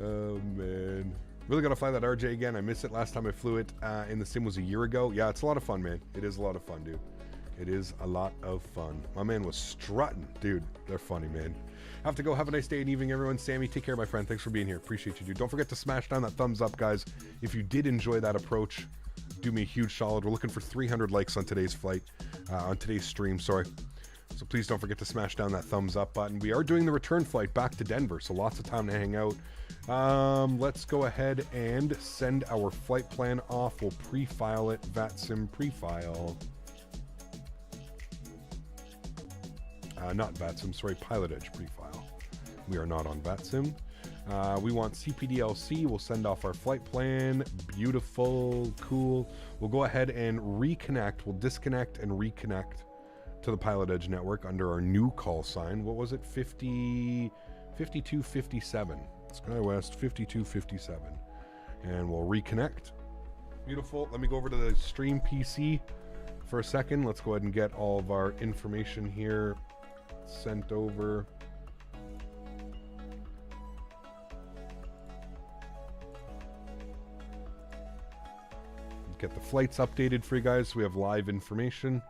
Oh, man. Really got to fly that RJ again. I missed it last time I flew it in the sim was a year ago. Yeah, it's a lot of fun, man. It is a lot of fun, dude. It is a lot of fun. My man was strutting. Dude, they're funny, man. Have to go. Have a nice day and evening, everyone. Sammy, take care, my friend. Thanks for being here. Appreciate you, dude. Don't forget to smash down that thumbs up, guys. If you did enjoy that approach, do me a huge solid. We're looking for 300 likes on today's flight, on today's stream, sorry. So please don't forget to smash down that thumbs up button. We are doing the return flight back to Denver, so lots of time to hang out. Let's go ahead and send our flight plan off. We'll pre-file it. VATSIM pre-file. Not VATSIM, sorry, Pilotedge pre-file. We are not on VATSIM. We want CPDLC. We'll send off our flight plan. Beautiful, cool. We'll go ahead and reconnect. We'll disconnect and reconnect to the Pilotedge network under our new call sign. What was it? 5257. Skywest 5257. And we'll reconnect. Beautiful. Let me go over to the stream PC for a second. Let's go ahead and get all of our information here sent over. Get the flights updated for you guys so we have live information.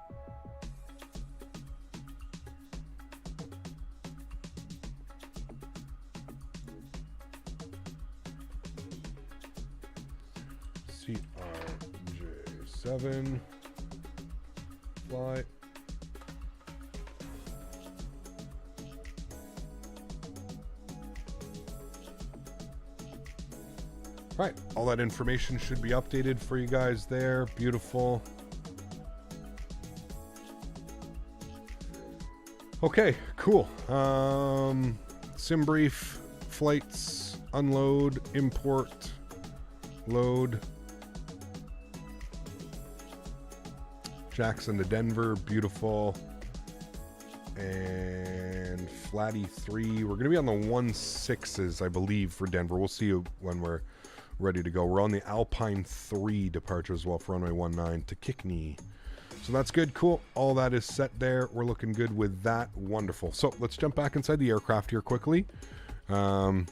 CRJ-700 flight. Right, all that information should be updated for you guys there. Beautiful. Okay, cool. Sim brief, flights, unload, import, load. Jackson to Denver, beautiful. And Flatty 3. We're going to be on the 1.6s, I believe, for Denver. We'll see you when we're ready to go. We're on the Alpine 3 departure as well for runway 19 to Kickney. So that's good. Cool. All that is set there. We're looking good with that. Wonderful. So let's jump back inside the aircraft here quickly. I'm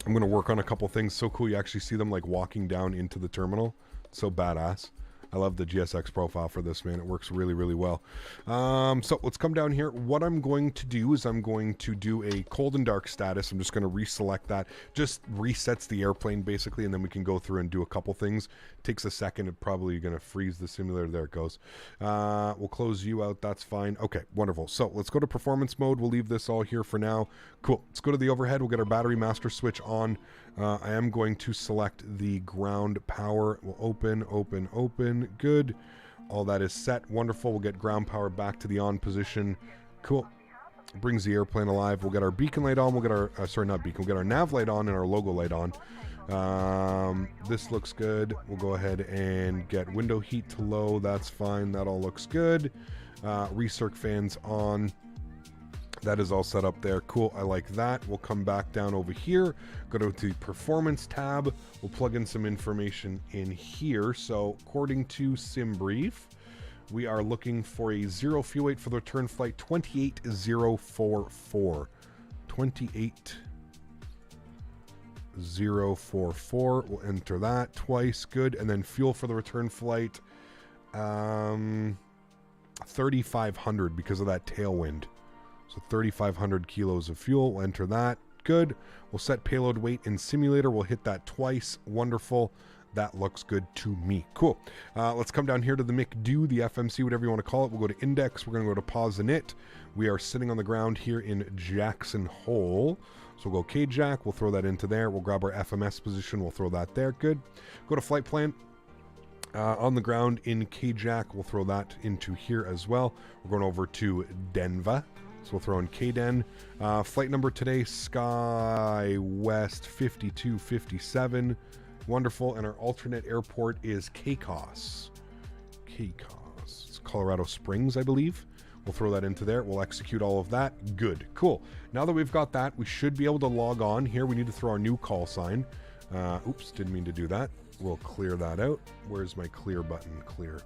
going to work on a couple things. So cool. You actually see them like walking down into the terminal. So badass. I love the GSX profile for this, man. It works really, really well. So let's come down here. What I'm going to do is I'm going to do a cold and dark status. I'm just going to reselect that. Just resets the airplane, basically, and then we can go through and do a couple things. It takes a second. It's probably going to freeze the simulator. There it goes. We'll close you out. That's fine. Okay, wonderful. So let's go to performance mode. We'll leave this all here for now. Cool. Let's go to the overhead. We'll get our battery master switch on. I am going to select the ground power. We'll open. Good. All that is set. Wonderful. We'll get ground power back to the on position. Cool. Brings the airplane alive. We'll get our beacon light on. We'll get our, sorry, not beacon. We'll get our nav light on and our logo light on. This looks good. We'll go ahead and get window heat to low. That's fine. That all looks good. Recirc fans on. That is all set up there. Cool. I like that. We'll come back down over here. Go to the performance tab. We'll plug in some information in here. So according to SimBrief, we are looking for a 0 fuel weight for the return flight 28044. 28044. We'll enter that twice. Good. And then fuel for the return flight 3,500 because of that tailwind. So 3,500 kilos of fuel. We'll enter that. Good. We'll set payload weight in simulator. We'll hit that twice. Wonderful. That looks good to me. Cool. Let's come down here to the McDo, the FMC, whatever you want to call it. We'll go to index. We're going to go to pause init. We are sitting on the ground here in Jackson Hole. So we'll go K-Jack. We'll throw that into there. We'll grab our FMS position. We'll throw that there. Good. Go to flight plan. On the ground in KJack, we'll throw that into here as well. We're going over to Denver, so we'll throw in KDen. Flight number today, Skywest 5257. Wonderful. And our alternate airport is Caicos. It's Colorado Springs, I believe. We'll throw that into there. We'll execute all of that. Good. Cool. Now that we've got that, we should be able to log on. Here we need to throw our new call sign. Oops, didn't mean to do that. We'll clear that out. Where's my clear button? Clear.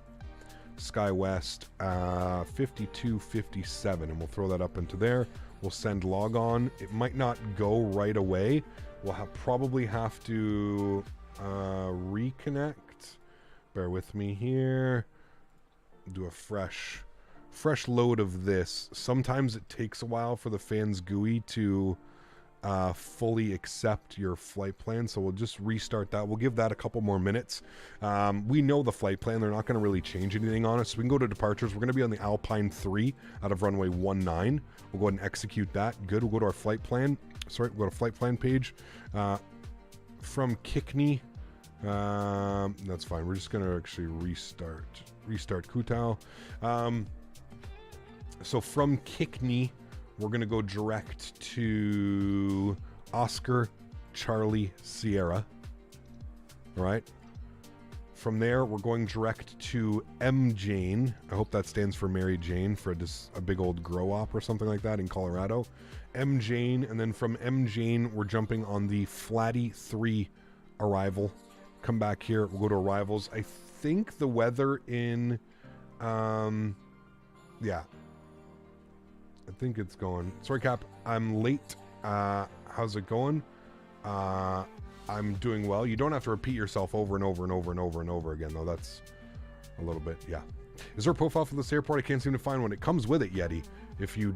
Skywest 5257, and we'll throw that up into there. We'll send log on. It might not go right away. We'll probably have to reconnect. Bear with me here. Do a fresh load of this. Sometimes it takes a while for the fans GUI to fully accept your flight plan, so we'll just restart that. We'll give that a couple more minutes. We know the flight plan. They're not going to really change anything on us. So we can go to departures. We're going to be on the Alpine 3 out of runway 19. We'll go ahead and execute that. Good. We'll go to our flight plan. Sorry, we'll go to flight plan page. From Kickney. That's fine. We're just going to actually restart Kutau. So from Kickney, we're going to go direct to Oscar Charlie Sierra. All right. From there, we're going direct to M. Jane. I hope that stands for Mary Jane, for a big old grow op or something like that in Colorado. M. Jane. And then from M. Jane, we're jumping on the Flatty 3 arrival. Come back here. We'll go to arrivals. I think the weather in... yeah. I think it's going. Sorry, Cap. I'm late. How's it going? I'm doing well. You don't have to repeat yourself over and over and over and over and over again, though. That's a little bit, yeah. Is there a profile for this airport? I can't seem to find one. It comes with it, Yeti.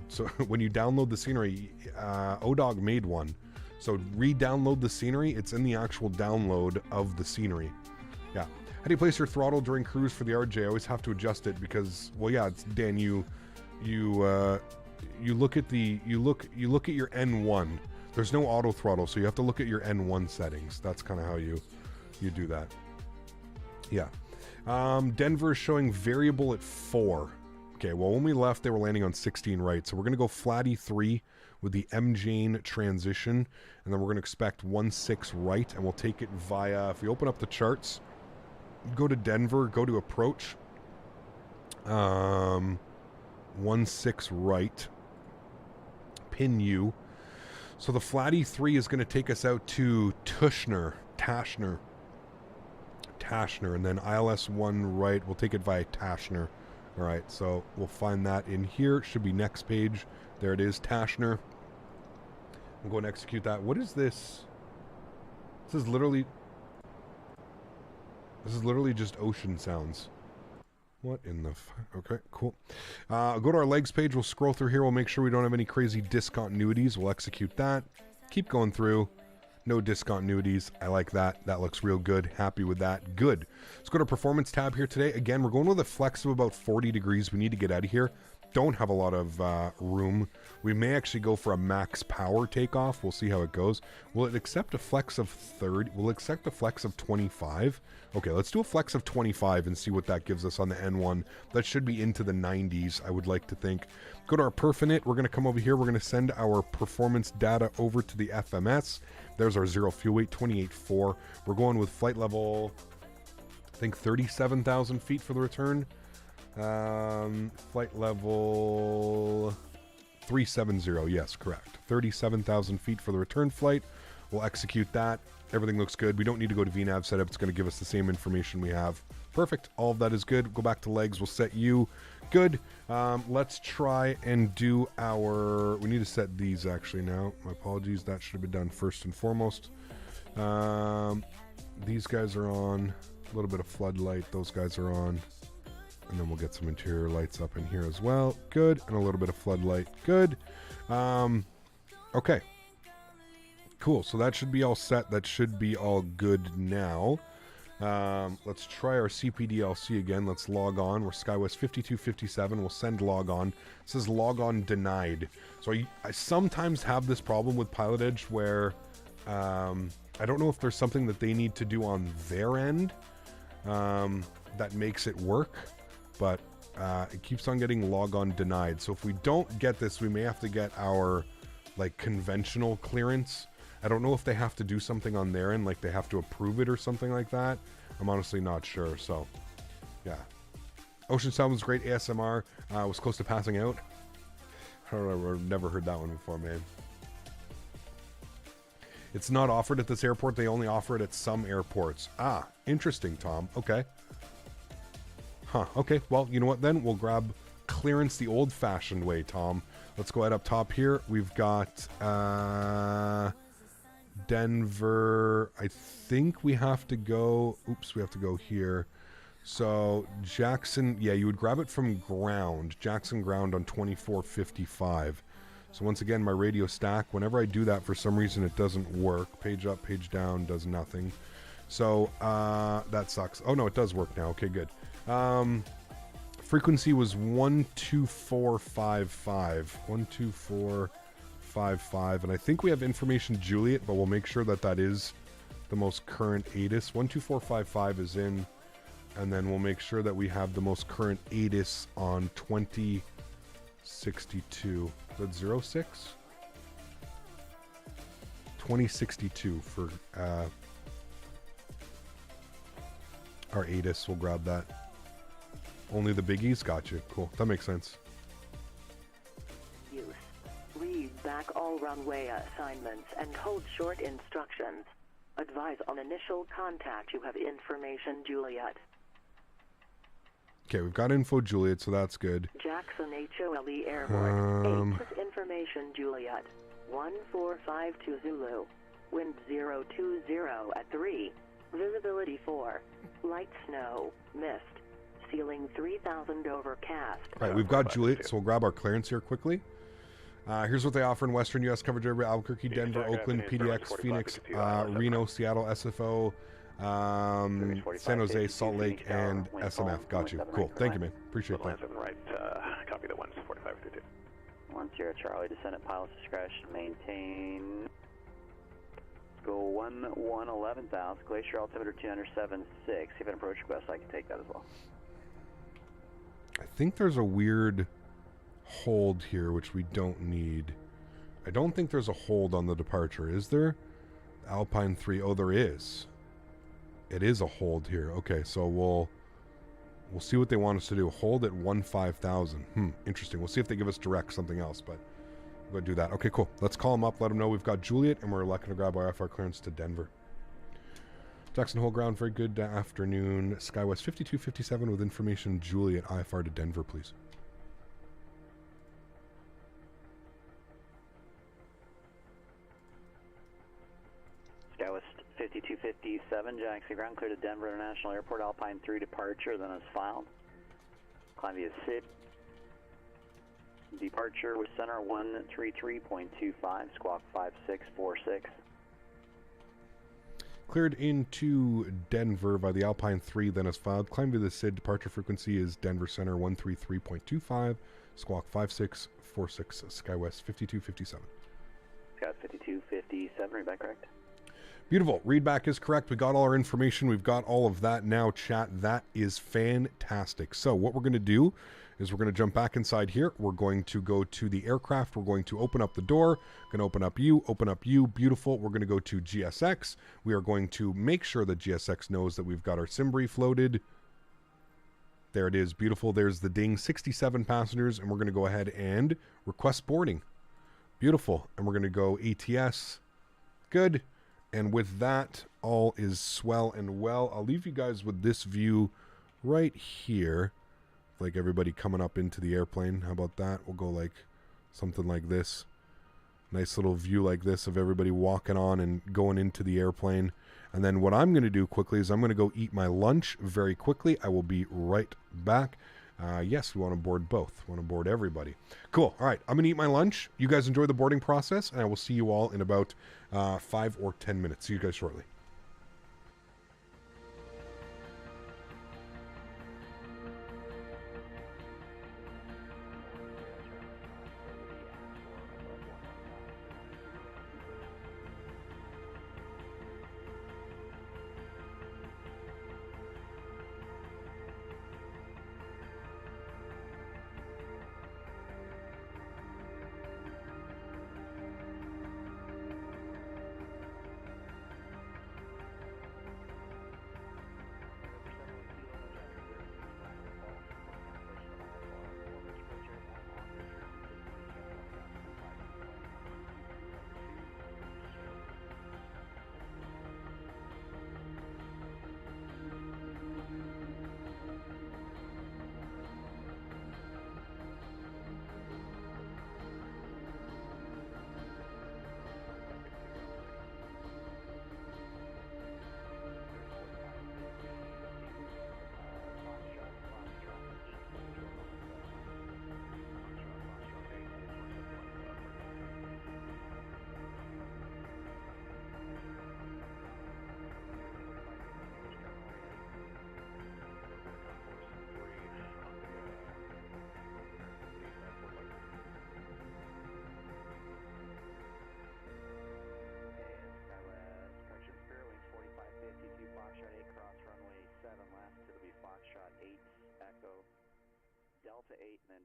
So when you download the scenery, ODOG made one. So re-download the scenery. It's in the actual download of the scenery. Yeah. How do you place your throttle during cruise for the RJ? I always have to adjust it because, well, yeah, it's Dan. You look at your N1. There's no auto throttle, so you have to look at your N1 settings. That's kind of how you do that. Yeah. Denver is showing variable at 4. Okay, well, when we left, they were landing on 16 right. So we're going to go Flatty 3 with the M. Jane transition, and then we're going to expect 16 right, and we'll take it via, if we open up the charts, go to Denver, go to approach, 16 right, pin U. So the Flatty 3 is going to take us out to Tashner, and then ILS 1 right, we'll take it via Tashner. All right, so we'll find that in here. Should be next page. There it is, Tashner. I'm going to execute that. What is this? This is literally just ocean sounds. What in the... Okay, cool. Go to our legs page. We'll scroll through here. We'll make sure we don't have any crazy discontinuities. We'll execute that. Keep going through. No discontinuities. I like that. That looks real good. Happy with that. Good. Let's go to performance tab here today. Again, we're going with a flex of about 40 degrees. We need to get out of here. Don't have a lot of room. We may actually go for a max power takeoff. We'll see how it goes. Will it accept a flex of 30? Will it accept a flex of 25? Okay, let's do a flex of 25 and see what that gives us on the N1. That should be into the 90s, I would like to think. Go to our perfinite. We're going to come over here. We're going to send our performance data over to the FMS. There's our zero fuel weight, 28.4. We're going with flight level, I think 37,000 feet for the return. Flight level 370, yes, correct. 37,000 feet for the return flight. We'll execute that. Everything looks good. We don't need to go to VNAV setup. It's going to give us the same information we have. Perfect. All of that is good. Go back to legs. We'll set you. Good. Let's try and do our... We need to set these actually now. My apologies. That should have been done first and foremost. These guys are on. A little bit of floodlight. Those guys are on. And then we'll get some interior lights up in here as well. Good. And a little bit of floodlight. Good. Okay. Cool. So that should be all set. That should be all good now. Let's try our CPDLC again. Let's log on. We're Skywest 5257. We'll send log on. It says log on denied. So I sometimes have this problem with Pilotedge where I don't know if there's something that they need to do on their end. that makes it work, but it keeps on getting log on denied. So if we don't get this, we may have to get our like conventional clearance. I don't know if they have to do something on their end, like they have to approve it or something like that. I'm honestly not sure. So yeah, Ocean Sound was great. ASMR was close to passing out. I don't know, I've never heard that one before, man. It's not offered at this airport. They only offer it at some airports. Ah, interesting, Tom. Okay. Huh, okay. Well, you know what then? We'll grab clearance the old-fashioned way, Tom. Let's go ahead up top here. We've got Denver. I think we have to go... Oops, we have to go here. So, Jackson... Yeah, you would grab it from ground. Jackson ground on 2455. So once again, my radio stack, whenever I do that, for some reason, it doesn't work. Page up, page down, does nothing. So, that sucks. Oh, no, it does work now. Okay, good. Frequency was 12455. 12455. And I think we have information Juliet, but we'll make sure that that is the most current ATIS. 12455 is in. And then we'll make sure that we have the most current ATIS on 2062. Is that 06? 2062 for our ATIS. We'll grab that. Only the biggies? Gotcha. Cool. That makes sense. Use. Read back all runway assignments and hold short instructions. Advise on initial contact. You have information, Juliet. Okay, we've got info, Juliet, so that's good. Jackson HOLE Airport. 8 information, Juliet. 1452 Zulu. Wind 020 at 3. Visibility 4. Light snow. Mist. Ceiling 3000 overcast. All right, we've got Juliet, so we'll grab our clearance here quickly. Here's what they offer in Western U.S. coverage area: Albuquerque, Denver, Oakland, PDX, Phoenix, Reno, Seattle, SFO, San Jose, Salt Lake, and SMF. Got you. Cool. Thank you, man. Appreciate that. Right, copy the 14522. 10 Charlie, descent at pilot's discretion, maintain. Let's go 11 south, glacier altimeter 207.6. If an approach request, I can take that as well. I think there's a weird hold here, which we don't need. I don't think there's a hold on the departure, is there? Alpine 3, oh, there is. It is a hold here. Okay, so we'll see what they want us to do. Hold at 15,000. Interesting. We'll see if they give us direct something else, but we'll go do that. Okay, cool. Let's call them up, let them know we've got Juliet, and we're looking to grab our IFR clearance to Denver. Jackson Hole Ground, very good afternoon. Skywest 5257 with information Juliet, IFR to Denver, please. Skywest 5257, Jackson Ground, clear to Denver International Airport, Alpine 3 departure, then as filed. Climb via SID. Departure with center 133.25, squawk 5646. Cleared into Denver by the Alpine 3, then as filed. Climb to the SID. Departure frequency is Denver Center 133.25, squawk 5646, Skywest 5257. Got 5257, read back correct. Beautiful. Readback is correct. We got all our information. We've got all of that now, chat. That is fantastic. So what we're going to do is we're going to jump back inside here. We're going to go to the aircraft. We're going to open up the door. Going to open up you. Beautiful. We're going to go to GSX. We are going to make sure that GSX knows that we've got our sim brief loaded. There it is. Beautiful. There's the ding. 67 passengers. And we're going to go ahead and request boarding. Beautiful. And we're going to go ATS. Good. And with that, all is swell and well. I'll leave you guys with this view right here. Like everybody coming up into the airplane. How about that? We'll go like something like this. Nice little view like this of everybody walking on and going into the airplane. And then what I'm going to do quickly is I'm going to go eat my lunch very quickly. I will be right back. Yes, we want to board both. We want to board everybody. Cool. All right. I'm going to eat my lunch. You guys enjoy the boarding process, and I will see you all in about 5 or 10 minutes. See you guys shortly.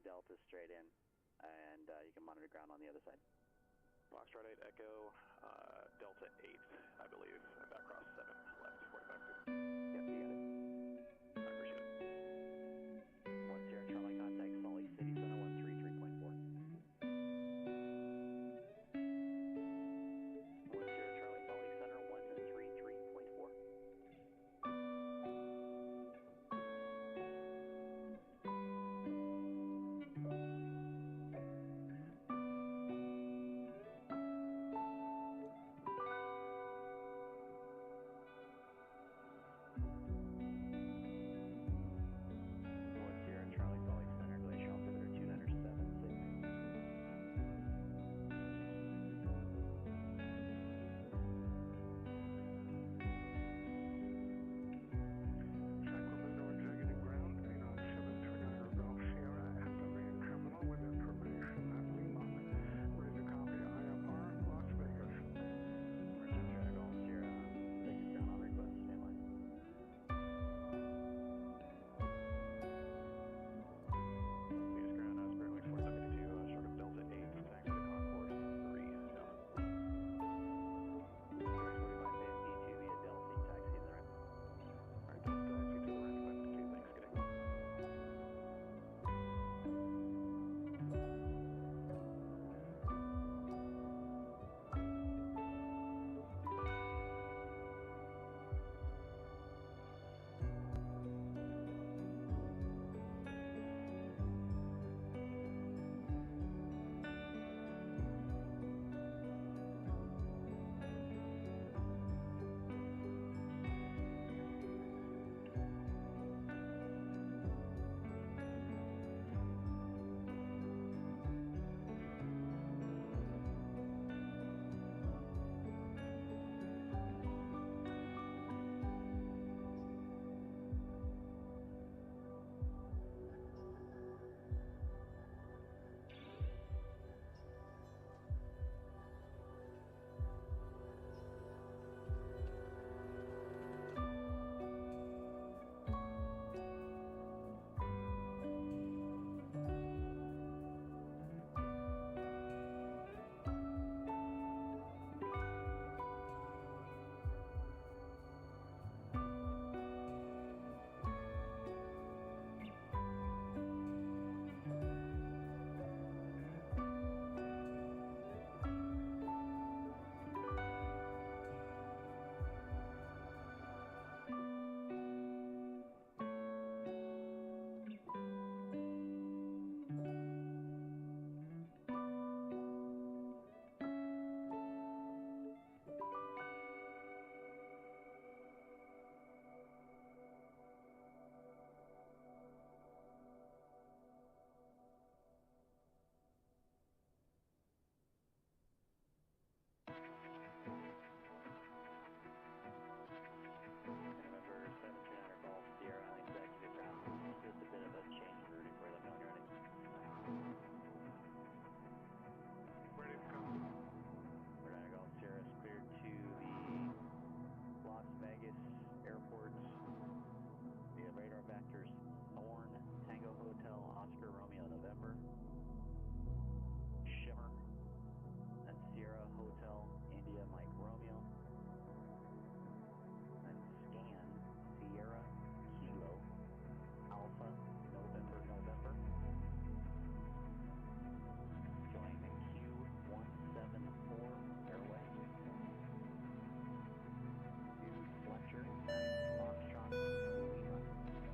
Delta straight in, and you can monitor ground on the other side. Foxtrot 8 Echo, Delta 8, I believe, about cross 7, left 45 feet. Yep, you got it. I appreciate it. 10 Charlie, contact Salt Lake City Center 133.4. 10 Charlie, Salt Lake Center 133.4.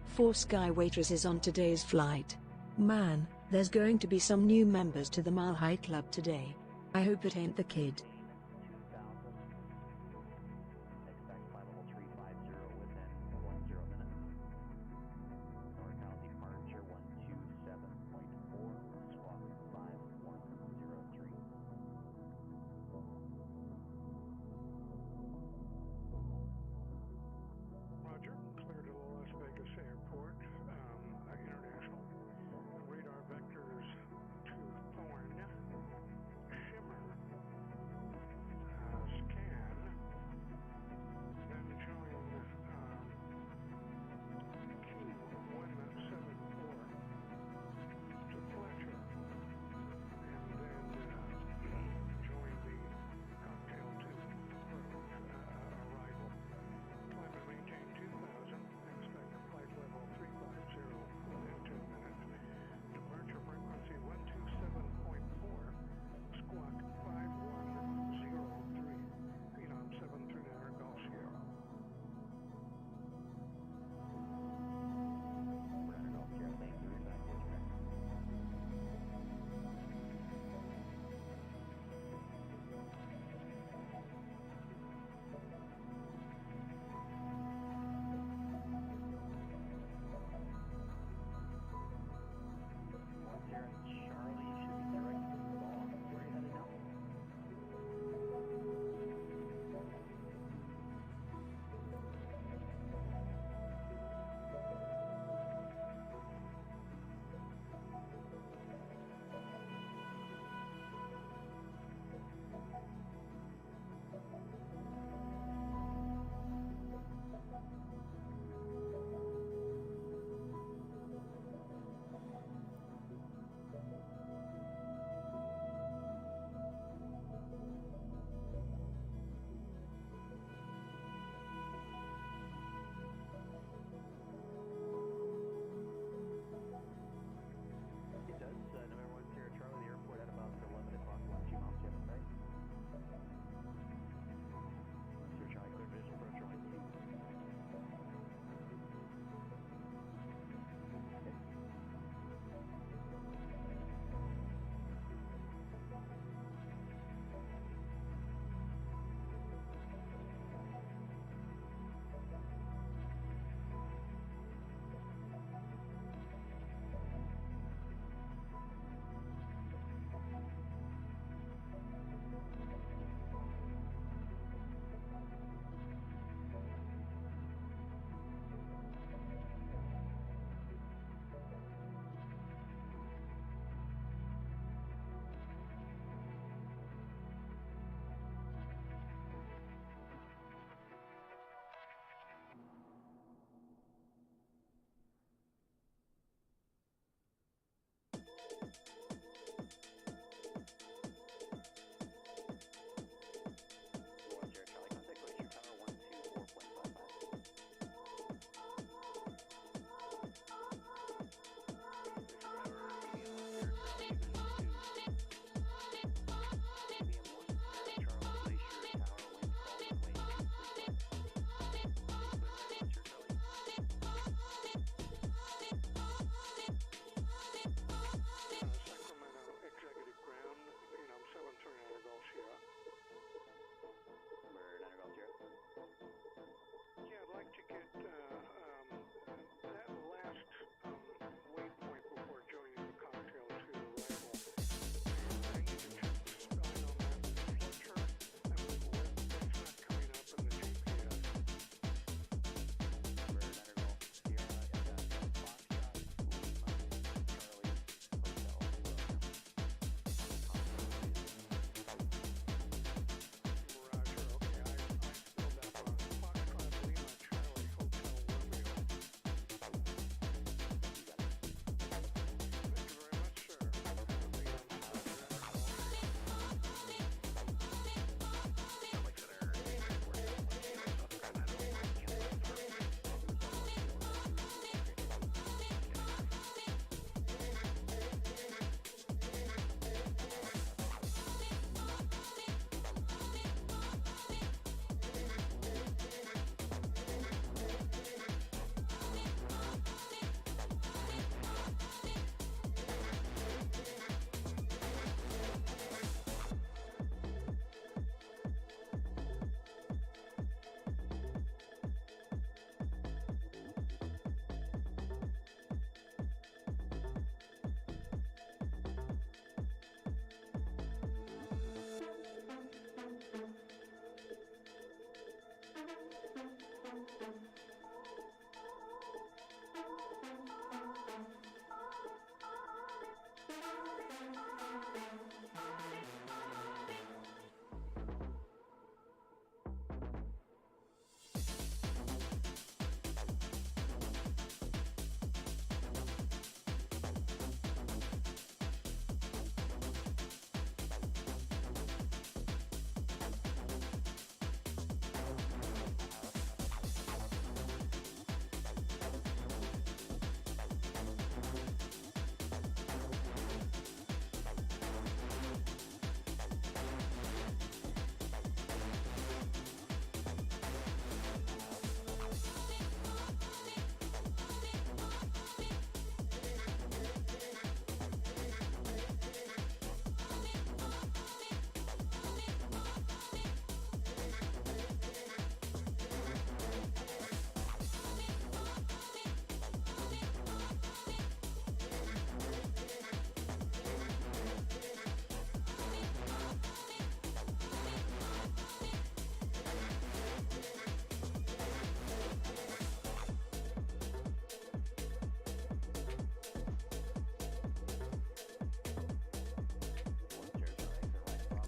Four Sky waitresses on today's flight. Man, there's going to be some new members to the Mile High Club today. I hope it ain't the kid.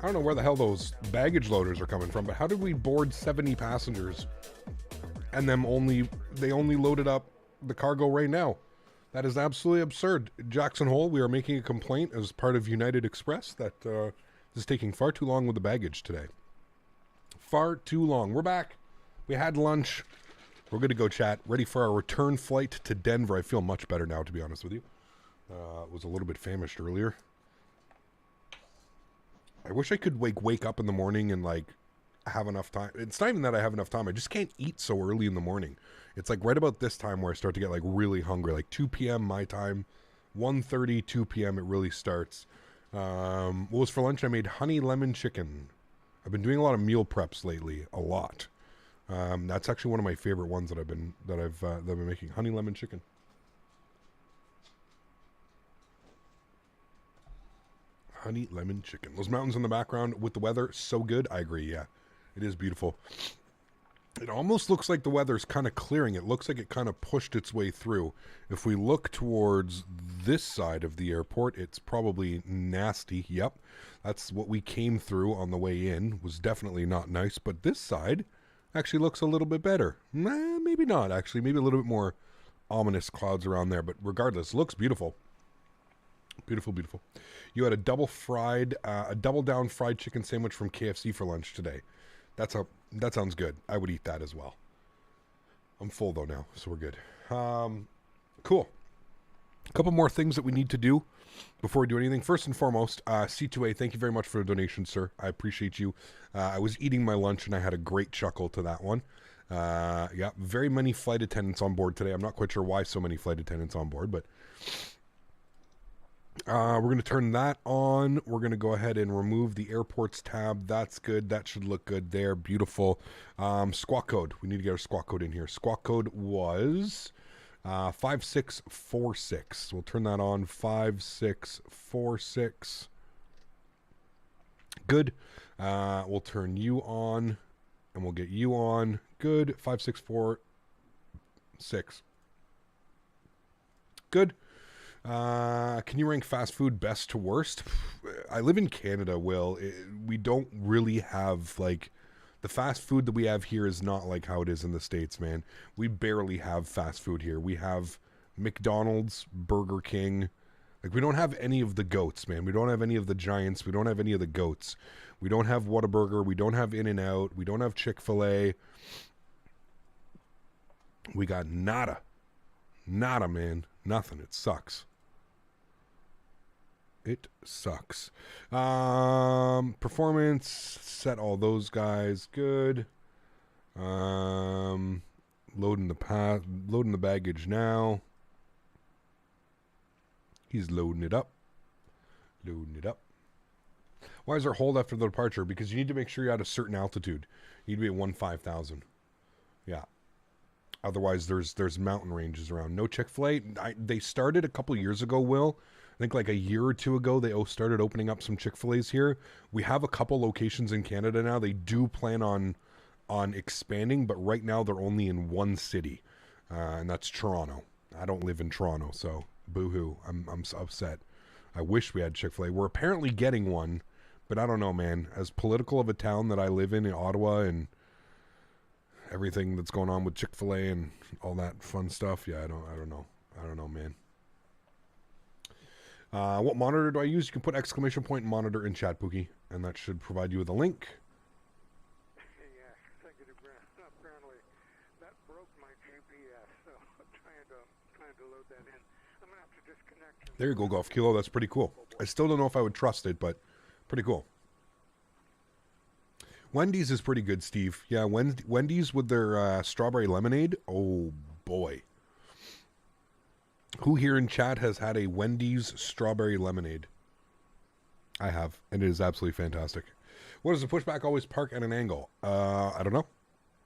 I don't know where the hell those baggage loaders are coming from, but how did we board 70 passengers and they only loaded up the cargo right now? That is absolutely absurd. Jackson Hole, we are making a complaint as part of United Express that this is taking far too long with the baggage today. Far too long. We're back. We had lunch. We're good to go, chat. Ready for our return flight to Denver. I feel much better now, to be honest with you. Was a little bit famished earlier. I wish I could wake up in the morning and like have enough time. It's not even that I have enough time. I just can't eat so early in the morning. It's like right about this time where I start to get like really hungry, like 2 p.m. my time, 1:30, 2 p.m. it really starts. What was for lunch? I made honey lemon chicken. I've been doing a lot of meal preps lately, a lot. That's actually one of my favorite ones that I've been making, honey lemon chicken. Honey lemon chicken. Those mountains in the background with the weather, so good. I agree, yeah. It is beautiful. It almost looks like the weather's kind of clearing. It looks like it kind of pushed its way through. If we look towards this side of the airport, it's probably nasty. Yep. That's what we came through on the way in. Was definitely not nice. But this side actually looks a little bit better. Nah, maybe not, actually. Maybe a little bit more ominous clouds around there. But regardless, looks beautiful. Beautiful, beautiful. You had a double down fried chicken sandwich from KFC for lunch today. That sounds good. I would eat that as well. I'm full though now, so we're good. Cool. A couple more things that we need to do before we do anything. First and foremost, C2A, thank you very much for the donation, sir. I appreciate you. I was eating my lunch and I had a great chuckle to that one. Yeah, very many flight attendants on board today. I'm not quite sure why so many flight attendants on board, but we're going to turn that on. We're going to go ahead and remove the airports tab. That's good. That should look good there. Beautiful. Squawk code. We need to get our squawk code in here. Squawk code was 5646. We'll turn that on. 5646. Good. We'll turn you on and we'll get you on. Good. 5646. Good. Can you rank fast food best to worst? I live in Canada, Will. We don't really have, like, the fast food that we have here is not like how it is in the States, man. We barely have fast food here. We have McDonald's, Burger King. Like, we don't have any of the goats, man. We don't have any of the giants. We don't have any of the goats. We don't have Whataburger. We don't have In-N-Out. We don't have Chick-fil-A. We got nada. Nada, man. Nothing. It sucks. It sucks. Performance, set all those guys. Good. Loading the baggage now. He's loading it up. Loading it up. Why is there hold after the departure? Because you need to make sure you're at a certain altitude. You need to be at 15,000. Yeah. Otherwise, there's mountain ranges around. No Chick-fil-A. They started a couple years ago, Will. I think like a year or two ago, they started opening up some Chick-fil-A's here. We have a couple locations in Canada now. They do plan on expanding, but right now they're only in one city, and that's Toronto. I don't live in Toronto, so boo-hoo. I'm upset. I wish we had Chick-fil-A. We're apparently getting one, but I don't know, man. As political of a town that I live in Ottawa, and everything that's going on with Chick-fil-A and all that fun stuff, yeah, I don't know. I don't know, man. What monitor do I use? You can put exclamation point monitor in chat, Pookie, and that should provide you with a link. Yeah, thank you. Apparently, that broke my GPS, so I'm trying to load that in. I'm going to have to disconnect. There you go, Golf Kilo. That's pretty cool. I still don't know if I would trust it, but pretty cool. Wendy's is pretty good, Steve. Yeah, Wendy's with their strawberry lemonade. Oh, boy. Who here in chat has had a Wendy's strawberry lemonade? I have, and it is absolutely fantastic. What does the pushback always park at an angle? I don't know.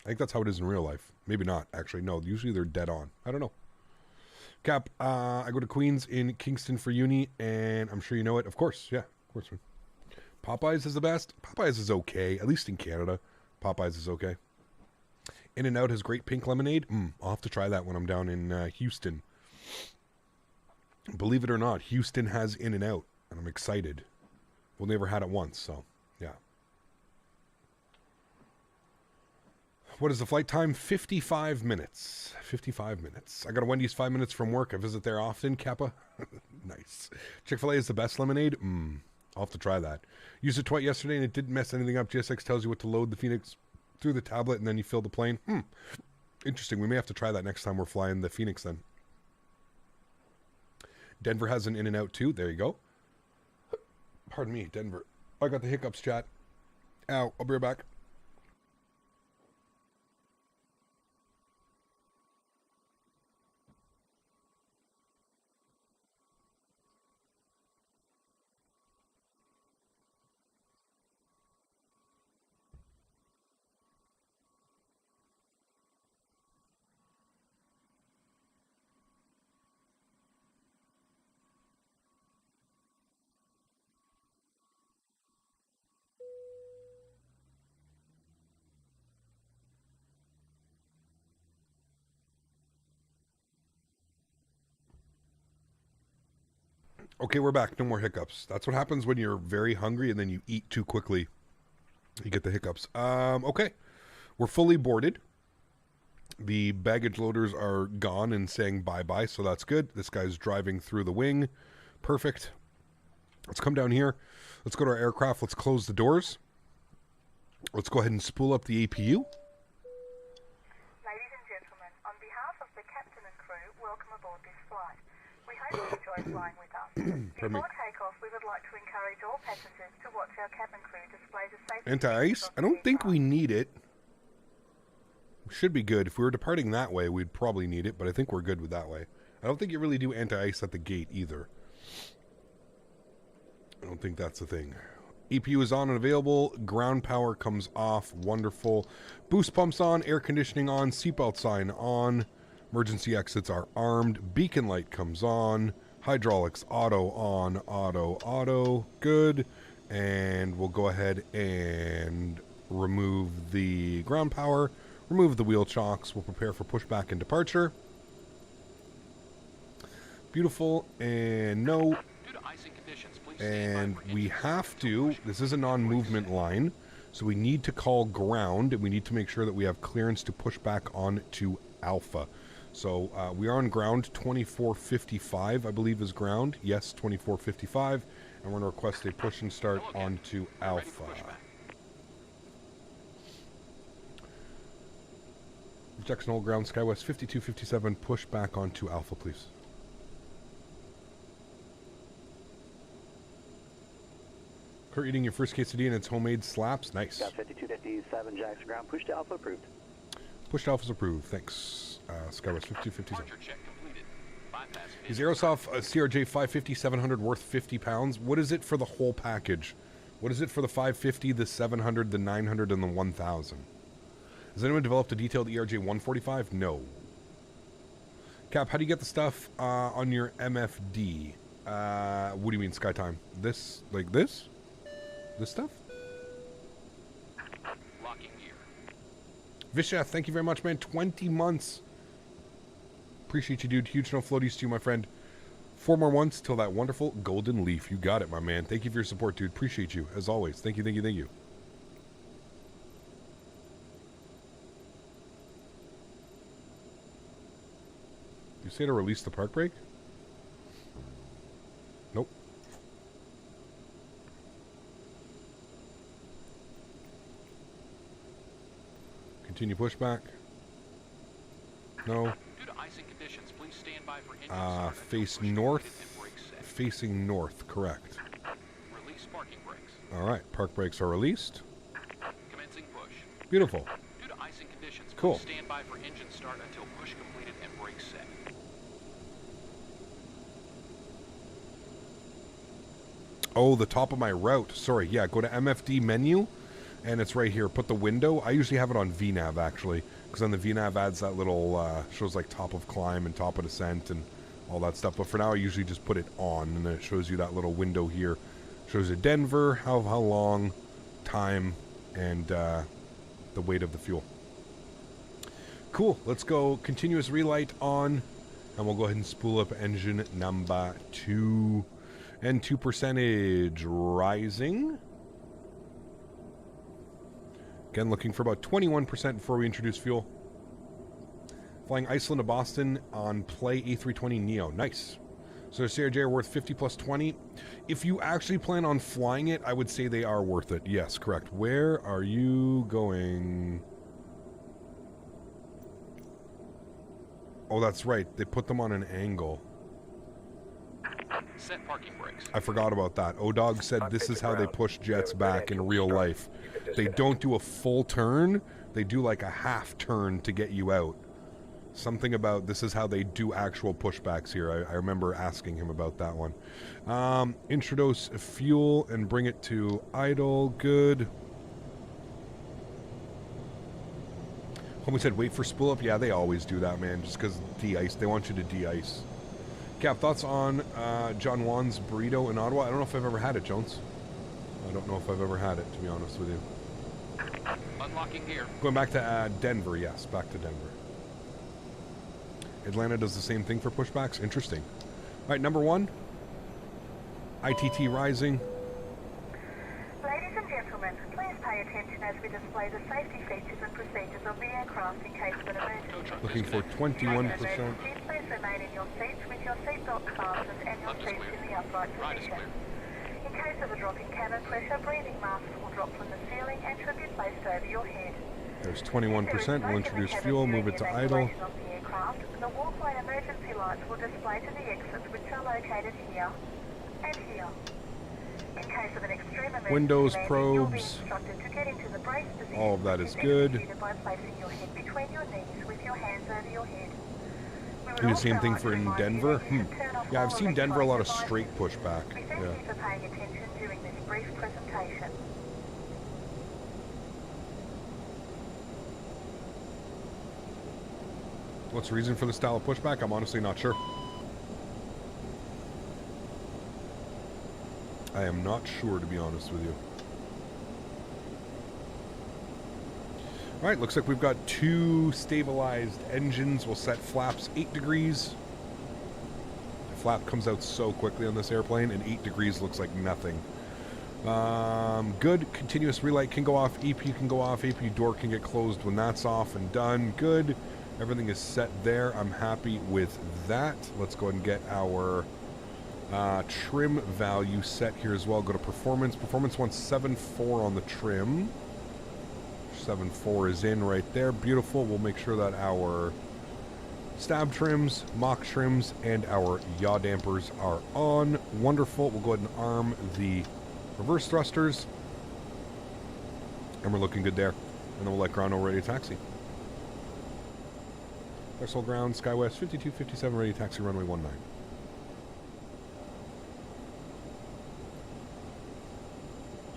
I think that's how it is in real life. Maybe not, actually. No, usually they're dead on. I don't know. Cap, I go to Queens in Kingston for uni, and I'm sure you know it. Of course, yeah, of course. Man. Popeyes is the best. Popeyes is okay, at least in Canada. Popeyes is okay. In-N-Out has great pink lemonade. I'll have to try that when I'm down in Houston. Believe it or not, Houston has In-N-Out, and I'm excited. We'll never had it once, so Yeah. What is the flight time? 55 minutes. 55 minutes. I got a Wendy's 5 minutes from work. I visit there often. Kappa. Nice. Chick-fil-A is the best lemonade. I'll have to try that. Used it twice yesterday and it didn't mess anything up. GSX tells you what to load the Phoenix through the tablet and then you fill the plane. Interesting. We may have to try that next time we're flying the Phoenix then. Denver has an in and out too. There you go. Pardon me, Denver. I got the hiccups, chat. Ow. I'll be right back. Okay, we're back. No more hiccups. That's what happens when you're very hungry and then you eat too quickly. You get the hiccups. Okay. We're fully boarded. The baggage loaders are gone and saying bye-bye, so that's good. This guy's driving through the wing. Perfect. Let's come down here. Let's go to our aircraft. Let's close the doors. Let's go ahead and spool up the APU. Ladies and gentlemen, on behalf of the captain and crew, welcome aboard this flight. We hope you enjoy flying with us. Before takeoff, we would like to encourage all passengers to watch our cabin crew display the safety Anti-ice? I don't think we need it. We should be good. If we were departing that way, we'd probably need it, but I think we're good with that way. I don't think you really do anti-ice at the gate either. I don't think that's a thing. EPU is on and available. Ground power comes off. Wonderful. Boost pumps on. Air conditioning on. Seatbelt sign on. Emergency exits are armed. Beacon light comes on. Hydraulics auto on. Auto. Good. And we'll go ahead and remove the ground power. Remove the wheel chocks. We'll prepare for pushback and departure. Beautiful. And no. And we have to, this is a non-movement line, so we need to call ground, and we need to make sure that we have clearance to push back on to Alpha. So we are on ground. 2455, I believe, is ground. Yes, 2455. And we're going to request a push and start onto Alpha. Jackson Hole ground, Skywest 5257, push back onto Alpha, please. Kurt eating your first quesadilla and it's homemade slaps. Nice. Got 5257 Jackson ground. Push to Alpha approved. Push to Alpha's approved. Thanks. Skywest 5257. Is Aerosoft CRJ-700 worth 50 pounds? What is it for the whole package? What is it for the 550, the 700, the 900, and the 1000? Has anyone developed a detailed ERJ-145? No. Cap, how do you get the stuff on your MFD? What do you mean, SkyTime? This? Like this? This stuff? Locking gear. Vishath, thank you very much, man. 20 months. Appreciate you, dude. Huge no floaties to you, my friend. 4 more months till that wonderful golden leaf. You got it, my man. Thank you for your support, dude. Appreciate you, as always. Thank you, thank you, thank you. You say to release the park brake? Nope. Continue pushback. No. Due to icing conditions, please stand by for engine start Face until push north. completed and brakes set. Facing north, correct. Release parking brakes. Alright, park brakes are released. Commencing push. Beautiful. Due to icing conditions, Cool. please stand by for engine start until push completed and brakes set. Oh, the top of my route. Sorry, yeah, go to MFD menu, and it's right here. Put the window. I usually have it on VNAV, actually, because then the VNAV adds that little, shows like top of climb and top of descent and all that stuff. But for now, I usually just put it on, and then it shows you that little window here. Shows you Denver, how long, time, and the weight of the fuel. Cool. Let's go continuous relight on, and we'll go ahead and spool up engine number 2. N2 percentage rising. Again, looking for about 21% before we introduce fuel. Flying Iceland to Boston on Play A320 Neo. Nice. So CRJ are worth 50 plus 20. If you actually plan on flying it, I would say they are worth it. Yes, correct. Where are you going? Oh, that's right. They put them on an angle. Set parking brakes. I forgot about that. O-Dog said this is how they push jets back in real life. They don't do a full turn. They do like a half turn to get you out. Something about this is how they do actual pushbacks here. I remember asking him about that one. Introduce fuel and bring it to idle. Good. Homie said wait for spool up. Yeah, they always do that, man. Just because de-ice. They want you to de-ice. Cap, thoughts on John Juan's burrito in Ottawa? I don't know if I've ever had it, Jones. I don't know if I've ever had it, to be honest with you. Unlocking gear. Going back to Denver, yes. Back to Denver. Atlanta does the same thing for pushbacks. Interesting. All right, number 1. ITT rising. Ladies and gentlemen, please pay attention as we display the safety features and procedures of the aircraft in case of an emergency. Looking for 21%. Please remain in your seats with your seatbelt fastened and your seats in the upright position. In case of a drop in cabin pressure, breathing masks will drop from the ceiling and should be placed over your head. There's 21%. We'll introduce fuel, move it to idle. The walkway emergency lights will display to the exits, which are located here and here. In case of an extreme emergency, Windows, you'll be probes, instructed to get into the brace position, all of that which is good. executed by placing your head between your knees with your hands over your head. We would Do the also same thing like for to in remind you Denver. that you should turn off Yeah, I've all seen Denver a lot of electronic straight devices. pushback. We thank Yeah. you for paying attention during this brief presentation. What's the reason for the style of pushback? I'm honestly not sure. I am not sure, to be honest with you. All right, looks like we've got 2 stabilized engines. We'll set flaps 8 degrees. The flap comes out so quickly on this airplane, and 8 degrees looks like nothing. Good. Continuous relight can go off. EP can go off. AP door can get closed when that's off and done. Good. Everything is set there. I'm happy with that. Let's go ahead and get our trim value set here as well. Go to performance. Performance wants 7.4 on the trim. 7.4 is in right there. Beautiful. We'll make sure that our stab trims, mock trims, and our yaw dampers are on. Wonderful. We'll go ahead and arm the reverse thrusters. And we're looking good there. And then we'll let ground know ready to taxi. Vessel ground, Skywest 5257, ready to taxi runway 19.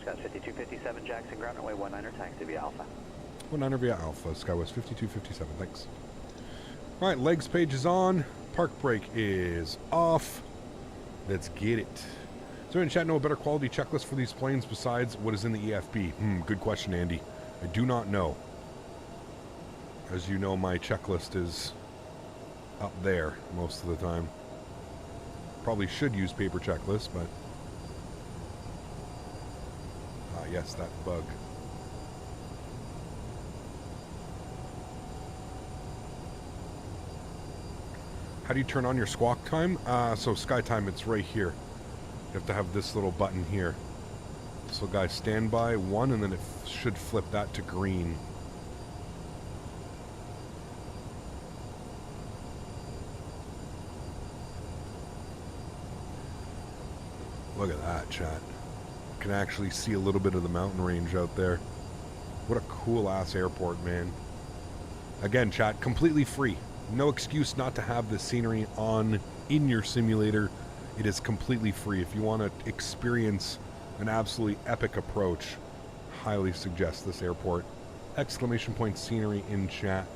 Scott 5257, Jackson, ground runway 19er, taxi via Alpha. 19er via Alpha, Skywest 5257, thanks. Alright, legs page is on. Park brake is off. Let's get it. Does anyone in chat know a better quality checklist for these planes besides what is in the EFB? Good question, Andy. I do not know. As you know, my checklist is up there most of the time. Probably should use paper checklist, but... yes, that bug. How do you turn on your squawk time? So sky time, it's right here. You have to have this little button here. So guys, standby 1, and then it should flip that to green. Look at that, chat. Can actually see a little bit of the mountain range out there. What a cool ass airport, man. Again, chat, completely free. No excuse not to have this scenery on in your simulator. It is completely free. If you want to experience an absolutely epic approach, highly suggest this airport. Exclamation point scenery in chat.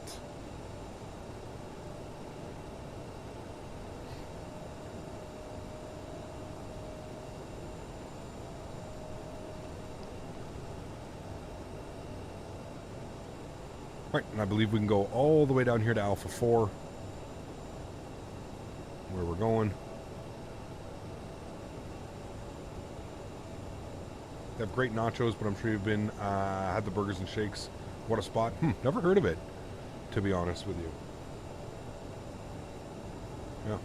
Right, and I believe we can go all the way down here to Alpha 4, where we're going. They have great nachos, but I'm sure you've been had the burgers and shakes. What a spot. Never heard of it, to be honest with you. Yeah.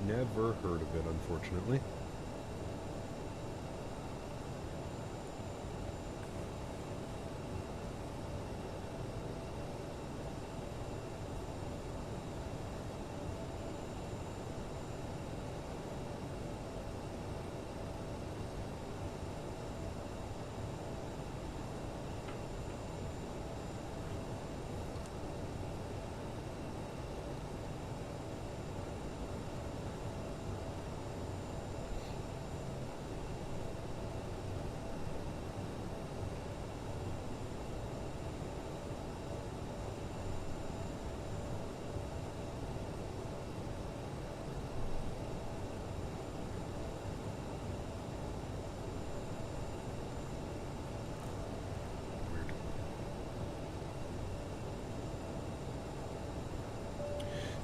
Never heard of it, unfortunately.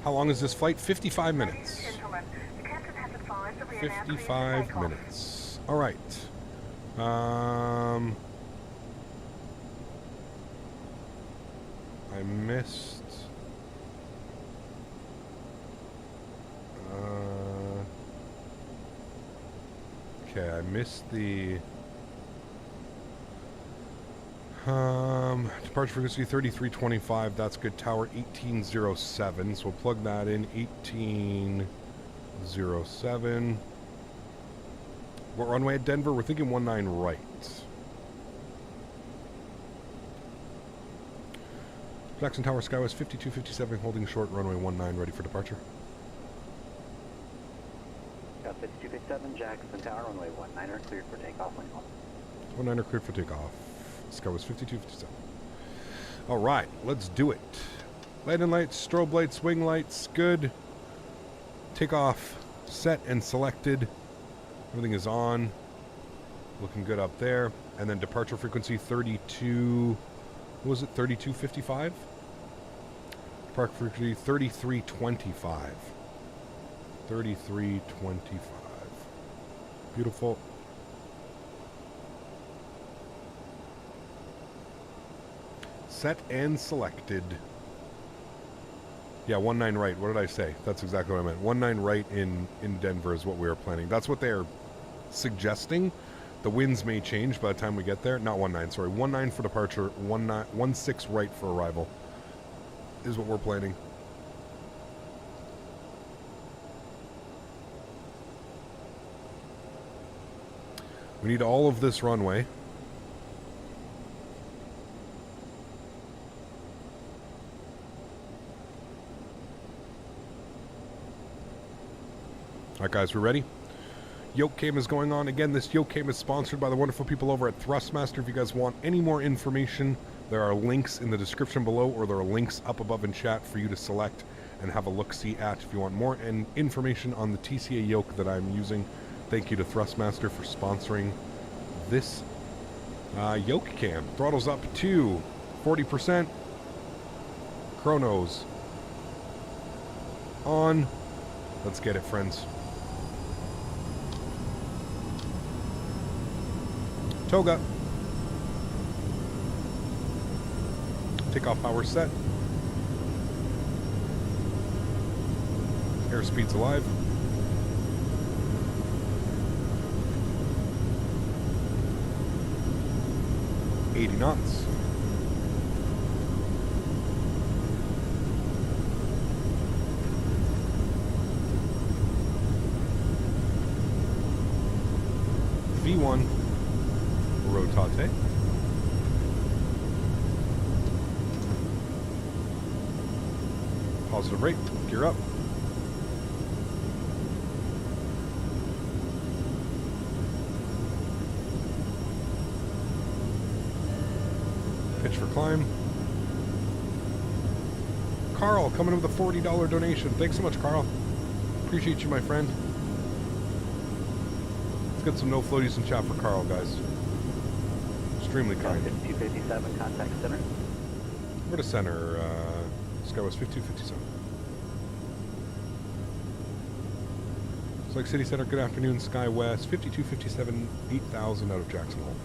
How long is this flight? 55 minutes. 55 minutes. All right. I missed. Okay, I missed the. Departure frequency 3325, that's good. Tower 1807, so we'll plug that in. 1807. What runway at Denver? We're thinking 19 right. Jackson Tower, Skywest 5257, holding short, runway 19, ready for departure. 5257, Jackson Tower, runway 19er, cleared for takeoff. 19er cleared for takeoff. Skywest 5257. All right, let's do it. Landing lights, strobe lights, wing lights, good. Takeoff set and selected. Everything is on. Looking good up there. And then departure frequency 32. What was it? 3255? Departure frequency 3325. 3325. Beautiful. Set and selected. Yeah, 19 right. What did I say? That's exactly what I meant. 19 right in Denver is what we are planning. That's what they're suggesting. The winds may change by the time we get there. Not 19, sorry. 19 for departure, 16 right for arrival is what we're planning. We need all of this runway. Alright guys, we're ready. Yoke Cam is going on. Again, this Yoke Cam is sponsored by the wonderful people over at Thrustmaster. If you guys want any more information, there are links in the description below, or there are links up above in chat for you to select and have a look-see at. If you want more information on the TCA yoke that I'm using, thank you to Thrustmaster for sponsoring this Yoke Cam. Throttles up to 40%. Chronos on. Let's get it, friends. Toga. Takeoff power set. Airspeed's alive. $80 knots. V1 rotate. Positive rate, gear up. Pitch for climb. Karl coming in with a $40 donation. Thanks so much, Karl. Appreciate you, my friend. Let's get some no floaties in chat for Karl, guys. Extremely kind. 257, contact center. Where to center? Skywest 5257. Salt Lake City Center, good afternoon. Skywest, 5257, 8000 out of Jackson Hole.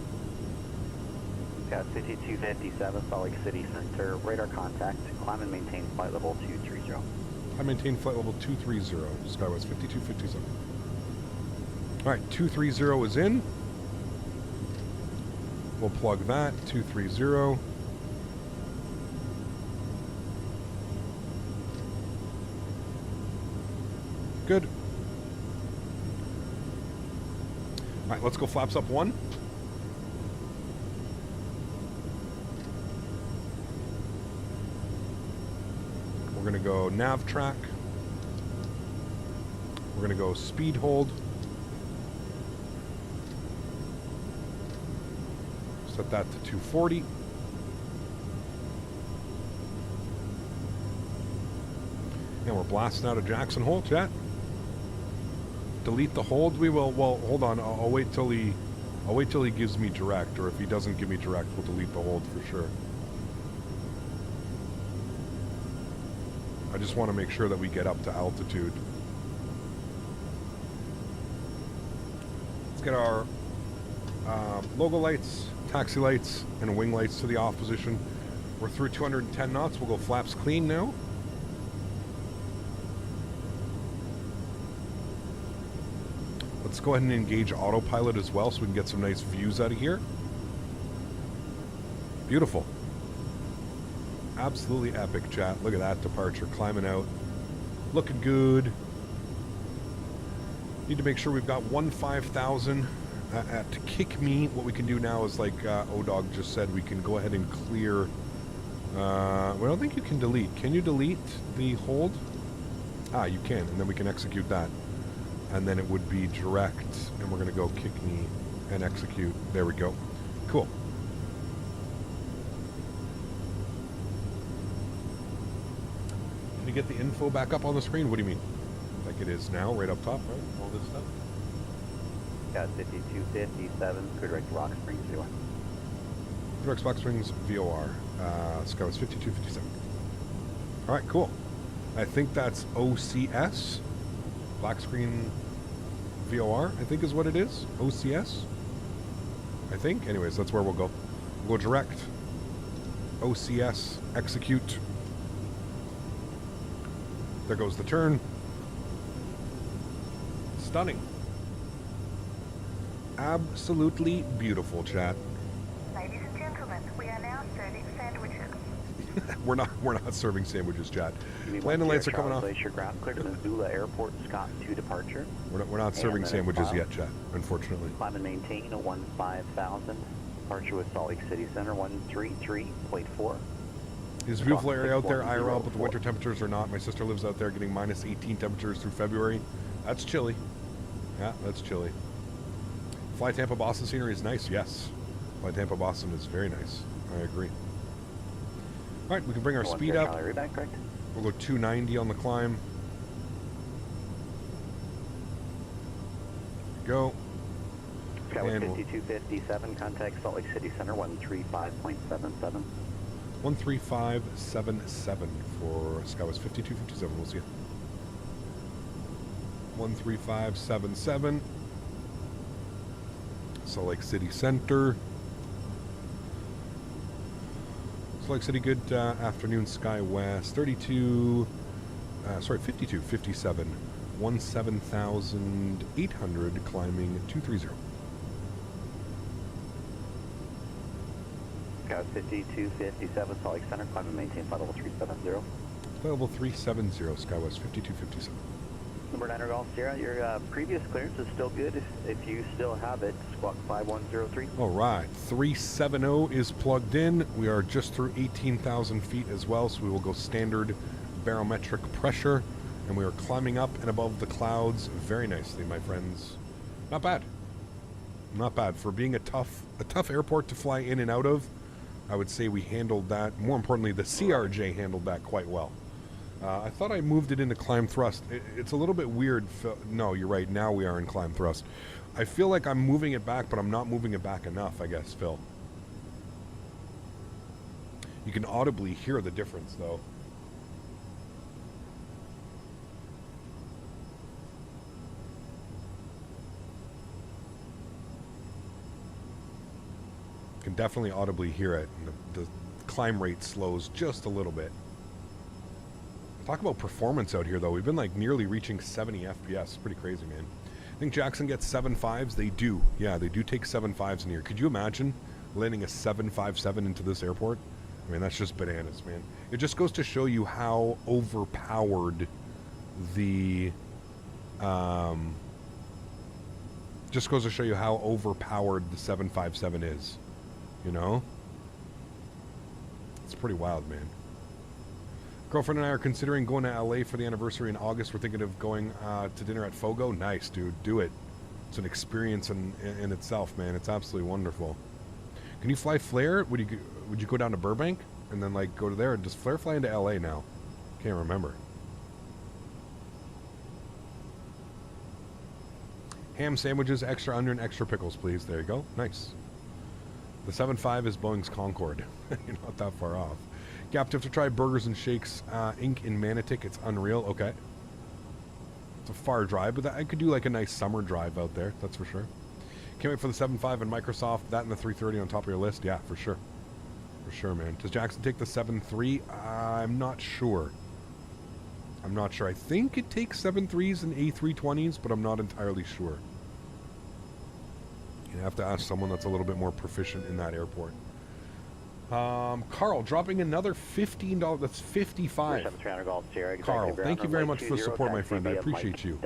Got 5257, Salt Lake City Center, radar contact, climb and maintain flight level 230. I maintain flight level 230, Skywest 5257. Alright, 230 is in. We'll plug that, 230. Good. Alright, let's go flaps up 1. We're going to go nav track. We're going to go speed hold. Set that to 240. And we're blasting out of Jackson Hole, chat. Delete the hold. We will. Well, hold on. I'll wait till he gives me direct, or if he doesn't give me direct, we'll delete the hold for sure. I just want to make sure that we get up to altitude. Let's get our logo lights, taxi lights, and wing lights to the off position. We're through 210 knots. We'll go flaps clean now. Let's go ahead and engage autopilot as well so we can get some nice views out of here. Beautiful. Absolutely epic, chat. Look at that departure, climbing out. Looking good. Need to make sure we've got 15,000 to kick me. What we can do now is, like ODog just said, we can go ahead and clear. I don't think you can delete. Can you delete the hold? Ah, you can, and then we can execute that. And then it would be direct, and we're going to go kick me and execute. There we go. Cool. Can you get the info back up on the screen? What do you mean? Like it is now, right up top, right? All this stuff? Got 5257, clear direct Rock Springs, VOR. Direct Rock Springs, VOR. Skywest 5257. All right, cool. I think that's OCS. Black screen VOR, I think is what it is. OCS, I think. Anyways, that's where we'll go. We'll go direct. OCS, execute. There goes the turn. Stunning. Absolutely beautiful, chat. Ladies and gentlemen, we are now serving sandwiches. We're not serving sandwiches, chat. Landing lights are coming off. Glacier ground clear to Missoula Airport, Scott to departure. We're not serving sandwiches yet, chat, unfortunately. Climb and maintain a 15,000. Departure with Salt Lake City Center 133.4. It's a beautiful area out there, IRL, but the winter temperatures are not. My sister lives out there getting minus 18 temperatures through February. That's chilly. Yeah, that's chilly. Fly Tampa Boston scenery is nice, yes. Fly Tampa Boston is very nice. I agree. All right, we can bring our speed up. We'll go 290 on the climb. Go. Skywest 5257, contact Salt Lake City Center 135.77. 13577 for Skywest 5257. We'll see you. 13577. Salt Lake City Center. Salt Lake City, good afternoon, Skywest. 5257. 17,800 climbing 230. Got 5257, Salt Lake Center, climb and maintain flight level 370. Flight level 370, Skywest 5257. Number 9 Golf Sierra, your previous clearance is still good. If you still have it, squawk 5103. All right, 370 is plugged in. We are just through 18,000 feet as well, so we will go standard barometric pressure, and we are climbing up and above the clouds very nicely, my friends. Not bad. Not bad. For being a tough airport to fly in and out of, I would say we handled that. More importantly, the CRJ handled that quite well. I thought I moved it into climb thrust. It's a little bit weird. No, you're right. Now we are in climb thrust. I feel like I'm moving it back, but I'm not moving it back enough, I guess, Phil. You can audibly hear the difference, though. definitely audibly hear it. And the climb rate slows just a little bit. Talk about performance out here, though. We've been like nearly reaching 70 FPS. It's pretty crazy, man. I think Jackson gets 7.5s. They do. Yeah, they do take 7.5s in here. Could you imagine landing a 757 into this airport? I mean, that's just bananas, man. It just goes to show you how overpowered the... just goes to show you how overpowered the 757 is. You know? It's pretty wild, man. Girlfriend and I are considering going to LA for the anniversary in August. We're thinking of going to dinner at Fogo. Nice, dude. Do it. It's an experience in itself, man. It's absolutely wonderful. Can you fly Flare? Would you go down to Burbank and then like go to there? Does Flare fly into LA now? Can't remember. Ham sandwiches, extra onion, extra pickles, please. There you go. Nice. The 7.5 is Boeing's Concorde. You're not that far off. Gap to try Burgers and Shakes Inc. in Manitic. It's unreal. Okay. It's a far drive, but I could do like a nice summer drive out there. That's for sure. Can't wait for the 7.5 and Microsoft. That and the 330 on top of your list. Yeah, for sure. For sure, man. Does Jackson take the 7.3? I'm not sure. I'm not sure. I think it takes 7.3s and A320s, but I'm not entirely sure. You have to ask someone that's a little bit more proficient in that airport. Karl, dropping another $15. That's $55. Karl, thank you very much for the support, my friend. I appreciate you.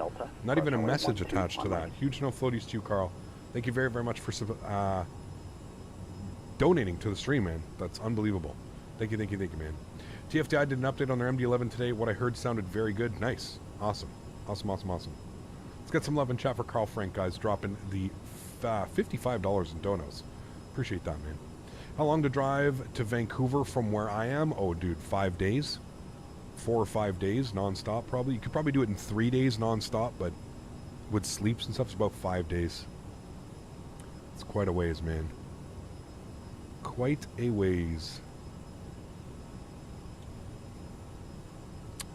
Not even a message attached to that. Huge no floaties to you, Karl. Thank you very, very much for donating to the stream, man. That's unbelievable. Thank you, man. TFDI did an update on their MD-11 today. What I heard sounded very good. Nice. Awesome. Awesome. Let's get some love in chat for Karl Frank, guys, dropping the $55 in donos. Appreciate that, man. How long to drive to Vancouver from where I am? Oh, dude, 5 days. 4 or 5 days, non-stop, probably. You could probably do it in 3 days, non-stop, but with sleeps and stuff, it's about 5 days. It's quite a ways, man. Quite a ways.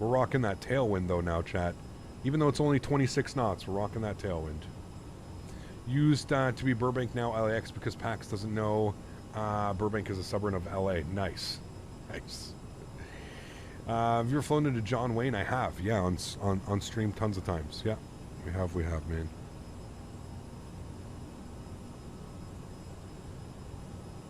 We're rocking that tailwind, though, now, chat. Even though it's only 26 knots, we're rocking that tailwind. Used to be Burbank, now LAX, because PAX doesn't know Burbank is a suburb of LA. Nice. Have you ever flown into John Wayne? I have, yeah, on stream tons of times. Yeah, we have, man.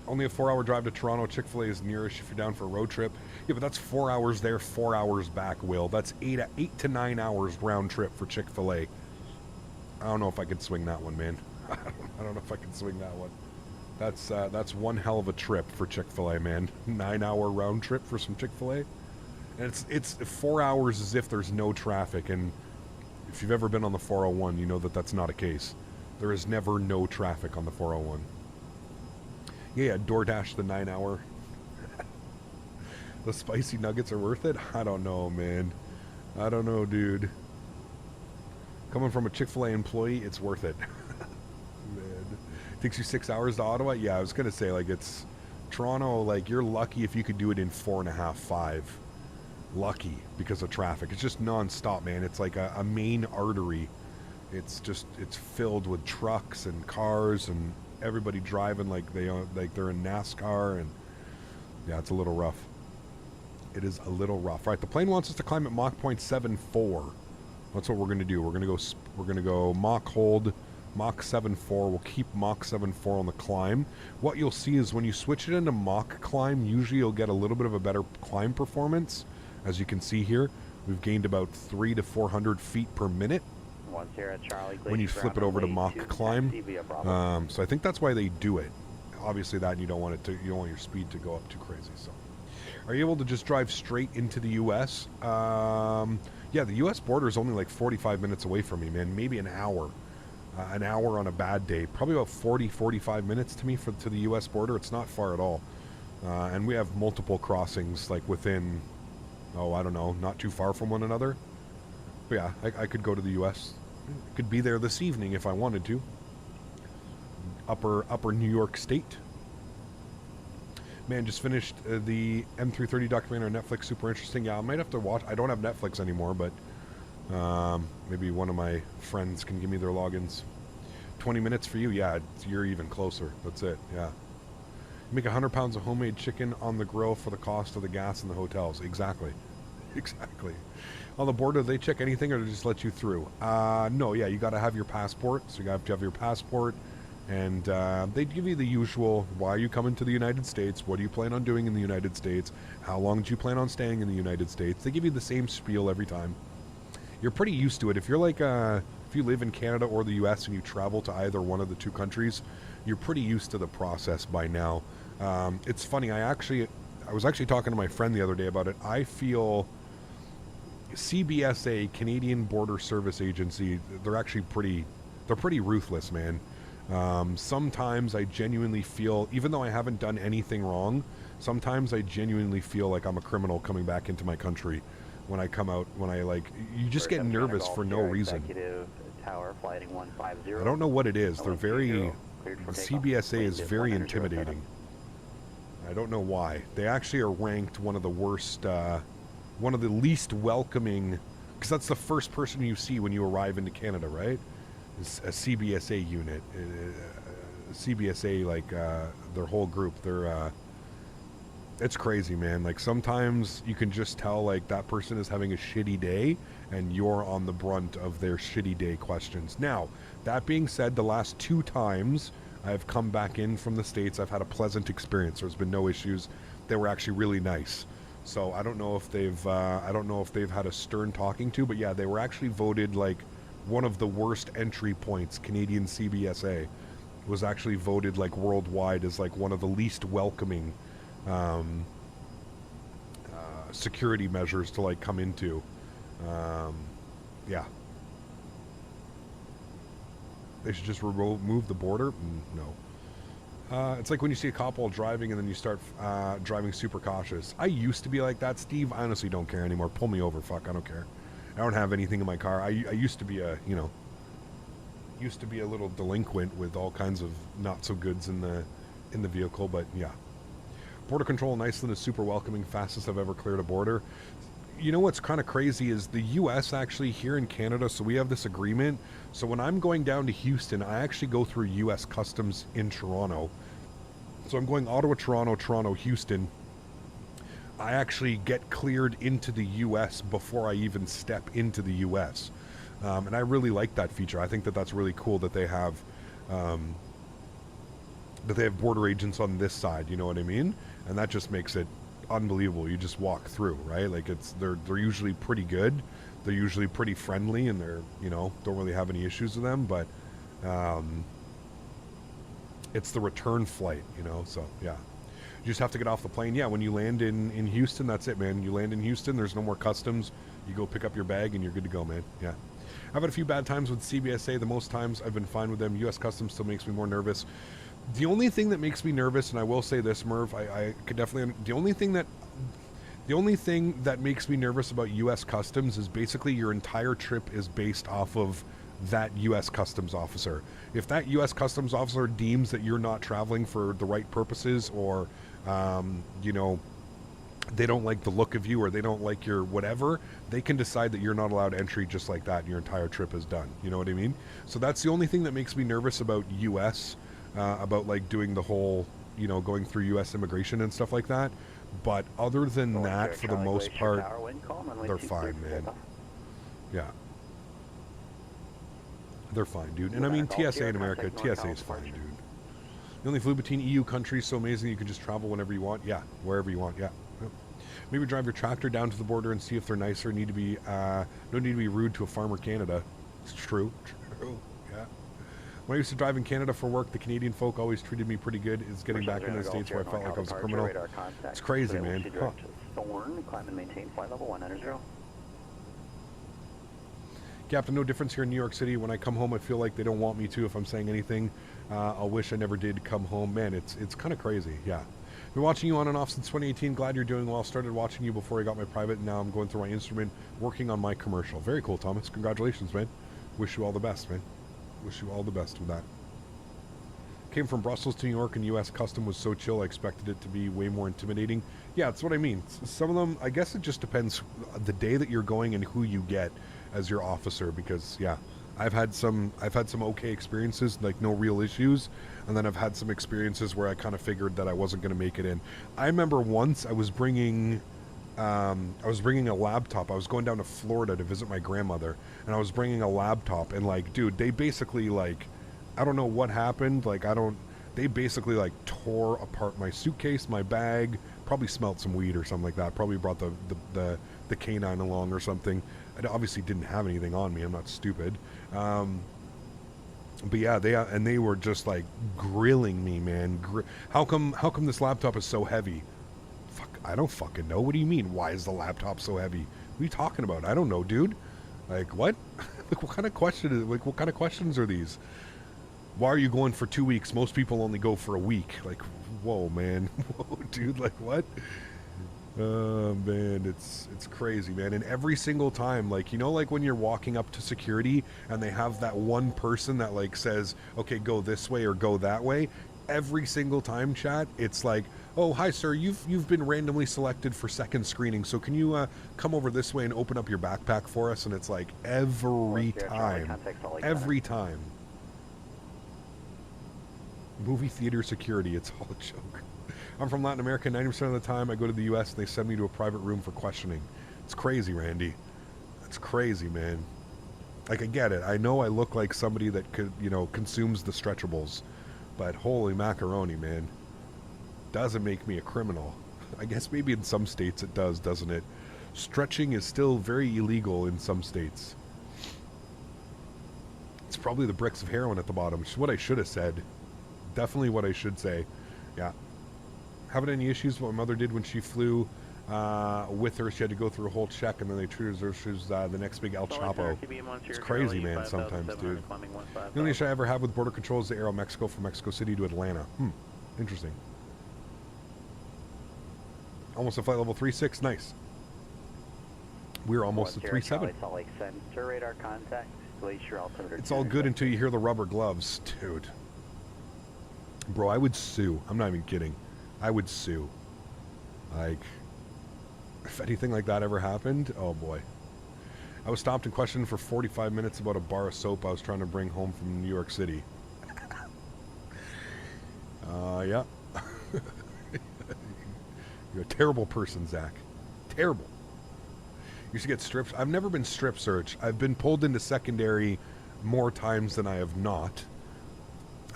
Only a 4-hour drive to Toronto. Chick-fil-A is nearest if you're down for a road trip. Yeah, but that's 4 hours there, 4 hours back, Will. That's 8 to 9 hours round trip for Chick-fil-A. I don't know if I could swing that one, man. I don't know if I can swing that one. That's one hell of a trip for Chick-fil-A, man. 9-hour round trip for some Chick-fil-A. And it's 4 hours as if there's no traffic. And if you've ever been on the 401, you know that that's not a case. There is never no traffic on the 401. Yeah, DoorDash the 9-hour. The spicy nuggets are worth it? I don't know, man. I don't know, dude. Coming from a Chick-fil-A employee, it's worth it. Man. Takes you 6 hours to Ottawa? Yeah, I was going to say, like, it's Toronto, like, you're lucky if you could do it in 4.5, 5. Lucky because of traffic. It's just non-stop, man. It's like a main artery. It's filled with trucks and cars and everybody driving like they're in NASCAR, and yeah, it's a little rough. It is a little rough. Right, the plane wants us to climb at Mach 0.74. That's what we're going to do. We're going to go Mach hold, Mach 7.4. We'll keep Mach 7.4 on the climb. What you'll see is when you switch it into Mach climb, usually you'll get a little bit of a better climb performance. As you can see here, we've gained about 300 to 400 feet per minute when you flip it over to Mach climb. So I think that's why they do it. Obviously, that you don't want your speed to go up too crazy. So, are you able to just drive straight into the U.S.? Yeah, the U.S. border is only like 45 minutes away from me, man. Maybe an hour. An hour on a bad day. Probably about 45 minutes to me to the U.S. border. It's not far at all. And we have multiple crossings, like within, I don't know, not too far from one another. But yeah, I could go to the U.S. I could be there this evening if I wanted to. Upper New York State. Man, just finished the M330 documentary on Netflix. Super interesting. Yeah, I might have to watch. I don't have Netflix anymore, but maybe one of my friends can give me their logins. 20 minutes for you? Yeah, you're even closer. That's it. Yeah. Make 100 pounds of homemade chicken on the grill for the cost of the gas in the hotels. Exactly. Exactly. On the border, do they check anything or do they just let you through? No, yeah, you got to have your passport. So you have to have your passport. And they give you the usual, why are you coming to the United States? What do you plan on doing in the United States? How long do you plan on staying in the United States? They give you the same spiel every time. You're pretty used to it. If you're like, if you live in Canada or the US and you travel to either one of the two countries, you're pretty used to the process by now. It's funny, I was actually talking to my friend the other day about it. I feel CBSA, Canadian Border Service Agency, they're pretty ruthless, man. Sometimes I genuinely feel, even though I haven't done anything wrong, sometimes I genuinely feel like I'm a criminal coming back into my country when I come out, you just get nervous for no reason. Tower, flighting 150. I don't know what it is. They're the CBSA is very intimidating. I don't know why. They actually are ranked one of the worst, one of the least welcoming, because that's the first person you see when you arrive into Canada, right? Is a CBSA unit. CBSA, their whole group, it's crazy, man. Like, sometimes you can just tell, that person is having a shitty day, and you're on the brunt of their shitty day questions. Now, that being said, the last 2 times I've come back in from the States, I've had a pleasant experience. There's been no issues. They were actually really nice. So I don't know if they've had a stern talking to, but yeah, they were actually voted one of the worst entry points. Canadian CBSA was actually voted worldwide as one of the least welcoming security measures to come into. Yeah. They should just remove the border? No. It's like when you see a cop while driving and then you start driving super cautious. I used to be like that, Steve. I honestly don't care anymore. Pull me over. Fuck, I don't care. I don't have anything in my car. I used to be a little delinquent with all kinds of not so goods in the vehicle, but yeah. Border control in Iceland is super welcoming, fastest I've ever cleared a border. You know what's kind of crazy is the U.S. actually here in Canada, so we have this agreement. So when I'm going down to Houston, I actually go through U.S. Customs in Toronto. So I'm going Ottawa, Toronto, Toronto, Houston. I actually get cleared into the U.S. before I even step into the U.S. And I really like that feature. I think that that's really cool that they have border agents on this side, you know what I mean? And that just makes it unbelievable. You just walk through, right? They're usually pretty good. They're usually pretty friendly, and they're, don't really have any issues with them, but it's the return flight, so yeah. You just have to get off the plane. Yeah, when you land in Houston, that's it, man. You land in Houston, there's no more customs. You go pick up your bag and you're good to go, man. Yeah. I've had a few bad times with CBSA. The most times I've been fine with them. U.S. Customs still makes me more nervous. The only thing that makes me nervous, and I will say this, Merv, I could definitely... The only thing that makes me nervous about U.S. Customs is basically your entire trip is based off of that U.S. Customs officer. If that U.S. Customs officer deems that you're not traveling for the right purposes, or, they don't like the look of you, or they don't like your whatever, they can decide that you're not allowed entry just like that, and your entire trip is done. You know what I mean? So that's the only thing that makes me nervous about U.S., about doing the whole, going through U.S. immigration and stuff like that. But other than that, for the most part, they're fine, man. Yeah. They're fine, dude. And I mean, TSA in America, TSA is fine, dude. You only flew between EU countries, so amazing you can just travel whenever you want. Yeah, wherever you want, yeah. Yep. Maybe drive your tractor down to the border and see if they're nicer. No need to be rude to a farmer Canada. It's true. Yeah. When I used to drive in Canada for work, the Canadian folk always treated me pretty good. It's getting back into the States where I felt like I was a criminal. It's crazy, man. Huh. Climb and maintain flight level 190. Captain, no difference here in New York City. When I come home, I feel like they don't want me to if I'm saying anything. I'll wish I never did come home. Man, it's kind of crazy, yeah. Been watching you on and off since 2018. Glad you're doing well. Started watching you before I got my private, and now I'm going through my instrument, working on my commercial. Very cool, Thomas. Congratulations, man. Wish you all the best, man. Wish you all the best with that. Came from Brussels to New York, and U.S. Custom was so chill, I expected it to be way more intimidating. Yeah, that's what I mean. Some of them, I guess it just depends the day that you're going and who you get as your officer, because, yeah, I've had some okay experiences, like no real issues, and then I've had some experiences where I kind of figured that I wasn't going to make it in. I remember once I was bringing a laptop. I was going down to Florida to visit my grandmother, and I was bringing a laptop, and like, dude, they basically like, I don't know what happened. Like, they basically like tore apart my suitcase, my bag, probably smelt some weed or something like that. Probably brought the canine along or something. I obviously didn't have anything on me. I'm not stupid. But yeah, they were just like grilling me, man. How come this laptop is so heavy? Fuck, I don't fucking know. What do you mean? Why is the laptop so heavy? What are you talking about? I don't know, dude. Like, what? Like, what kind of what kind of questions are these? Why are you going for 2 weeks? Most people only go for a week. Like, whoa, man. Whoa, dude, like, what? Oh, man, it's crazy, man. And every single time, like, you know, like when you're walking up to security and they have that one person that, like, says, okay, go this way or go that way. Every single time, chat, it's like, oh, hi, sir, you've been randomly selected for second screening, so can you come over this way and open up your backpack for us? And it's like every time. Every time. Movie theater security, it's all a joke. I'm from Latin America. 90% of the time I go to the U.S. and they send me to a private room for questioning. It's crazy, Randy. It's crazy, man. Like, I get it. I know I look like somebody that could, you know, consumes the stretchables, but holy macaroni, man. Doesn't make me a criminal. I guess maybe in some states it does, doesn't it? Stretching is still very illegal in some states. It's probably the bricks of heroin at the bottom. It's what I should have said. Definitely what I should say. Yeah. Having any issues? What my mother did when she flew with her, she had to go through a whole check, and then they treated her as she was the next big El Chapo. It's crazy, man, sometimes, dude. The only issue I ever have with border control is the Aero Mexico from Mexico City to Atlanta. Interesting. Almost a flight level 3.6. Nice. We're almost at 3.7. It's all good until you hear the rubber gloves. Dude. Bro, I would sue. I'm not even kidding. I would sue. Like, if anything like that ever happened, oh boy. I was stopped and questioned for 45 minutes about a bar of soap I was trying to bring home from New York City. Yeah. You're a terrible person, Zach. Terrible. You should get stripped. I've never been strip searched. I've been pulled into secondary more times than I have not.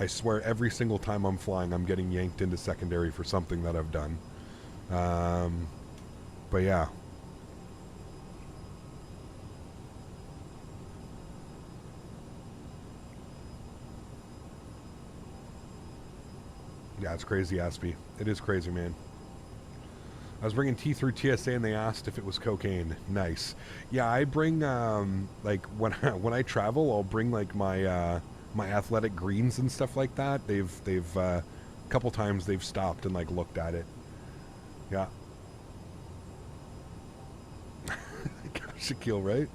I swear every single time I'm flying, I'm getting yanked into secondary for something that I've done. But yeah. Yeah, it's crazy, Aspie. It is crazy, man. I was bringing tea through TSA and they asked if it was cocaine. Nice. Yeah, I bring, like, when I travel, I'll bring, like, my athletic greens and stuff like that. They've a couple times they've stopped and, like, looked at it. Yeah. Shaquille, right?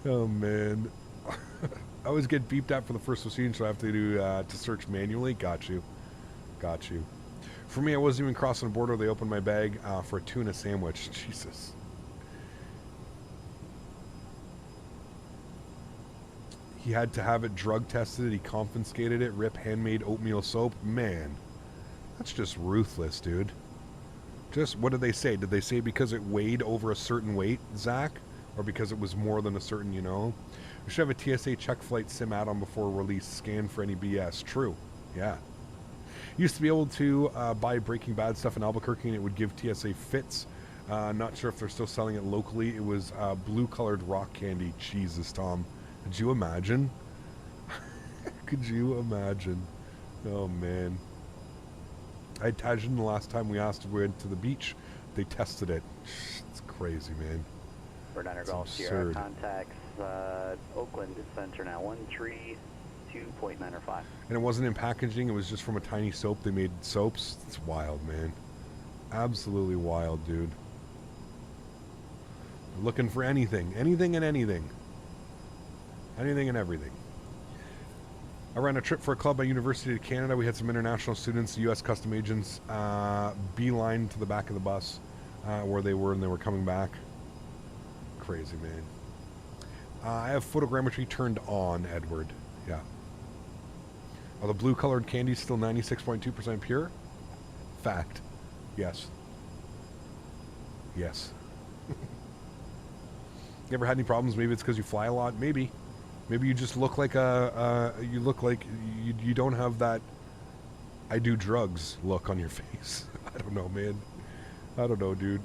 Oh, man. I always get beeped at for the first machine, so I have to do, to search manually. Got you. Got you. For me, I wasn't even crossing the border. They opened my bag for a tuna sandwich. Jesus. He had to have it drug tested. He confiscated it. Rip handmade oatmeal soap. Man, that's just ruthless, dude. Just, what did they say? Did they say because it weighed over a certain weight, Zach? Or because it was more than a certain, you know? We should have a TSA check flight sim add-on before release. Scan for any BS. True. Yeah. Used to be able to buy Breaking Bad stuff in Albuquerque and it would give TSA fits. Not sure if they're still selling it locally. It was blue-colored rock candy. Jesus, Tom. Could you imagine? Could you imagine? Oh, man. I had Tajin the last time we asked if we went to the beach. They tested it. It's crazy, man. Bird Niner Golf Sierra contacts Oakland Center now 132.905. And it wasn't in packaging. It was just from a tiny soap. They made soaps. It's wild, man. Absolutely wild, dude. Looking for anything. Anything and anything. Anything and everything. I ran a trip for a club at University of Canada. We had some international students, U.S. custom agents, beeline to the back of the bus where they were, and they were coming back. Crazy, man. I have photogrammetry turned on, Edward. Yeah. Are the blue-colored candies still 96.2% pure? Fact. Yes. Yes. You ever had any problems? Maybe it's because you fly a lot. Maybe. Maybe you just look like you look like you don't have that I do drugs look on your face. I don't know, man. I don't know, dude.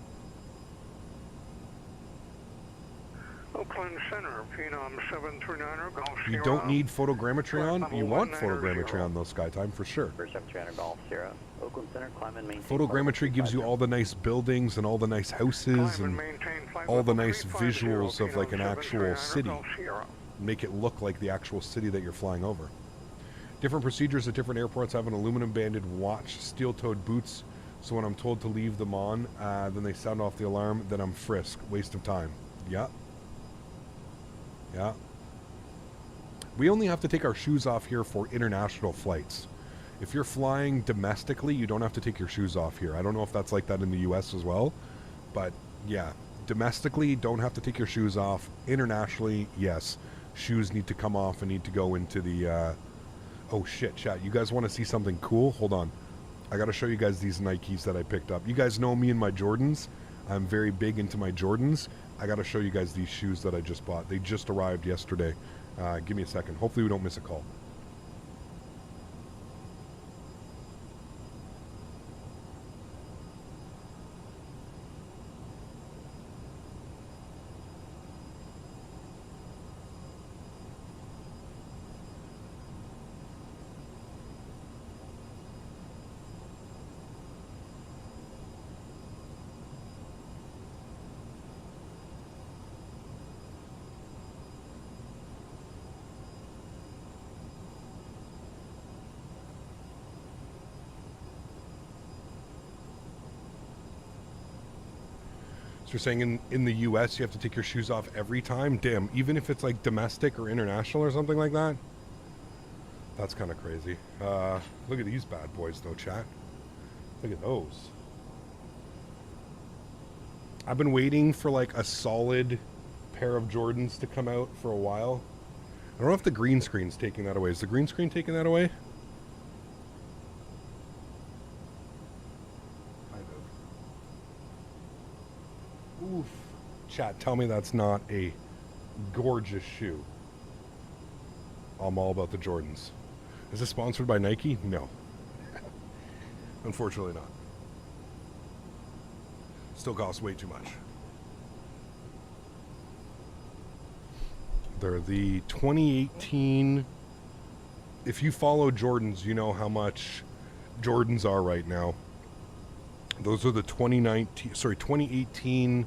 Oakland Center, Phenom 739er, Golf Sierra. You don't need photogrammetry on. You want photogrammetry on, though, Skytime, for sure. 739er, Golf Sierra. Oakland Center, climb and maintain. Photogrammetry gives you all the nice buildings and all the nice houses and all the nice visuals of like an actual city. Make it look like the actual city that you're flying over. Different procedures at different airports have an aluminum banded watch, steel-toed boots, so when I'm told to leave them on, then they sound off the alarm, then I'm frisk. Waste of time. Yeah. Yeah. We only have to take our shoes off here for international flights. If you're flying domestically, you don't have to take your shoes off here. I don't know if that's like that in the US as well, but yeah. Domestically, don't have to take your shoes off. Internationally, yes. Shoes need to come off and need to go into the... Oh shit, chat. You guys want to see something cool? Hold on. I got to show you guys these Nikes that I picked up. You guys know me and my Jordans. I'm very big into my Jordans. I got to show you guys these shoes that I just bought. They just arrived yesterday. Give me a second. Hopefully we don't miss a call. So you're saying in the US you have to take your shoes off every time? Damn, even if it's like domestic or international or something like that? That's kind of crazy. Look at these bad boys though, chat. Look at those. I've been waiting for like a solid pair of Jordans to come out for a while. I don't know if the green screen's taking that away. Is the green screen taking that away? Oof. Chat, tell me that's not a gorgeous shoe. I'm all about the Jordans. Is this sponsored by Nike? No. Unfortunately not. Still costs way too much. They're the 2018... If you follow Jordans, you know how much Jordans are right now. Those are the 2018...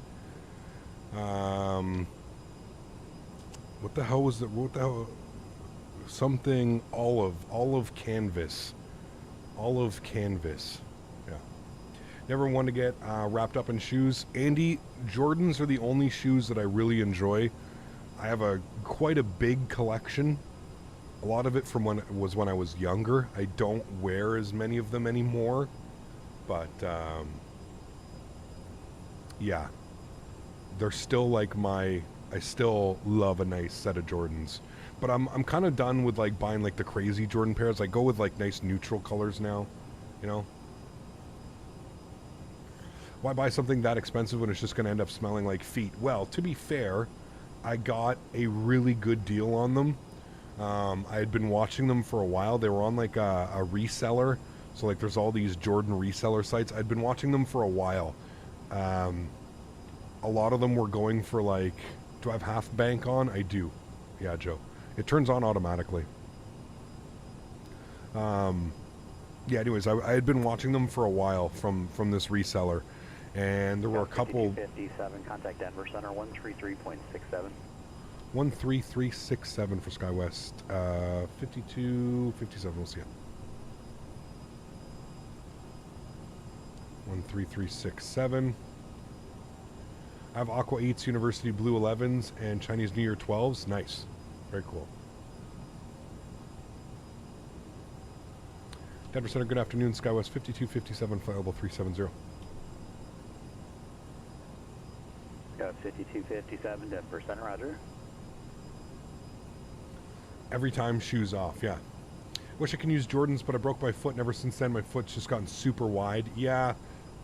what the hell was that? What the hell? Something olive canvas. Olive canvas. Yeah. Never wanted to get wrapped up in shoes. Andy, Jordans are the only shoes that I really enjoy. I have quite a big collection. A lot of it from when I was younger. I don't wear as many of them anymore. But yeah. They're still like I still love a nice set of Jordans. But I'm kind of done with like buying like the crazy Jordan pairs. I go with like nice neutral colors now, you know? Why buy something that expensive when it's just going to end up smelling like feet? Well, to be fair, I got a really good deal on them. I had been watching them for a while. They were on like a reseller. So like there's all these Jordan reseller sites. I'd been watching them for a while. A lot of them were going for like, do I have half bank on? I do. Yeah, Joe. It turns on automatically. Yeah, anyways, I had been watching them for a while from this reseller. And there were a couple... 5257, contact Denver Center, 133.67. 13367 for Skywest. 5257, we'll see it. 13367. I have Aqua 8s, University Blue 11s, and Chinese New Year 12s. Nice. Very cool. Denver Center, good afternoon. Skywest 5257, flight level 370. Got 5257, Denver Center, roger. Every time, shoes off, yeah. Wish I can use Jordans, but I broke my foot, and ever since then, my foot's just gotten super wide. Yeah,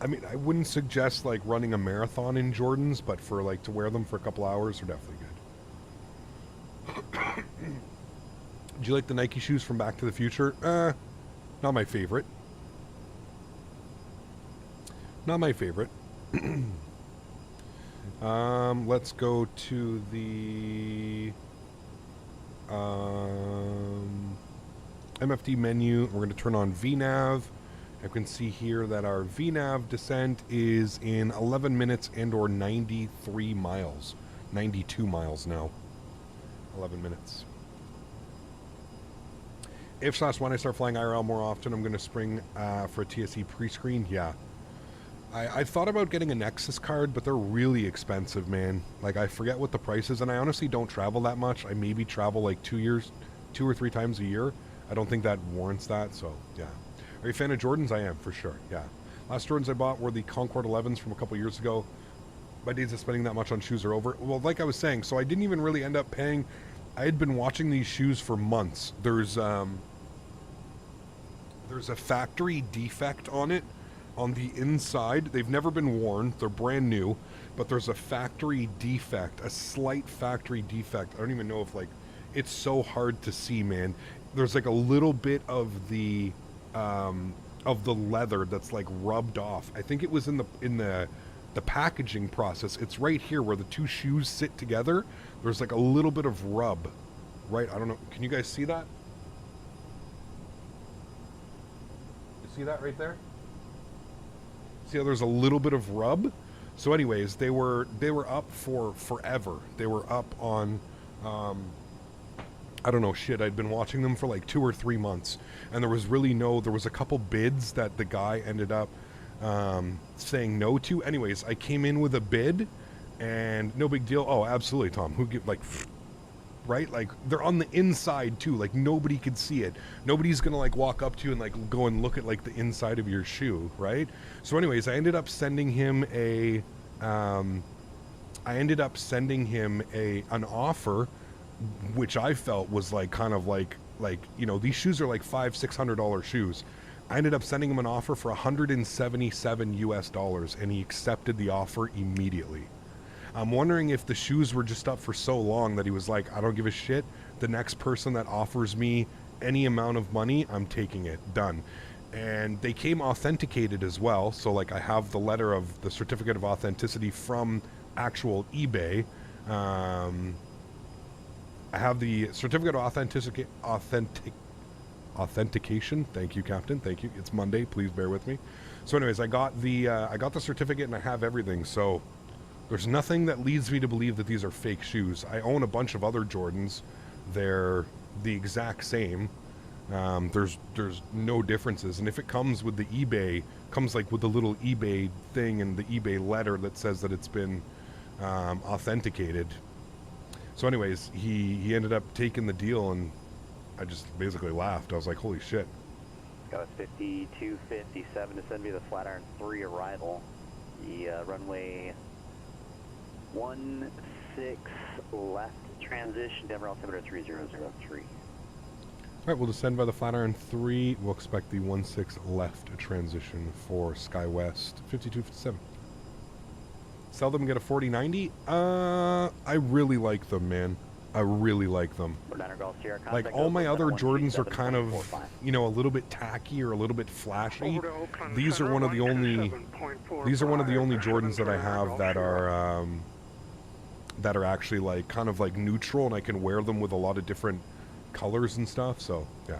I mean, I wouldn't suggest, like, running a marathon in Jordans, but for, like, to wear them for a couple hours are definitely good. Do you like the Nike shoes from Back to the Future? Not my favorite. Not my favorite. Let's go to the MFD menu. We're going to turn on VNAV. You can see here that our VNAV descent is in 11 minutes and or 93 miles. 92 miles now. 11 minutes. If/when I start flying IRL more often, I'm going to spring for a TSE pre-screen. Yeah. I thought about getting a Nexus card, but they're really expensive, man. Like, I forget what the price is, and I honestly don't travel that much. I maybe travel like 2 or 3 times a year. I don't think that warrants that, so, yeah. Are you a fan of Jordans? I am, for sure, yeah. Last Jordans I bought were the Concord 11s from a couple years ago. My days of spending that much on shoes are over. Well, like I was saying, so I didn't even really end up paying. I had been watching these shoes for months. There's a factory defect on it. On the inside, they've never been worn. They're brand new, but there's a factory defect, a slight factory defect. I don't even know if, like, it's so hard to see, man. There's like a little bit of the leather that's like rubbed off. I think it was in the packaging process. It's right here where the two shoes sit together. There's like a little bit of rub, right? I don't know. Can you guys see that? You see that right there? See how there's a little bit of rub? So anyways, they were up for forever. They were up on, I don't know, shit. I'd been watching them for like 2 or 3 months. And there was a couple bids that the guy ended up saying no to. Anyways, I came in with a bid and no big deal. Oh, absolutely, Tom. Who give, like, right? Like, they're on the inside too. Like, nobody could see it. Nobody's gonna like walk up to you and like go and look at like the inside of your shoe, right? So anyways, I ended up sending him an offer, which I felt was like kind of like, you know, these shoes are like $500-600 shoes. I ended up sending him an offer for $177 US, and he accepted the offer immediately. I'm wondering if the shoes were just up for so long that he was like, I don't give a shit. The next person that offers me any amount of money, I'm taking it. Done. And they came authenticated as well. So, like, I have the letter of the certificate of authenticity from actual eBay. I have the certificate of authentication. Thank you, Captain. Thank you. It's Monday. Please bear with me. So anyways, I got the certificate and I have everything. So there's nothing that leads me to believe that these are fake shoes. I own a bunch of other Jordans. They're the exact same. There's no differences. And if it comes with the eBay, comes like with the little eBay thing and the eBay letter that says that it's been authenticated. So anyways, he ended up taking the deal, and I just basically laughed. I was like, holy shit. Got a 5257 to send me the Flatiron 3 arrival. The runway 16 left transition, Denver altimeter 3003. Alright, we'll descend by the Flatiron 3. We'll expect the 16 left transition for Skywest 5257. Sell them and get a 4090? I really like them, man. I really like them. Like, all my other Jordans are kind of, you know, a little bit tacky or a little bit flashy. These are one of the only Jordans that I have that are actually like kind of like neutral, and I can wear them with a lot of different colors and stuff. So yeah.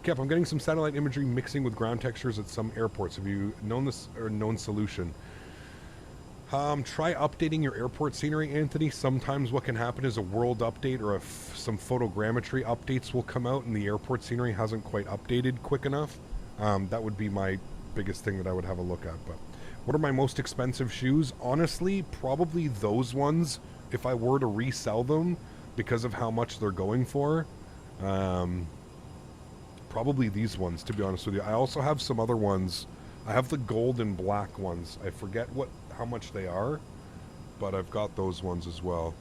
Cap, I'm getting some satellite imagery mixing with ground textures at some airports. Have you known this or known solution? Try updating your airport scenery, Anthony. Sometimes what can happen is a world update or some photogrammetry updates will come out and the airport scenery hasn't quite updated quick enough. That would be my biggest thing that I would have a look at. But what are my most expensive shoes? Honestly, probably those ones, if I were to resell them because of how much they're going for. Probably these ones, to be honest with you. I also have some other ones. I have the gold and black ones. I forget how much they are, but I've got those ones as well.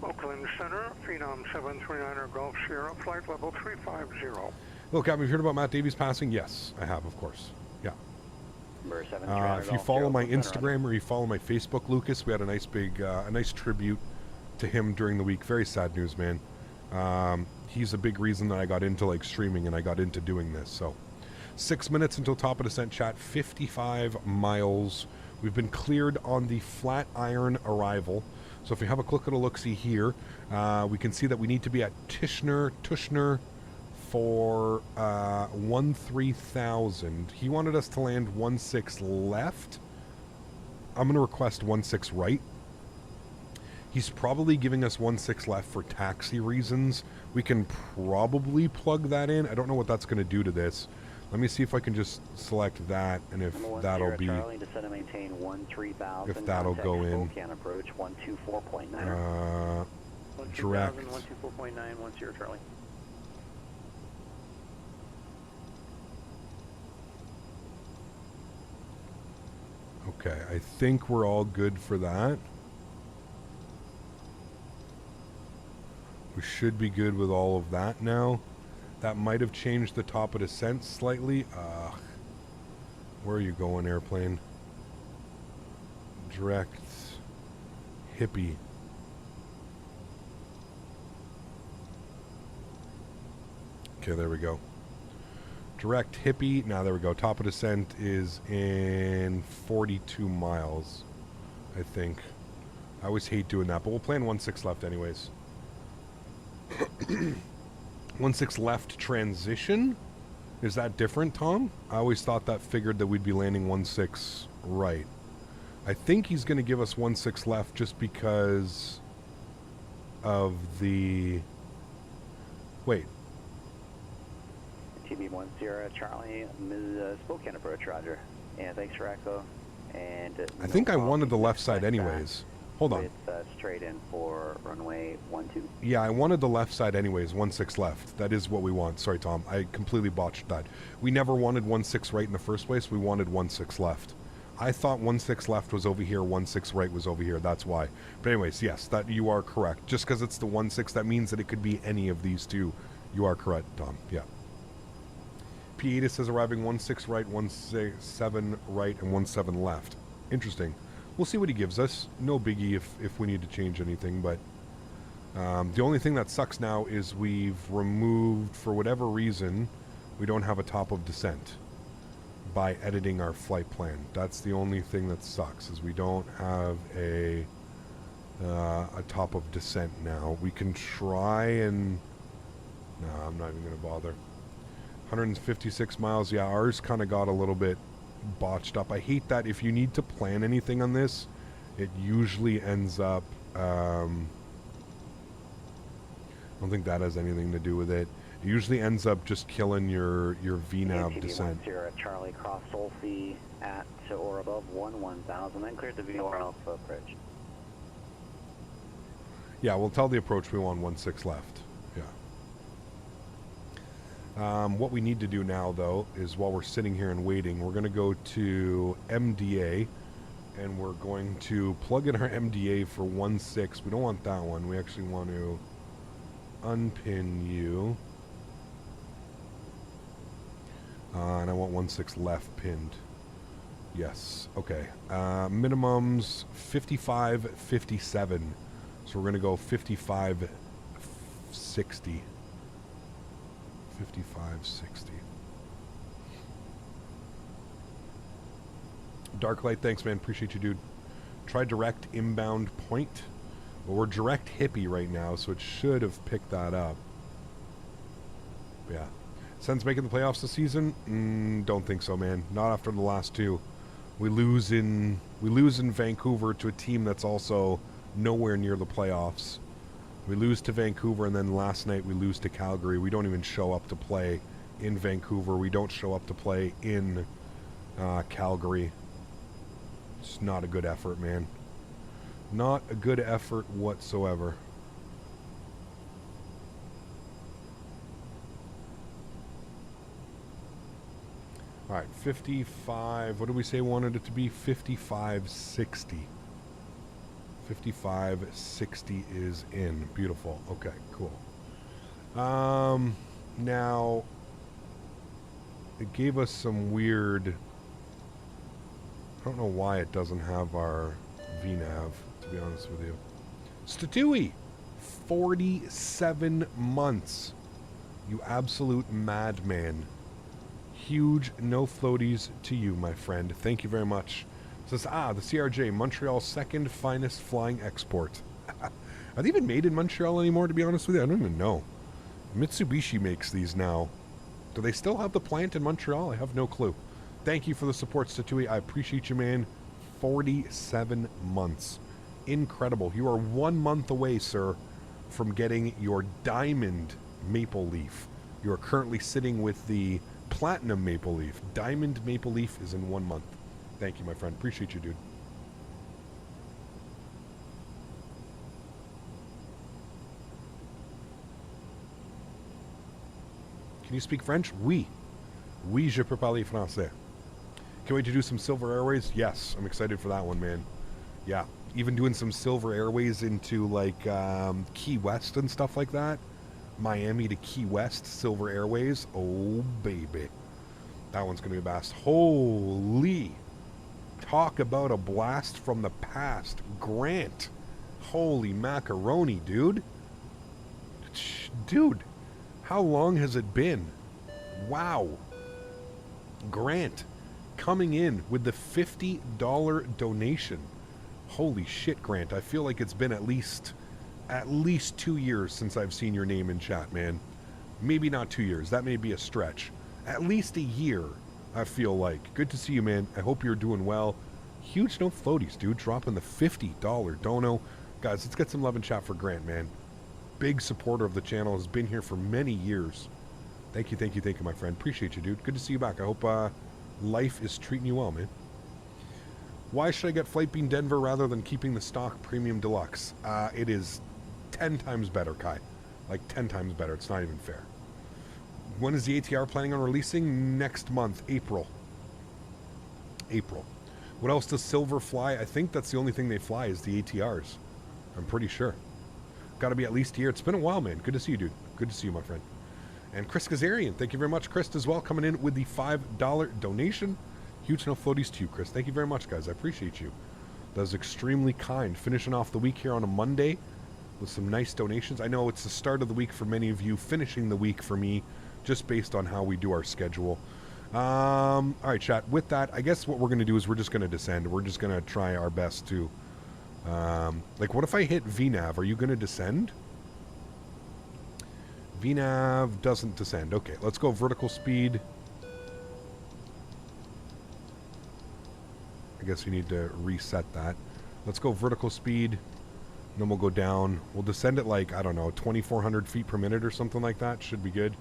Oakland Center, Phenom 739er Golf Sierra, flight level 350. Look, have you heard about Matt Davies passing? Yes, I have, of course. Yeah. If you follow my Instagram or you follow my Facebook, Lucas, we had a nice big, a nice tribute to him during the week. Very sad news, man. He's a big reason that I got into like streaming and I got into doing this. So 6 minutes until top of descent, chat. 55 miles. We've been cleared on the flat iron arrival. So if you have a quick little look-see here, we can see that we need to be at Tushner for 13,000. He wanted us to land 16 left. I'm going to request 16 right. He's probably giving us 16 left for taxi reasons. We can probably plug that in. I don't know what that's going to do to this. Let me see if I can just select that, and if that'll be, if that'll go in. Direct. 124.910 Charlie. Okay, I think we're all good for that. We should be good with all of that now. That might have changed the top of descent slightly. Where are you going, airplane? Direct hippie. Okay, there we go. Direct hippie. Now there we go. Top of descent is in 42 miles, I think. I always hate doing that, but we'll plan 16 left anyways. 16 left transition? Is that different, Tom? I always thought that figured that we'd be landing 16 right. I think he's going to give us 16 left just because of the... Wait. TB10 Charlie, Ms. Spokane approach, roger. And thanks for echo. And I think I wanted the left side anyways. Hold on. With straight in for runway 12. Yeah, I wanted the left side anyways, 16 left. That is what we want. Sorry, Tom. I completely botched that. We never wanted 16 right in the first place. We wanted 16 left. I thought 16 left was over here, 16 right was over here. That's why. But anyways, yes, that you are correct. Just because it's the 16, that means that it could be any of these two. You are correct, Tom. Yeah. P8 says arriving 16 right, 17 right, and 17 left. Interesting. We'll see what he gives us. No biggie if we need to change anything, but the only thing that sucks now is we've removed, for whatever reason, we don't have a top of descent by editing our flight plan. That's the only thing that sucks, is we don't have a top of descent now. We can try and... No, I'm not even going to bother. 156 miles. Yeah, ours kind of got a little bit botched up. I hate that if you need to plan anything on this, it usually ends up I don't think that has anything to do with it. It usually ends up just killing your VNAV descent. Charlie cross Solcy at or above 1000, then cleared the VOR Alpha approach. Yeah, we'll tell the approach we want 16 left. Yeah. What we need to do now, though, is while we're sitting here and waiting, we're going to go to MDA, and we're going to plug in our MDA for 16. We don't want that one. We actually want to unpin you. And I want 16 left pinned. Yes. Okay. Minimums 55, 57. So we're going to go 55, 60. 5560. Darklight, thanks, man. Appreciate you, dude. Try direct inbound point. Well, we're direct hippie right now, so it should have picked that up. Yeah. Sens making the playoffs this season? Don't think so, man. Not after the last two. We lose in Vancouver to a team that's also nowhere near the playoffs. We lose to Vancouver, and then last night we lose to Calgary. We don't even show up to play in Vancouver. We don't show up to play in Calgary. It's not a good effort, man. Not a good effort whatsoever. All right, 55. What did we say we wanted it to be? 5560. 5560 is in. Beautiful. Okay, cool. Now, it gave us some weird... I don't know why it doesn't have our VNAV, to be honest with you. Statewi, 47 months. You absolute madman. Huge no floaties to you, my friend. Thank you very much. Says, the CRJ, Montreal's second finest flying export. Are they even made in Montreal anymore, to be honest with you? I don't even know. Mitsubishi makes these now. Do they still have the plant in Montreal? I have no clue. Thank you for the support, Statewi. I appreciate you, man. 47 months. Incredible. You are 1 month away, sir, from getting your diamond maple leaf. You are currently sitting with the platinum maple leaf. Diamond maple leaf is in 1 month. Thank you, my friend. Appreciate you, dude. Can you speak French? Oui. Oui, je peux parler français. Can't wait to do some Silver Airways? Yes, I'm excited for that one, man. Yeah, even doing some Silver Airways into, like, Key West and stuff like that. Miami to Key West, Silver Airways. Oh, baby. That one's going to be a blast. Holy. Talk about a blast from the past. Grant. Holy macaroni, dude. Dude, how long has it been? Wow. Grant coming in with the $50 donation. Holy shit, Grant. I feel like it's been at least 2 years since I've seen your name in chat, man. Maybe not 2 years. That may be a stretch. At least a year, I feel like. Good to see you, man. I hope you're doing well. Huge no floaties, dude. Dropping the $50 dono. Guys, let's get some love and chat for Grant, man. Big supporter of the channel. Has been here for many years. Thank you, thank you, thank you, my friend. Appreciate you, dude. Good to see you back. I hope life is treating you well, man. Why should I get Flight Beam Denver rather than keeping the stock Premium Deluxe? It is 10 times better, Kai. Like 10 times better. It's not even fair. When is the ATR planning on releasing? Next month, April. April. What else does Silver fly? I think that's the only thing they fly is the ATRs. I'm pretty sure. Got to be at least a year. It's been a while, man. Good to see you, dude. Good to see you, my friend. And Chris Kazarian, thank you very much, Chris, as well, coming in with the $5 donation. Huge no floaties to you, Chris. Thank you very much, guys. I appreciate you. That was extremely kind. Finishing off the week here on a Monday with some nice donations. I know it's the start of the week for many of you, finishing the week for me, just based on how we do our schedule. All right, chat. With that, I guess what we're going to do is we're just going to descend. We're just going to try our best to... like, what if I hit VNAV? Are you going to descend? VNAV doesn't descend. Okay, let's go vertical speed. I guess we need to reset that. Let's go vertical speed. Then we'll go down. We'll descend at like, I don't know, 2,400 feet per minute or something like that. Should be good.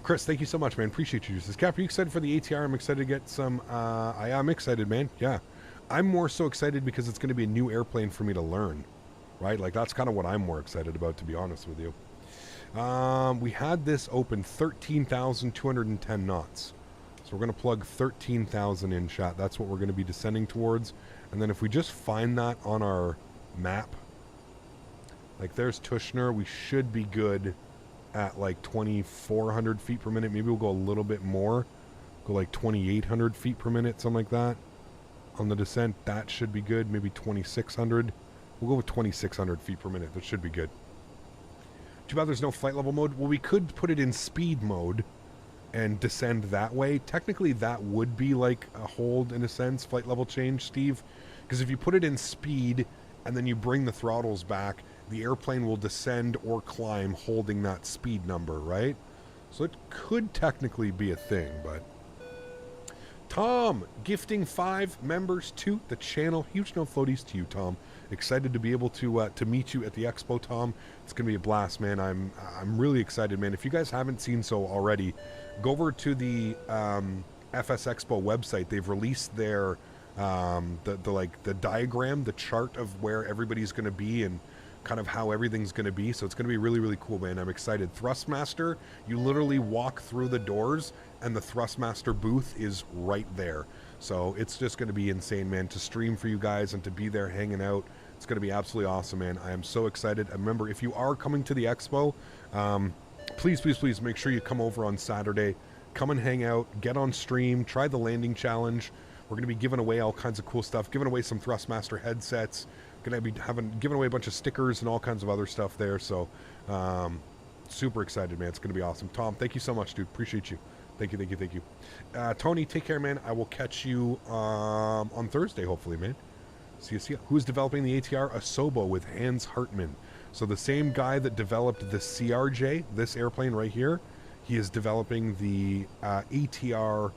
Chris, thank you so much, man. Appreciate you. Says, Cap, are you excited for the ATR? I'm excited to get some... I'm excited, man. Yeah. I'm more so excited because it's going to be a new airplane for me to learn. Right? Like, that's kind of what I'm more excited about, to be honest with you. We had this open 13,210 knots. So we're going to plug 13,000 in, chat. That's what we're going to be descending towards. And then if we just find that on our map, like there's Tushner, we should be good at like 2,400 feet per minute. Maybe we'll go a little bit more. Go like 2,800 feet per minute, something like that. On the descent, that should be good. Maybe 2,600. We'll go with 2,600 feet per minute. That should be good. Too bad there's no flight level mode. Well, we could put it in speed mode and descend that way. Technically, that would be like a hold, in a sense, flight level change, Steve. Because if you put it in speed and then you bring the throttles back, the airplane will descend or climb holding that speed number, right? So it could technically be a thing, but... Tom, gifting 5 members to the channel. Huge no floaties to you, Tom. Excited to be able to meet you at the expo, Tom. It's gonna be a blast, man. I'm really excited, man. If you guys haven't seen so already, go over to the FS Expo website. They've released their the diagram, the chart of where everybody's gonna be and kind of how everything's gonna be. So it's gonna be really, really cool, man. I'm excited. Thrustmaster, you literally walk through the doors and the Thrustmaster booth is right there. So it's just going to be insane, man, to stream for you guys and to be there hanging out. It's going to be absolutely awesome, man. I am so excited. And remember, if you are coming to the expo, please make sure you come over on Saturday. Come and hang out, get on stream, try the landing challenge. We're going to be giving away all kinds of cool stuff, giving away some Thrustmaster headsets, going to be giving away a bunch of stickers and all kinds of other stuff there. So super excited, man. It's going to be awesome. Tom, thank you so much, dude. Appreciate you. Thank you. Tony, take care, man. I will catch you on Thursday, hopefully, man. See you. Who's developing the ATR? Asobo with Hans Hartmann. So the same guy that developed the CRJ, this airplane right here, he is developing the ATR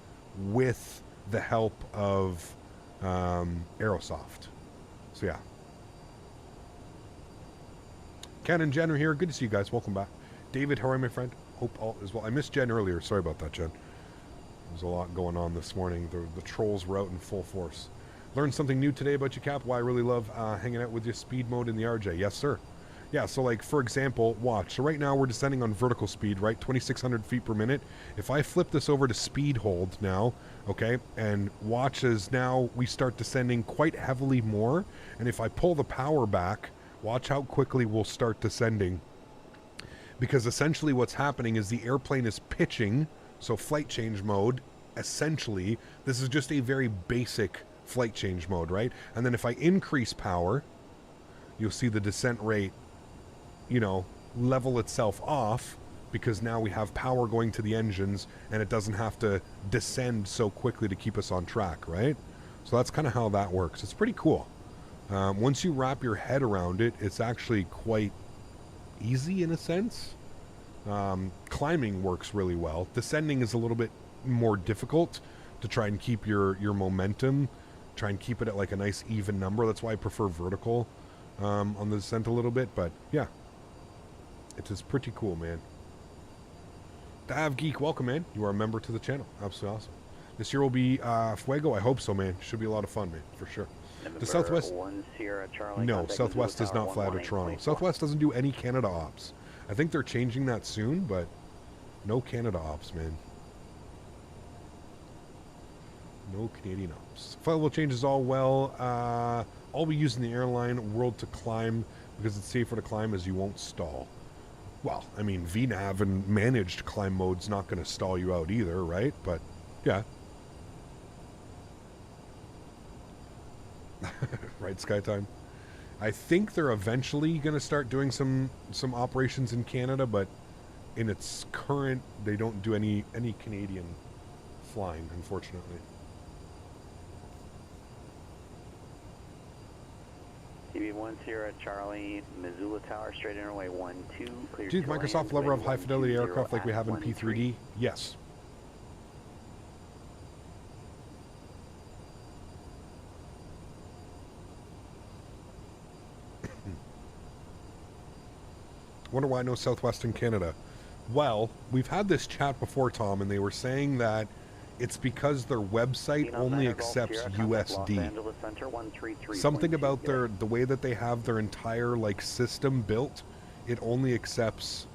with the help of Aerosoft. So yeah. Ken and Jen are here. Good to see you guys. Welcome back. David, how are you, my friend? Hope all is well. I missed Jen earlier. Sorry about that, Jen. There's a lot going on this morning. The trolls were out in full force. Learned something new today about you, Cap. Why I really love hanging out with you. Speed mode in the RJ. Yes, sir. Yeah, so like, for example, watch. So right now we're descending on vertical speed, right? 2,600 feet per minute. If I flip this over to speed hold now, okay, and watch as now we start descending quite heavily more. And if I pull the power back, watch how quickly we'll start descending. Because essentially what's happening is the airplane is pitching, so flight change mode, essentially, this is just a very basic flight change mode, right? And then if I increase power, you'll see the descent rate, you know, level itself off, because now we have power going to the engines and it doesn't have to descend so quickly to keep us on track, right? So that's kind of how that works. It's pretty cool. Once you wrap your head around it, it's actually quite easy in a sense. Climbing works really well. Descending is a little bit more difficult to try and keep your momentum, try and keep it at like a nice even number. That's why I prefer vertical on the descent a little bit, but yeah, it is pretty cool, man. Dav Geek, welcome, man. You are a member to the channel. Absolutely awesome. This year will be Fuego. I hope so, man. Should be a lot of fun, man, for sure. The Southwest... No, Southwest does not fly out of Toronto. Southwest doesn't do any Canada ops. I think they're changing that soon, but no Canada ops, man. No Canadian ops. Flight changes all well. I'll be using the airline world to climb because it's safer to climb as you won't stall. Well, I mean, VNAV and managed climb mode's not going to stall you out either, right? But, yeah. Right, Skytime? I think they're eventually going to start doing some operations in Canada, but in its current, they don't do any Canadian flying, unfortunately. TV1 Sierra Charlie, Missoula Tower, straight in runway 12, clear. Dude, Microsoft lever of high fidelity aircraft like we have in P3D? Yes. Wonder why no Southwest in Canada. Well, we've had this chat before, Tom, and they were saying that it's because their website only accepts USD. Something about the way that they have their entire like system built, it only accepts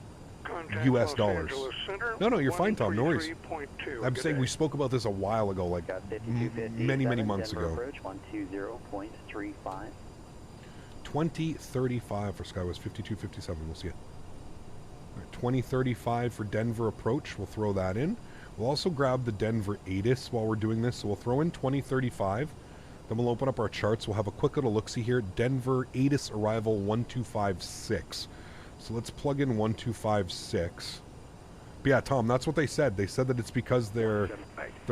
US dollars. No, you're fine, Tom. No worries. I'm saying we spoke about this a while ago, like many months ago. 2035 for Skywest, 5257. We'll see it. Right, 2035 for Denver approach. We'll throw that in. We'll also grab the Denver ATIS while we're doing this. So we'll throw in 2035. Then we'll open up our charts. We'll have a quick little look-see here. Denver ATIS arrival 1256. So let's plug in 1256. But yeah, Tom, that's what they said. They said that it's because their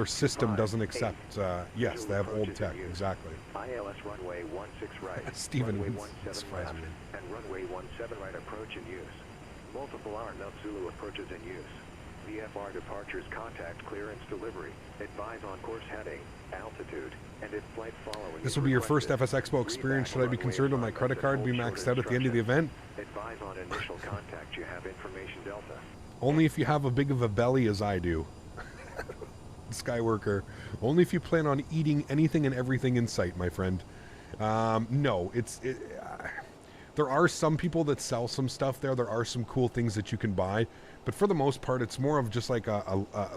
system doesn't accept. Yes, they have old tech. Exactly. ILS runway 16 right. Stephen, runway 17 left, and runway 17 right approach in use. Multiple Arnold Zulu approaches in use. VFR departures, contact, clearance, delivery. Advise on course heading, altitude, and if flight following. This will be your first FS Expo experience. Should I be concerned with my credit card be maxed out at the end of the event? Advise on initial contact. You have information Delta. Only if you have a big of a belly as I do. Skyworker. Only if you plan on eating anything and everything in sight, my friend. No, there are some people that sell some stuff there. There are some cool things that you can buy, but for the most part, it's more of just like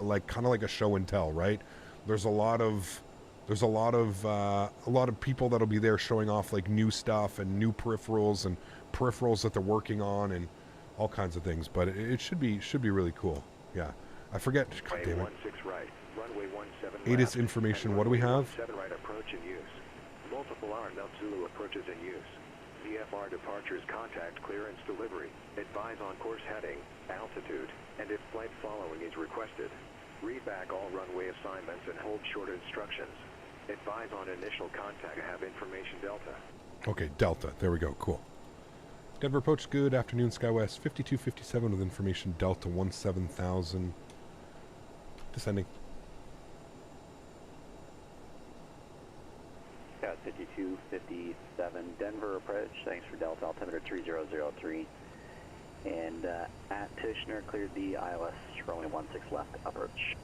like kind of like a show and tell, right? There's a lot of There's a lot of people that'll be there showing off like new stuff and new peripherals and peripherals that they're working on and all kinds of things. But it should be really cool. Yeah, I forget. God damn it. 16 right, runway 17 ATIS left, information. and What do we have? 17 right approach in use. Multiple R Mount Zulu approaches in use. VFR departures, contact clearance delivery. Advise on course heading, altitude, and if flight following is requested. Read back all runway assignments and hold short instructions. Advise on initial contact. Have information Delta. Okay, Delta. There we go. Cool. Denver approach. Good afternoon, Skywest. 5257 with information Delta 17000. Descending. Got 5257 Denver approach. Thanks for Delta altimeter 3003. And at Tichenor cleared the ILS runway 16 left approach.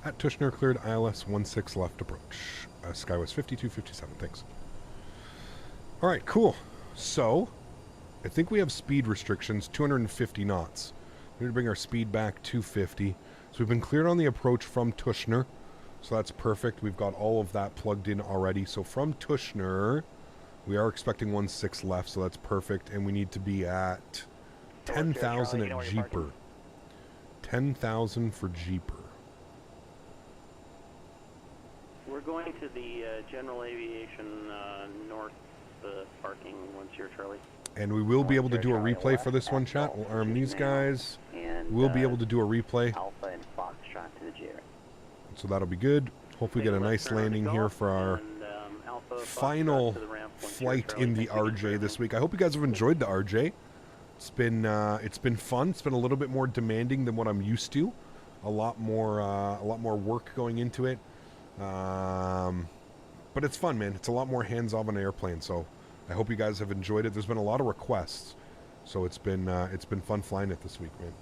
At Tichenor cleared ILS 16 left approach. Skywest 5257. Thanks. All right, cool. So, I think we have speed restrictions, 250 knots. We need to bring our speed back 250. So we've been cleared on the approach from Tichenor. So that's perfect. We've got all of that plugged in already. So from Tichenor, we are expecting 16 left, so that's perfect. And we need to be at 10,000 at Jeeper. 10,000 for Jeeper. We're going to the general aviation north parking once you're Charlie. And we will be able to do a replay for this one, chat. We'll arm these guys. We'll be able to do a replay. Alpha and Foxtrot to the GR. So that'll be good. Hope we get a nice landing here for our final flight in the RJ this week. I hope you guys have enjoyed the RJ. It's been fun. It's been a little bit more demanding than what I'm used to. A lot more work going into it. But it's fun, man. It's a lot more hands-on on an airplane. So I hope you guys have enjoyed it. There's been a lot of requests, so it's been fun flying it this week, man.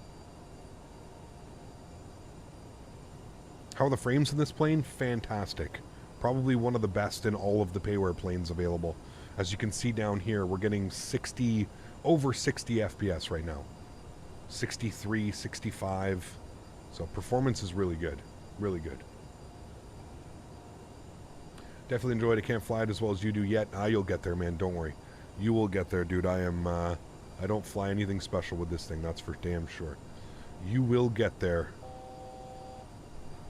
How are the frames in this plane? Fantastic. Probably one of the best in all of the Payware planes available. As you can see down here, we're getting over 60 FPS right now. 63, 65. So performance is really good. Really good. Definitely enjoyed it. Can't fly it as well as you do yet. You'll get there, man. Don't worry. You will get there, dude. I don't fly anything special with this thing. That's for damn sure. You will get there.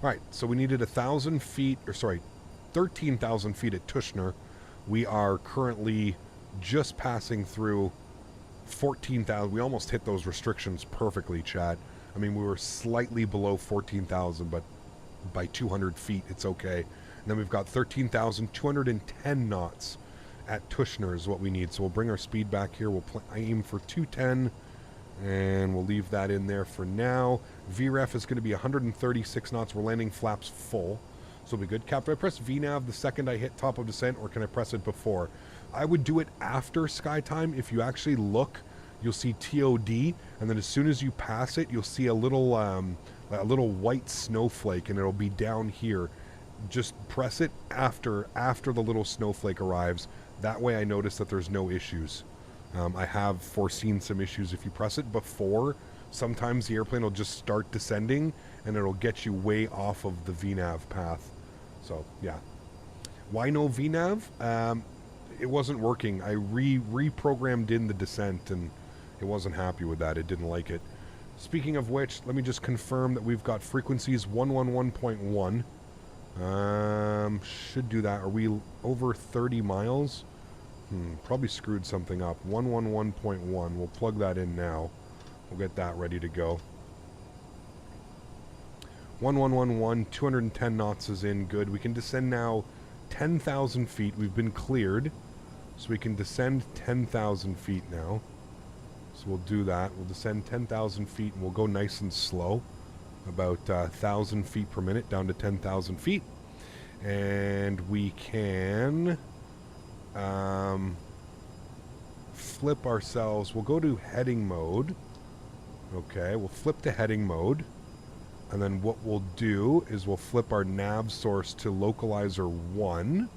Alright, so we needed 1,000 feet, or sorry, 13,000 feet at Tichenor. We are currently just passing through 14,000. We almost hit those restrictions perfectly, chat. I mean, we were slightly below 14,000, but by 200 feet, it's okay. And then we've got 13,210 knots at Tichenor is what we need. So we'll bring our speed back here. We'll aim for 210, and we'll leave that in there for now. VREF is going to be 136 knots. We're landing flaps full, so it'll be good. Cap, do I press VNAV the second I hit top of descent, or can I press it before? I would do it after sky time. If you actually look, you'll see TOD, and then as soon as you pass it, you'll see a little white snowflake, and it'll be down here. Just press it after the little snowflake arrives. That way I notice that there's no issues. I have foreseen some issues if you press it before. Sometimes the airplane will just start descending and it'll get you way off of the VNAV path. So yeah. Why no VNAV? It wasn't working. I reprogrammed in the descent and it wasn't happy with that. It didn't like it. Speaking of which, let me just confirm that we've got frequencies 111.1. Should do that. Are we over 30 miles? Probably screwed something up. 111.1. We'll plug that in now. We'll get that ready to go. 1111, 210 knots is in. Good. We can descend now 10,000 feet. We've been cleared. So we can descend 10,000 feet now. So we'll do that. We'll descend 10,000 feet and we'll go nice and slow. About 1,000 feet per minute down to 10,000 feet. And we can flip ourselves. We'll go to heading mode. Okay, we'll flip to heading mode. And then what we'll do is we'll flip our nav source to localizer 1.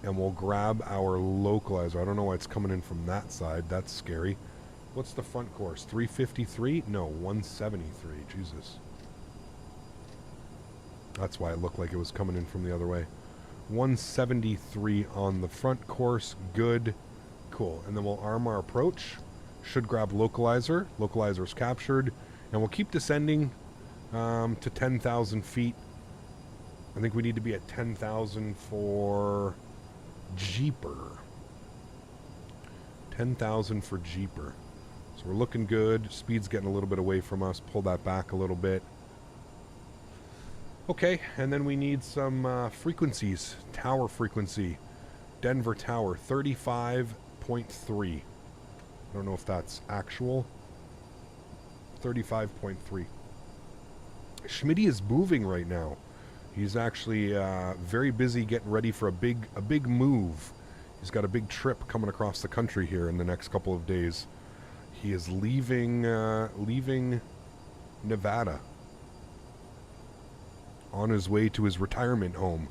And we'll grab our localizer. I don't know why it's coming in from that side. That's scary. What's the front course? 353? No, 173. Jesus. That's why it looked like it was coming in from the other way. 173 on the front course. Good. Cool. And then we'll arm our approach. Should grab localizer. Localizer's captured. And we'll keep descending to 10,000 feet. I think we need to be at 10,000 for Jeeper. 10,000 for Jeeper. So we're looking good. Speed's getting a little bit away from us. Pull that back a little bit. Okay, and then we need some frequencies. Tower frequency. Denver Tower, 35.3. I don't know if that's actual. 35.3. Smitty is moving right now. He's actually very busy getting ready for a big move. He's got a big trip coming across the country here in the next couple of days. He is leaving Nevada on his way to his retirement home.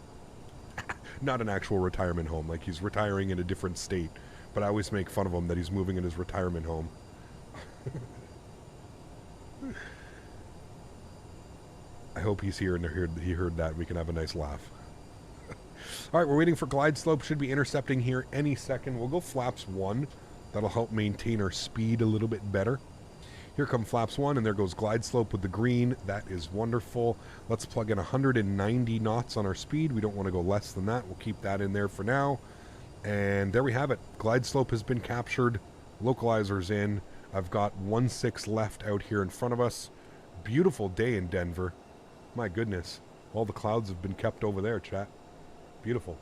Not an actual retirement home, like he's retiring in a different state. But I always make fun of him that he's moving in his retirement home. I hope he's here and he heard that. We can have a nice laugh. All right, we're waiting for glide slope. Should be intercepting here any second. We'll go flaps 1. That'll help maintain our speed a little bit better. Here come flaps 1, and there goes glide slope with the green. That is wonderful. Let's plug in 190 knots on our speed. We don't want to go less than that. We'll keep that in there for now. And there we have it. Glide slope has been captured. Localizer's in. I've got 1.6 left out here in front of us. Beautiful day in Denver. My goodness. All the clouds have been kept over there, chat. Beautiful.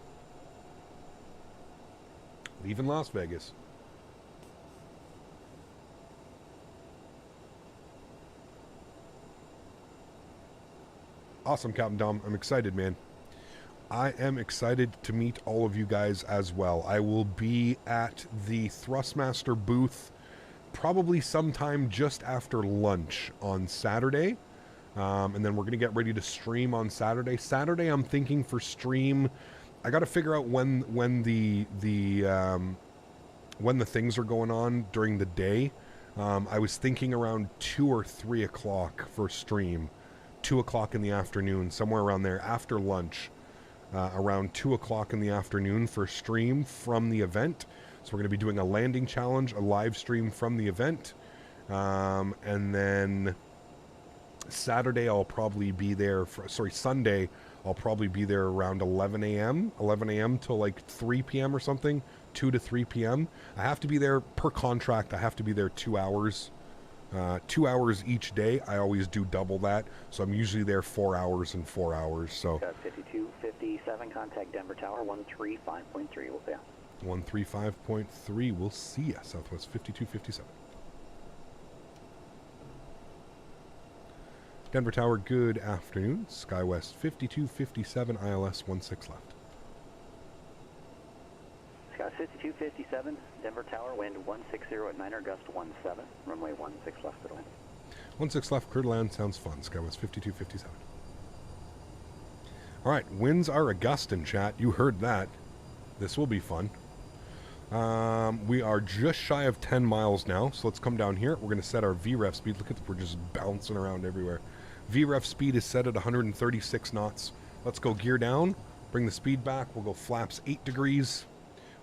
Leaving Las Vegas. Awesome, Captain Dom. I'm excited, man. I am excited to meet all of you guys as well. I will be at the Thrustmaster booth probably sometime just after lunch on Saturday. And then we're going to get ready to stream on Saturday. Saturday, I'm thinking for stream, I got to figure out when the things are going on during the day. I was thinking around 2 or 3 o'clock for stream. 2 o'clock in the afternoon, somewhere around there after lunch. Around 2 o'clock in the afternoon for stream from the event. So we're going to be doing a landing challenge, a live stream from the event. And then Saturday I'll probably be there Sunday I'll probably be there around 11 a.m. till like 3 p.m. or something, 2 to 3 p.m. I have to be there per contract. I have to be there 2 hours. 2 hours each day. I always do double that, so I'm usually there 4 hours and 4 hours. So 5257, contact Denver Tower 135.3. We'll see ya. 135.3. We'll see ya. Southwest 5257. Denver Tower, good afternoon. Skywest 5257, ILS 16 left. Sky 5257, Denver Tower, wind 160 at 9er, gust 17, runway 16 left at wind. 16 left, clear to land, sounds fun. Skywest 5257. Alright, winds are a gust in chat. You heard that. This will be fun. We are just shy of 10 miles now, so let's come down here. We're going to set our VREF speed. Look at we're just bouncing around everywhere. VREF speed is set at 136 knots. Let's go gear down, bring the speed back. We'll go flaps 8 degrees.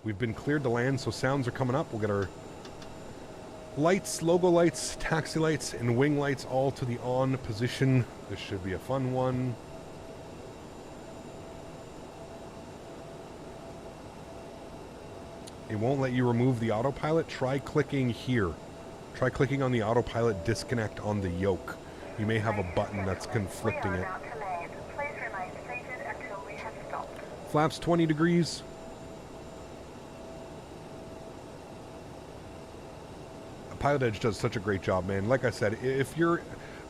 We've been cleared to land, so sounds are coming up. We'll get our lights, logo lights, taxi lights, and wing lights all to the on position. This should be a fun one. It won't let you remove the autopilot. Try clicking here. Try clicking on the autopilot disconnect on the yoke. You may have a button that's conflicting it. Flaps 20 degrees. Pilotedge does such a great job, man. Like I said,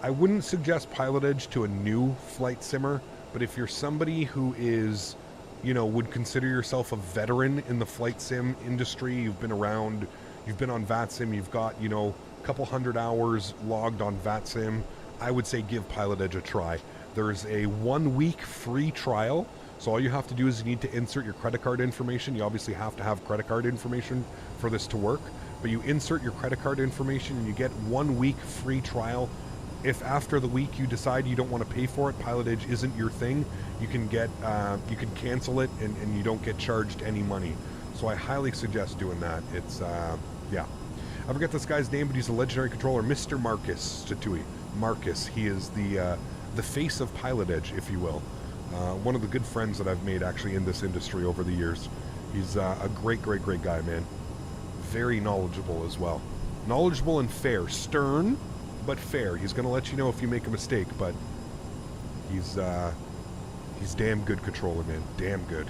I wouldn't suggest Pilotedge to a new flight simmer, but if you're somebody who is, would consider yourself a veteran in the flight sim industry, you've been around, you've been on VATSIM, you've got, a couple hundred hours logged on VATSIM, I would say give Pilotedge a try. There's a 1 week free trial, so all you have to do is you need to insert your credit card information. You obviously have to have credit card information for this to work, but you insert your credit card information and you get 1 week free trial. if after the week you decide you don't want to pay for it, Pilotedge isn't your thing, you can cancel it and you don't get charged any money. So I highly suggest doing that. It's, yeah. I forget this guy's name, but he's a legendary controller, Mr. Marcus Statewi. Marcus, he is the face of Pilotedge, if you will. One of the good friends that I've made actually in this industry over the years. He's a great guy, man. Very knowledgeable as well. Knowledgeable and fair. Stern, but fair. He's going to let you know if you make a mistake, but he's damn good controller, man. Damn good.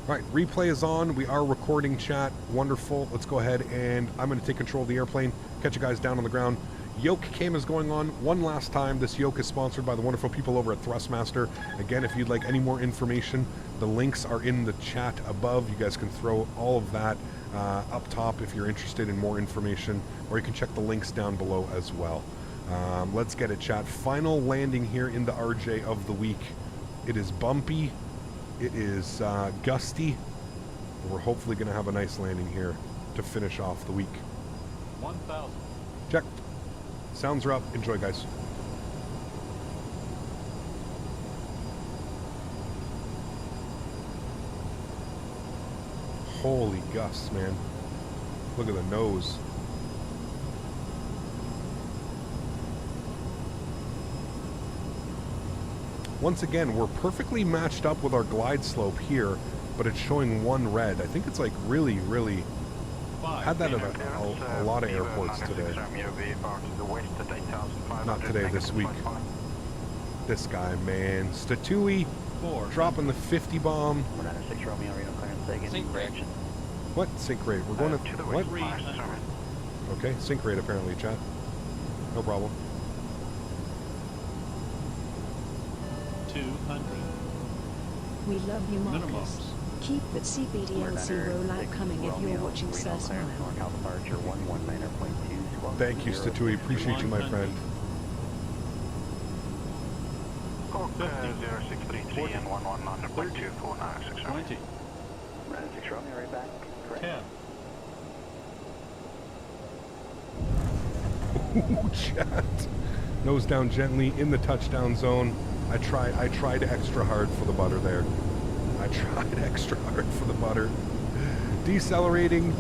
All right, replay is on. We are recording, chat. Wonderful. Let's go ahead and I'm going to take control of the airplane. Catch you guys down on the ground. Yoke cam is going on one last time. This yoke is sponsored by the wonderful people over at Thrustmaster. Again, if you'd like any more information, the links are in the chat above. You guys can throw all of that up top if you're interested in more information, or you can check the links down below as well. Let's get it, chat. Final landing here in the RJ of the week. It is bumpy. It is gusty. And we're hopefully going to have a nice landing here to finish off the week. 1,000. Check. Sounds are up. Enjoy, guys. Holy gusts, man. Look at the nose. Once again, we're perfectly matched up with our glide slope here, but it's showing one red. I think it's like really had that at a lot of airports today. Not today, this week. This guy, man. Statewi dropping the 50 bomb. Sync rate. What? Sync rate? We're going to what? Okay, sync rate apparently, chat. No problem. 200. We love you, Marcus. Minimums. Keep that CBDLC rollout coming if you're watching Sir Smile. Thank you, Statewi. Appreciate you, my friend. Koch 0633 and 11 under 0.24966. 20. 96 Romeo, right back. Correct. 10. Ooh, chat. Nose down gently in the touchdown zone. I tried extra hard for the butter there. I tried extra hard for the butter. Decelerating.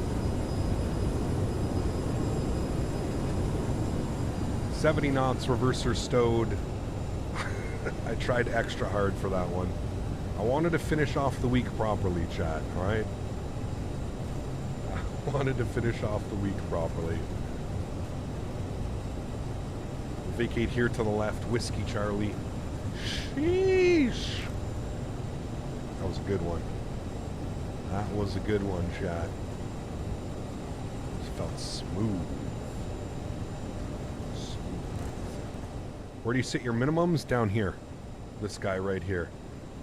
70 knots, reverser stowed. I tried extra hard for that one. I wanted to finish off the week properly, chat, alright? I wanted to finish off the week properly. Vacate here to the left, Whiskey Charlie. Sheesh! That was a good one. That was a good one, chat. This felt smooth. Where do you sit your minimums? Down here. This guy right here.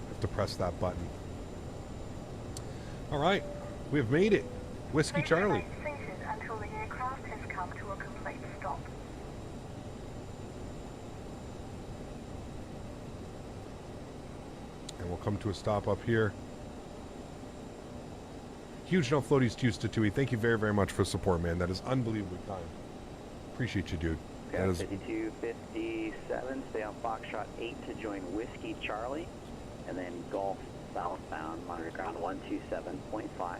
You have to press that button. Alright. We have made it. Whiskey Charlie. Until the aircraft has come to a complete stop. And we'll come to a stop up here. Huge no floaties to you, Statewi. Thank you very, very much for support, man. That is unbelievably kind. Appreciate you, dude. Okay, that is 5257, stay on Foxtrot 8 to join Whiskey Charlie, and then Golf southbound, monitor ground 127.5.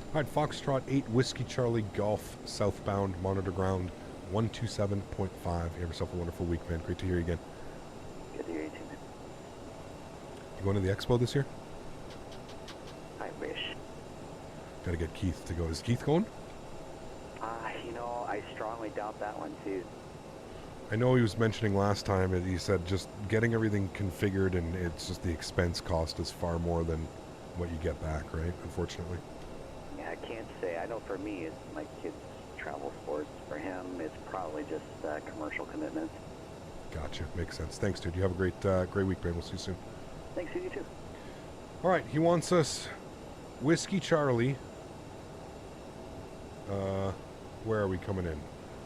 Alright, Foxtrot 8, Whiskey Charlie, Golf, southbound, monitor ground 127.5. You have yourself a wonderful week, man. Great to hear you again. Good to hear you too, man. You going to the expo this year? I wish. Gotta get Keith to go. Is Keith going? You know, I strongly doubt that one too. I know he was mentioning last time, and he said just getting everything configured, and it's just the expense cost is far more than what you get back, right? Unfortunately. Yeah, I can't say. I know for me, it's my kid's travel sports. For him, it's probably just commercial commitments. Gotcha. Makes sense. Thanks, dude. You have a great great week, man. We'll see you soon. Thanks, you too. All right, he wants us Whiskey Charlie. Where are we coming in?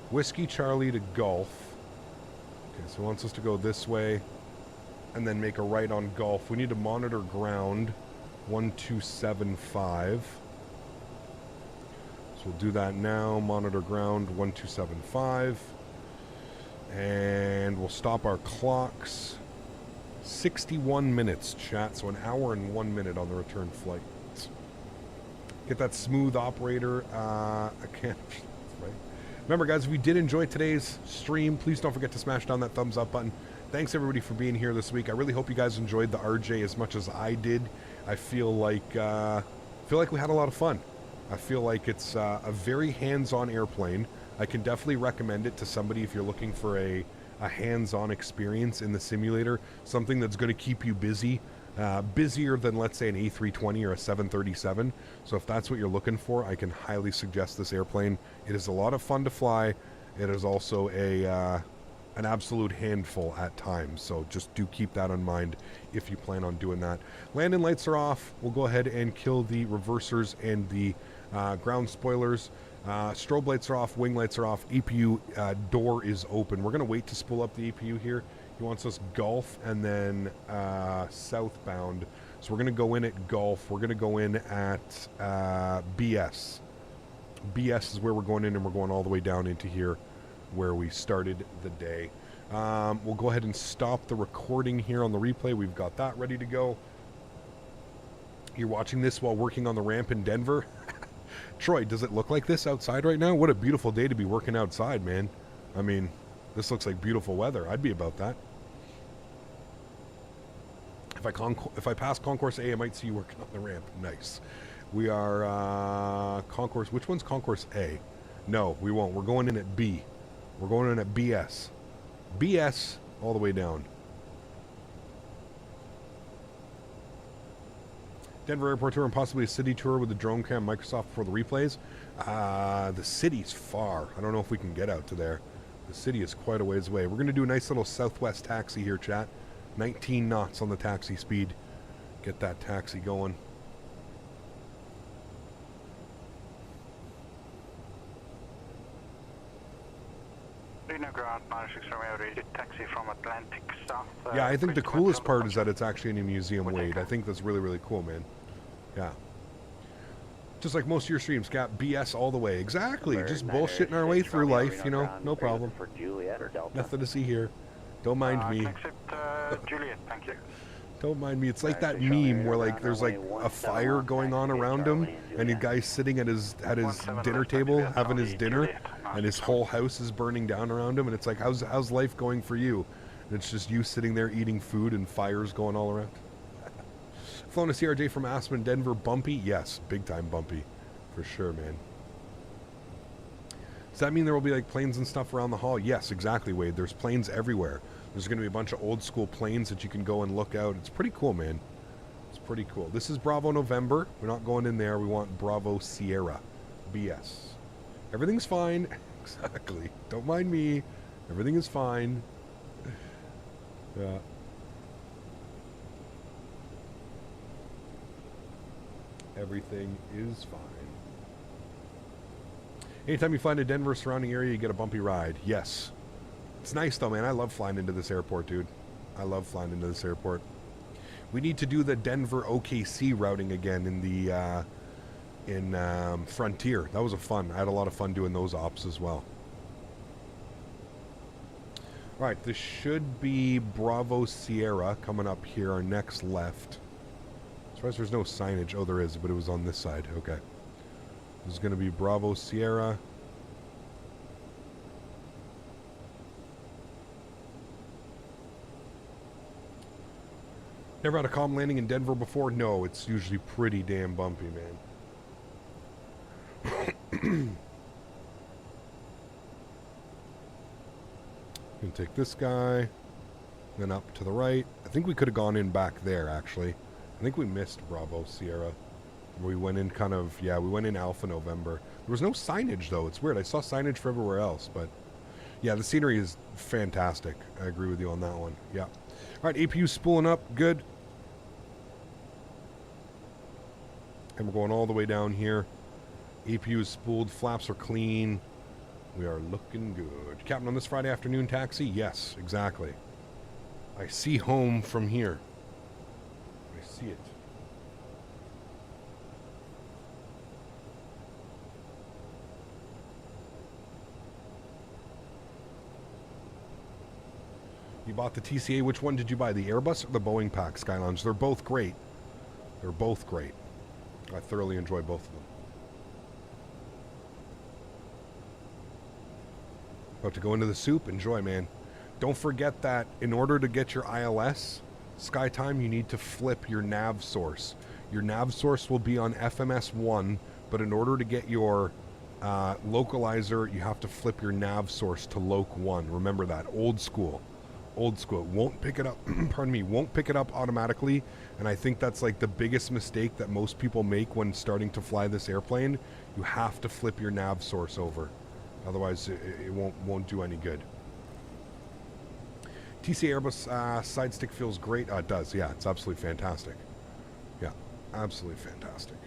Whiskey Charlie to Golf. Okay, so he wants us to go this way and then make a right on Golf. We need to monitor ground 1275. So we'll do that now. Monitor ground 1275. And we'll stop our clocks. 61 minutes, chat. So an hour and 1 minute on the return flight. Get that smooth operator. I can't. Right. Remember, guys, if you did enjoy today's stream, please don't forget to smash down that thumbs up button. Thanks, everybody, for being here this week. I really hope you guys enjoyed the RJ as much as I did. I feel like we had a lot of fun. I feel like it's a very hands-on airplane. I can definitely recommend it to somebody if you're looking for a hands-on experience in the simulator, something that's going to keep you busy, busier than, let's say, an A320 or a 737. So if that's what you're looking for, I can highly suggest this airplane. It is a lot of fun to fly. It is also an absolute handful at times, so just do keep that in mind if you plan on doing that. Landing lights are off. We'll go ahead and kill the reversers and the ground spoilers. Strobe lights are off, wing lights are off, EPU door is open. We're going to wait to spool up the EPU here. He wants us Gulf and then southbound. So we're going to go in at Gulf. We're going to go in at BS. BS is where we're going in, and we're going all the way down into here where we started the day. We'll go ahead and stop the recording here on the replay. We've got that ready to go. You're watching this while working on the ramp in Denver. Troy, does it look like this outside right now? What a beautiful day to be working outside, man. I mean, this looks like beautiful weather. I'd be about that. If I pass Concourse A, I might see you working on the ramp. Nice. We are Concourse. Which one's Concourse A? No, we won't. We're going in at B. We're going in at BS. BS all the way down. Denver Airport tour and possibly a city tour with the drone cam Microsoft for the replays. The city's far. I don't know if we can get out to there. The city is quite a ways away. We're going to do a nice little southwest taxi here, chat. 19 knots on the taxi speed. Get that taxi going. Ground 96 Romeo, ready taxi from Atlantic South. Yeah, I think the coolest part is that it's actually in a museum, Wade. I think that's really, really cool, man. Yeah. Just like most of your streams, got BS all the way. Exactly. Just bullshitting our way through life, you know, no problem. For Juliet or Delta. Nothing to see here. Don't mind me. Juliet, thank you. Don't mind me. It's like that meme where like there's like a fire going on around him, and the guy's sitting at his dinner table having his dinner, and his whole house is burning down around him, and it's like, how's life going for you? And it's just you sitting there eating food and fires going all around. Flown a CRJ from Aspen, Denver, bumpy? Yes, big time bumpy, for sure, man. Does that mean there will be like planes and stuff around the hall? Yes, exactly, Wade. There's planes everywhere. There's going to be a bunch of old school planes that you can go and look out. It's pretty cool, man. It's pretty cool. This is Bravo November. We're not going in there. We want Bravo Sierra. BS. Everything's fine. Exactly. Don't mind me. Everything is fine. Yeah. Everything is fine. Anytime you fly into Denver surrounding area, you get a bumpy ride. Yes. It's nice though, man. I love flying into this airport, dude. I love flying into this airport. We need to do the Denver OKC routing again in the Frontier. That was fun. I had a lot of fun doing those ops as well. All right, this should be Bravo Sierra coming up here, our next left. As far as there's no signage. Oh, there is, but it was on this side. Okay. This is going to be Bravo Sierra. Never had a calm landing in Denver before? No, it's usually pretty damn bumpy, man. Gonna take this guy, then up to the right. I think we could have gone in back there, actually. I think we missed Bravo Sierra. We went in kind of, yeah, we went in Alpha November. There was no signage, though. It's weird. I saw signage for everywhere else, but yeah, the scenery is fantastic. I agree with you on that one. Yeah. All right, APU spooling up. Good. And we're going all the way down here. APU is spooled. Flaps are clean. We are looking good. Captain, on this Friday afternoon taxi? Yes, exactly. I see home from here. I see it. bought the TCA. Which one did you buy? The Airbus or the Boeing pack, Skylounge? They're both great. They're both great. I thoroughly enjoy both of them. About to go into the soup. Enjoy, man. Don't forget that in order to get your ILS SkyTime, you need to flip your nav source. Your nav source will be on FMS 1, but in order to get your localizer, you have to flip your nav source to Loc 1. Remember that. Old school. Old school. It won't pick it up, pardon me, won't pick it up automatically, and I think that's like the biggest mistake that most people make when starting to fly this airplane. You have to flip your nav source over. Otherwise, it won't do any good. TCA Airbus side stick feels great. It does, yeah. It's absolutely fantastic. Yeah, absolutely fantastic.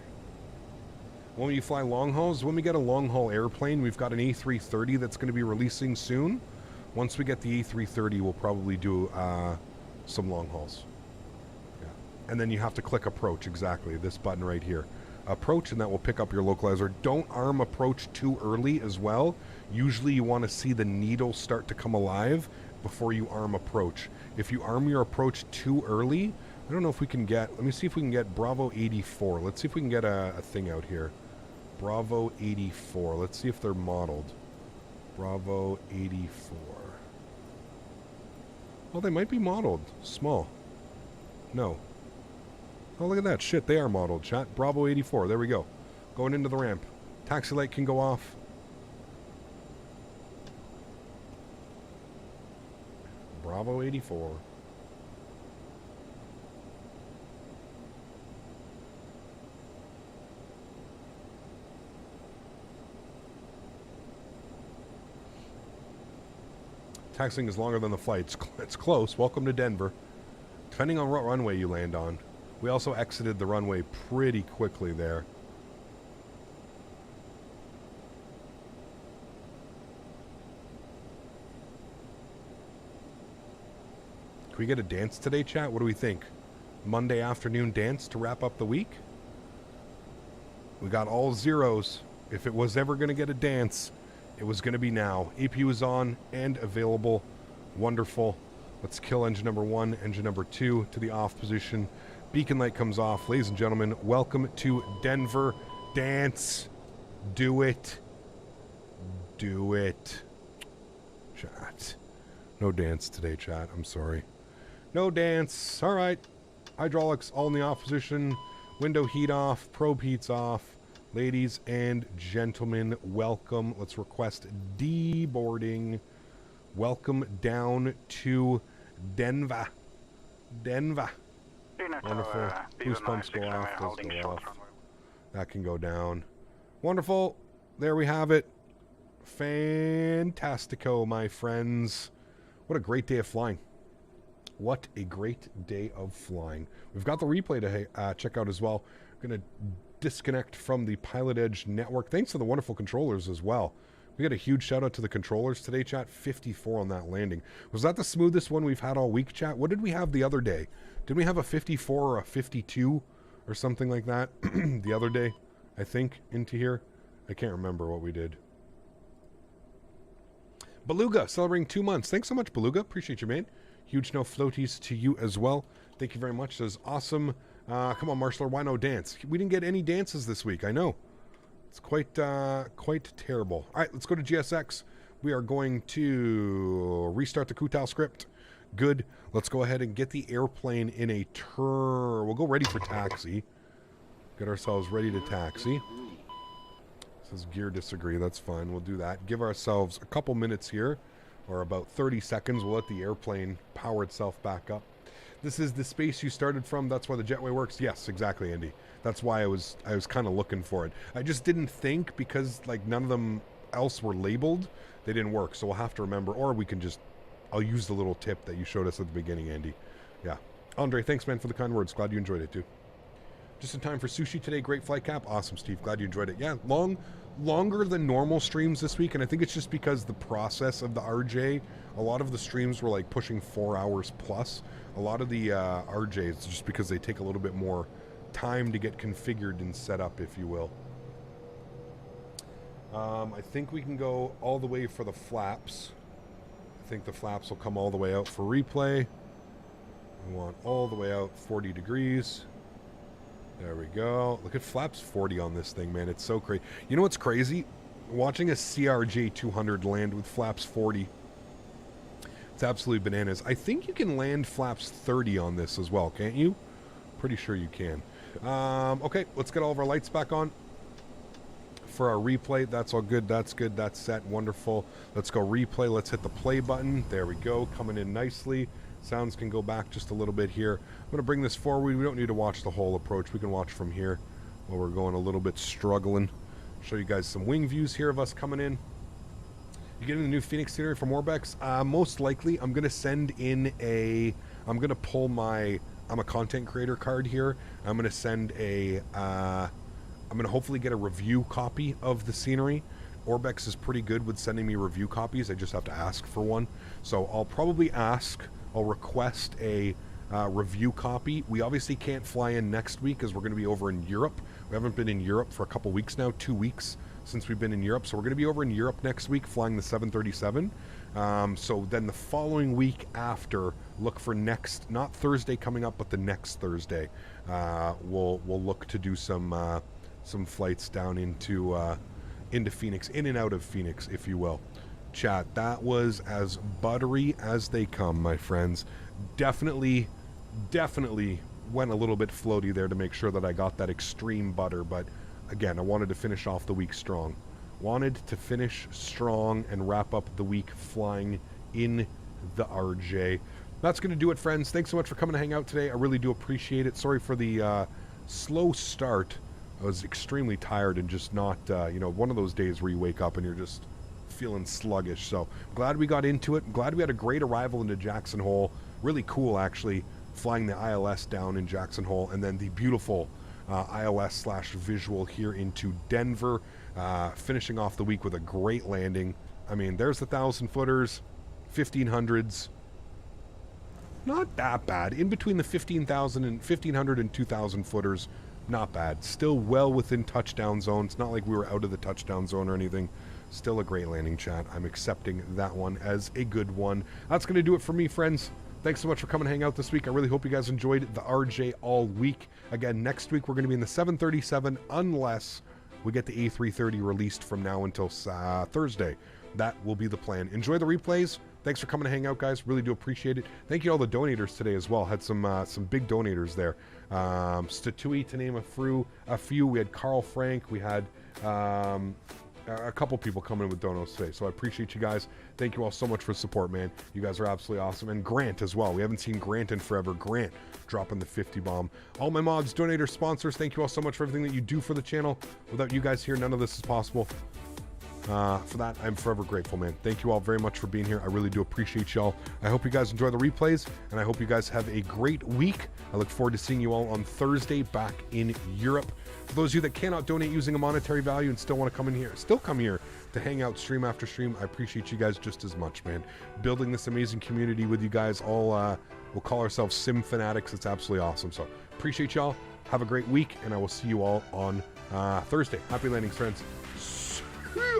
When you fly long hauls, when we get a long haul airplane, we've got an A330 that's going to be releasing soon. Once we get the A330, we'll probably do some long hauls. Yeah, and then you have to click approach, exactly. This button right here. Approach, and that will pick up your localizer. Don't arm approach too early as well. Usually you want to see the needle start to come alive before you arm approach. If you arm your approach too early, I don't know if we can get, let me see if we can get Bravo 84. Let's see if we can get a thing out here. Bravo 84. Let's see if they're modeled. Bravo 84. Well, they might be modeled. Small. No. Oh, look at that. Shit, they are modeled, chat. Bravo 84. There we go. Going into the ramp. Taxi light can go off. Bravo 84. Taxiing is longer than the flight. It's close. Welcome to Denver. Depending on what runway you land on. We also exited the runway pretty quickly there. Can we get a dance today, chat? What do we think? Monday afternoon dance to wrap up the week? We got all zeros. If it was ever going to get a dance, it was going to be now. AP was on and available. Wonderful. Let's kill engine number 1, engine number 2 to the off position. Beacon light comes off. Ladies and gentlemen, welcome to Denver. Dance. Do it. Do it. Chat. No dance today, chat. I'm sorry. No dance. All right. Hydraulics all in the off position. Window heat off. Probe heats off. Ladies and gentlemen, welcome. Let's request deboarding. Welcome down to Denver. Denver. Wonderful. Boost pumps go off. Those go off. That can go down. Wonderful. There we have it. Fantastico, my friends. What a great day of flying. What a great day of flying. We've got the replay to check out as well. We're going to disconnect from the Pilotedge network. Thanks to the wonderful controllers as well. We got a huge shout out to the controllers today, chat. 54 on that landing. Was that the smoothest one we've had all week, chat? What did we have the other day? Did we have a 54 or a 52 or something like that the other day? I think into here. I can't remember what we did. Beluga celebrating 2 months. Thanks so much, Beluga. Appreciate you, man. Huge no floaties to you as well. Thank you very much. That was awesome. Come on, Marshall. Why no dance? We didn't get any dances this week. I know. It's quite terrible. All right, let's go to GSX. We are going to restart the Kutal script. Good. Let's go ahead and get the airplane in a turn. We'll go ready for taxi. Get ourselves ready to taxi. This is gear disagree. That's fine. We'll do that. Give ourselves a couple minutes here, or about 30 seconds. We'll let the airplane power itself back up. This is the space you started from. That's why the jetway works. Yes, exactly, Andy. That's why I was kind of looking for it. I just didn't think, because like none of them else were labeled, they didn't work. So we'll have to remember, or we can just, I'll use the little tip that you showed us at the beginning, Andy. Yeah. Andre, thanks, man, for the kind words. Glad you enjoyed it, too. Just in time for sushi today. Great flight cap. Awesome, Steve. Glad you enjoyed it. Yeah, longer than normal streams this week, and I think it's just because the process of the RJ, a lot of the streams were like pushing 4 hours plus. A lot of the RJs, just because they take a little bit more time to get configured and set up, if you will. I think we can go all the way for the flaps. I think the flaps will come all the way out for replay. We want all the way out 40 degrees. There we go. Look at flaps 40 on this thing, man. It's so crazy. You know what's crazy? Watching a CRJ-700 land with flaps 40. It's absolutely bananas. I think you can land flaps 30 on this as well, can't you? Pretty sure you can. Okay, let's get all of our lights back on. For our replay, that's all good. That's good. That's set. Wonderful. Let's go replay. Let's hit the play button. There we go. Coming in nicely. Sounds can go back just a little bit here. I'm going to bring this forward. We don't need to watch the whole approach. We can watch from here while we're going a little bit struggling. Show you guys some wing views here of us coming in. You getting the new Phoenix scenery from Orbex? Most likely, I'm going to send in a... I'm going to pull my... I'm a content creator card here. I'm going to send a... I'm going to hopefully get a review copy of the scenery. Orbex is pretty good with sending me review copies. I just have to ask for one. So I'll probably ask... I'll request a review copy. We obviously can't fly in next week because we're going to be over in Europe. We haven't been in Europe for a couple weeks now, 2 weeks since we've been in Europe. So we're going to be over in Europe next week flying the 737. So then the following week after, look for next, not Thursday coming up, but the next Thursday. We'll look to do some flights down into Phoenix, in and out of Phoenix, if you will. Chat, that was as buttery as they come, my friends. Definitely went a little bit floaty there to make sure that I got that extreme butter, but again, I wanted to finish off the week strong. Wanted to finish strong and wrap up the week flying in the RJ. That's going to do it, friends. Thanks so much for coming to hang out today. I really do appreciate it. Sorry for the slow start. I was extremely tired and just not, one of those days where you wake up and you're just feeling sluggish. So glad we got into it. Glad we had a great arrival into Jackson Hole. Really cool, actually, flying the ILS down in Jackson Hole, and then the beautiful ILS/visual here into Denver, finishing off the week with a great landing. I mean, there's the 1,000-footers, 1,500s. Not that bad. In between the 15,000 and 1,500 and 2,000 footers, not bad. Still well within touchdown zone. It's not like we were out of the touchdown zone or anything. Still a great landing, chat. I'm accepting that one as a good one. That's going to do it for me, friends. Thanks so much for coming to hang out this week. I really hope you guys enjoyed the RJ all week. Again, next week we're going to be in the 737 unless we get the A330 released from now until Thursday. That will be the plan. Enjoy the replays. Thanks for coming to hang out, guys. Really do appreciate it. Thank you to all the donators today as well. Had some big donators there. Statewi, to name a few. We had Karl Frank. We had a couple people coming in with donos today. So I appreciate you guys. Thank you all so much for the support, man. You guys are absolutely awesome. And Grant as well. We haven't seen Grant in forever. Grant dropping the 50 bomb. All my mods, donators, sponsors, thank you all so much for everything that you do for the channel. Without you guys here, none of this is possible. For that, I'm forever grateful, man. Thank you all very much for being here. I really do appreciate y'all. I hope you guys enjoy the replays, and I hope you guys have a great week. I look forward to seeing you all on Thursday back in Europe. For those of you that cannot donate using a monetary value and still want to come in here, still come here to hang out stream after stream, I appreciate you guys just as much, man. Building this amazing community with you guys, all we'll call ourselves Sim Fanatics. It's absolutely awesome. So appreciate y'all. Have a great week, and I will see you all on Thursday. Happy landings, friends. See ya.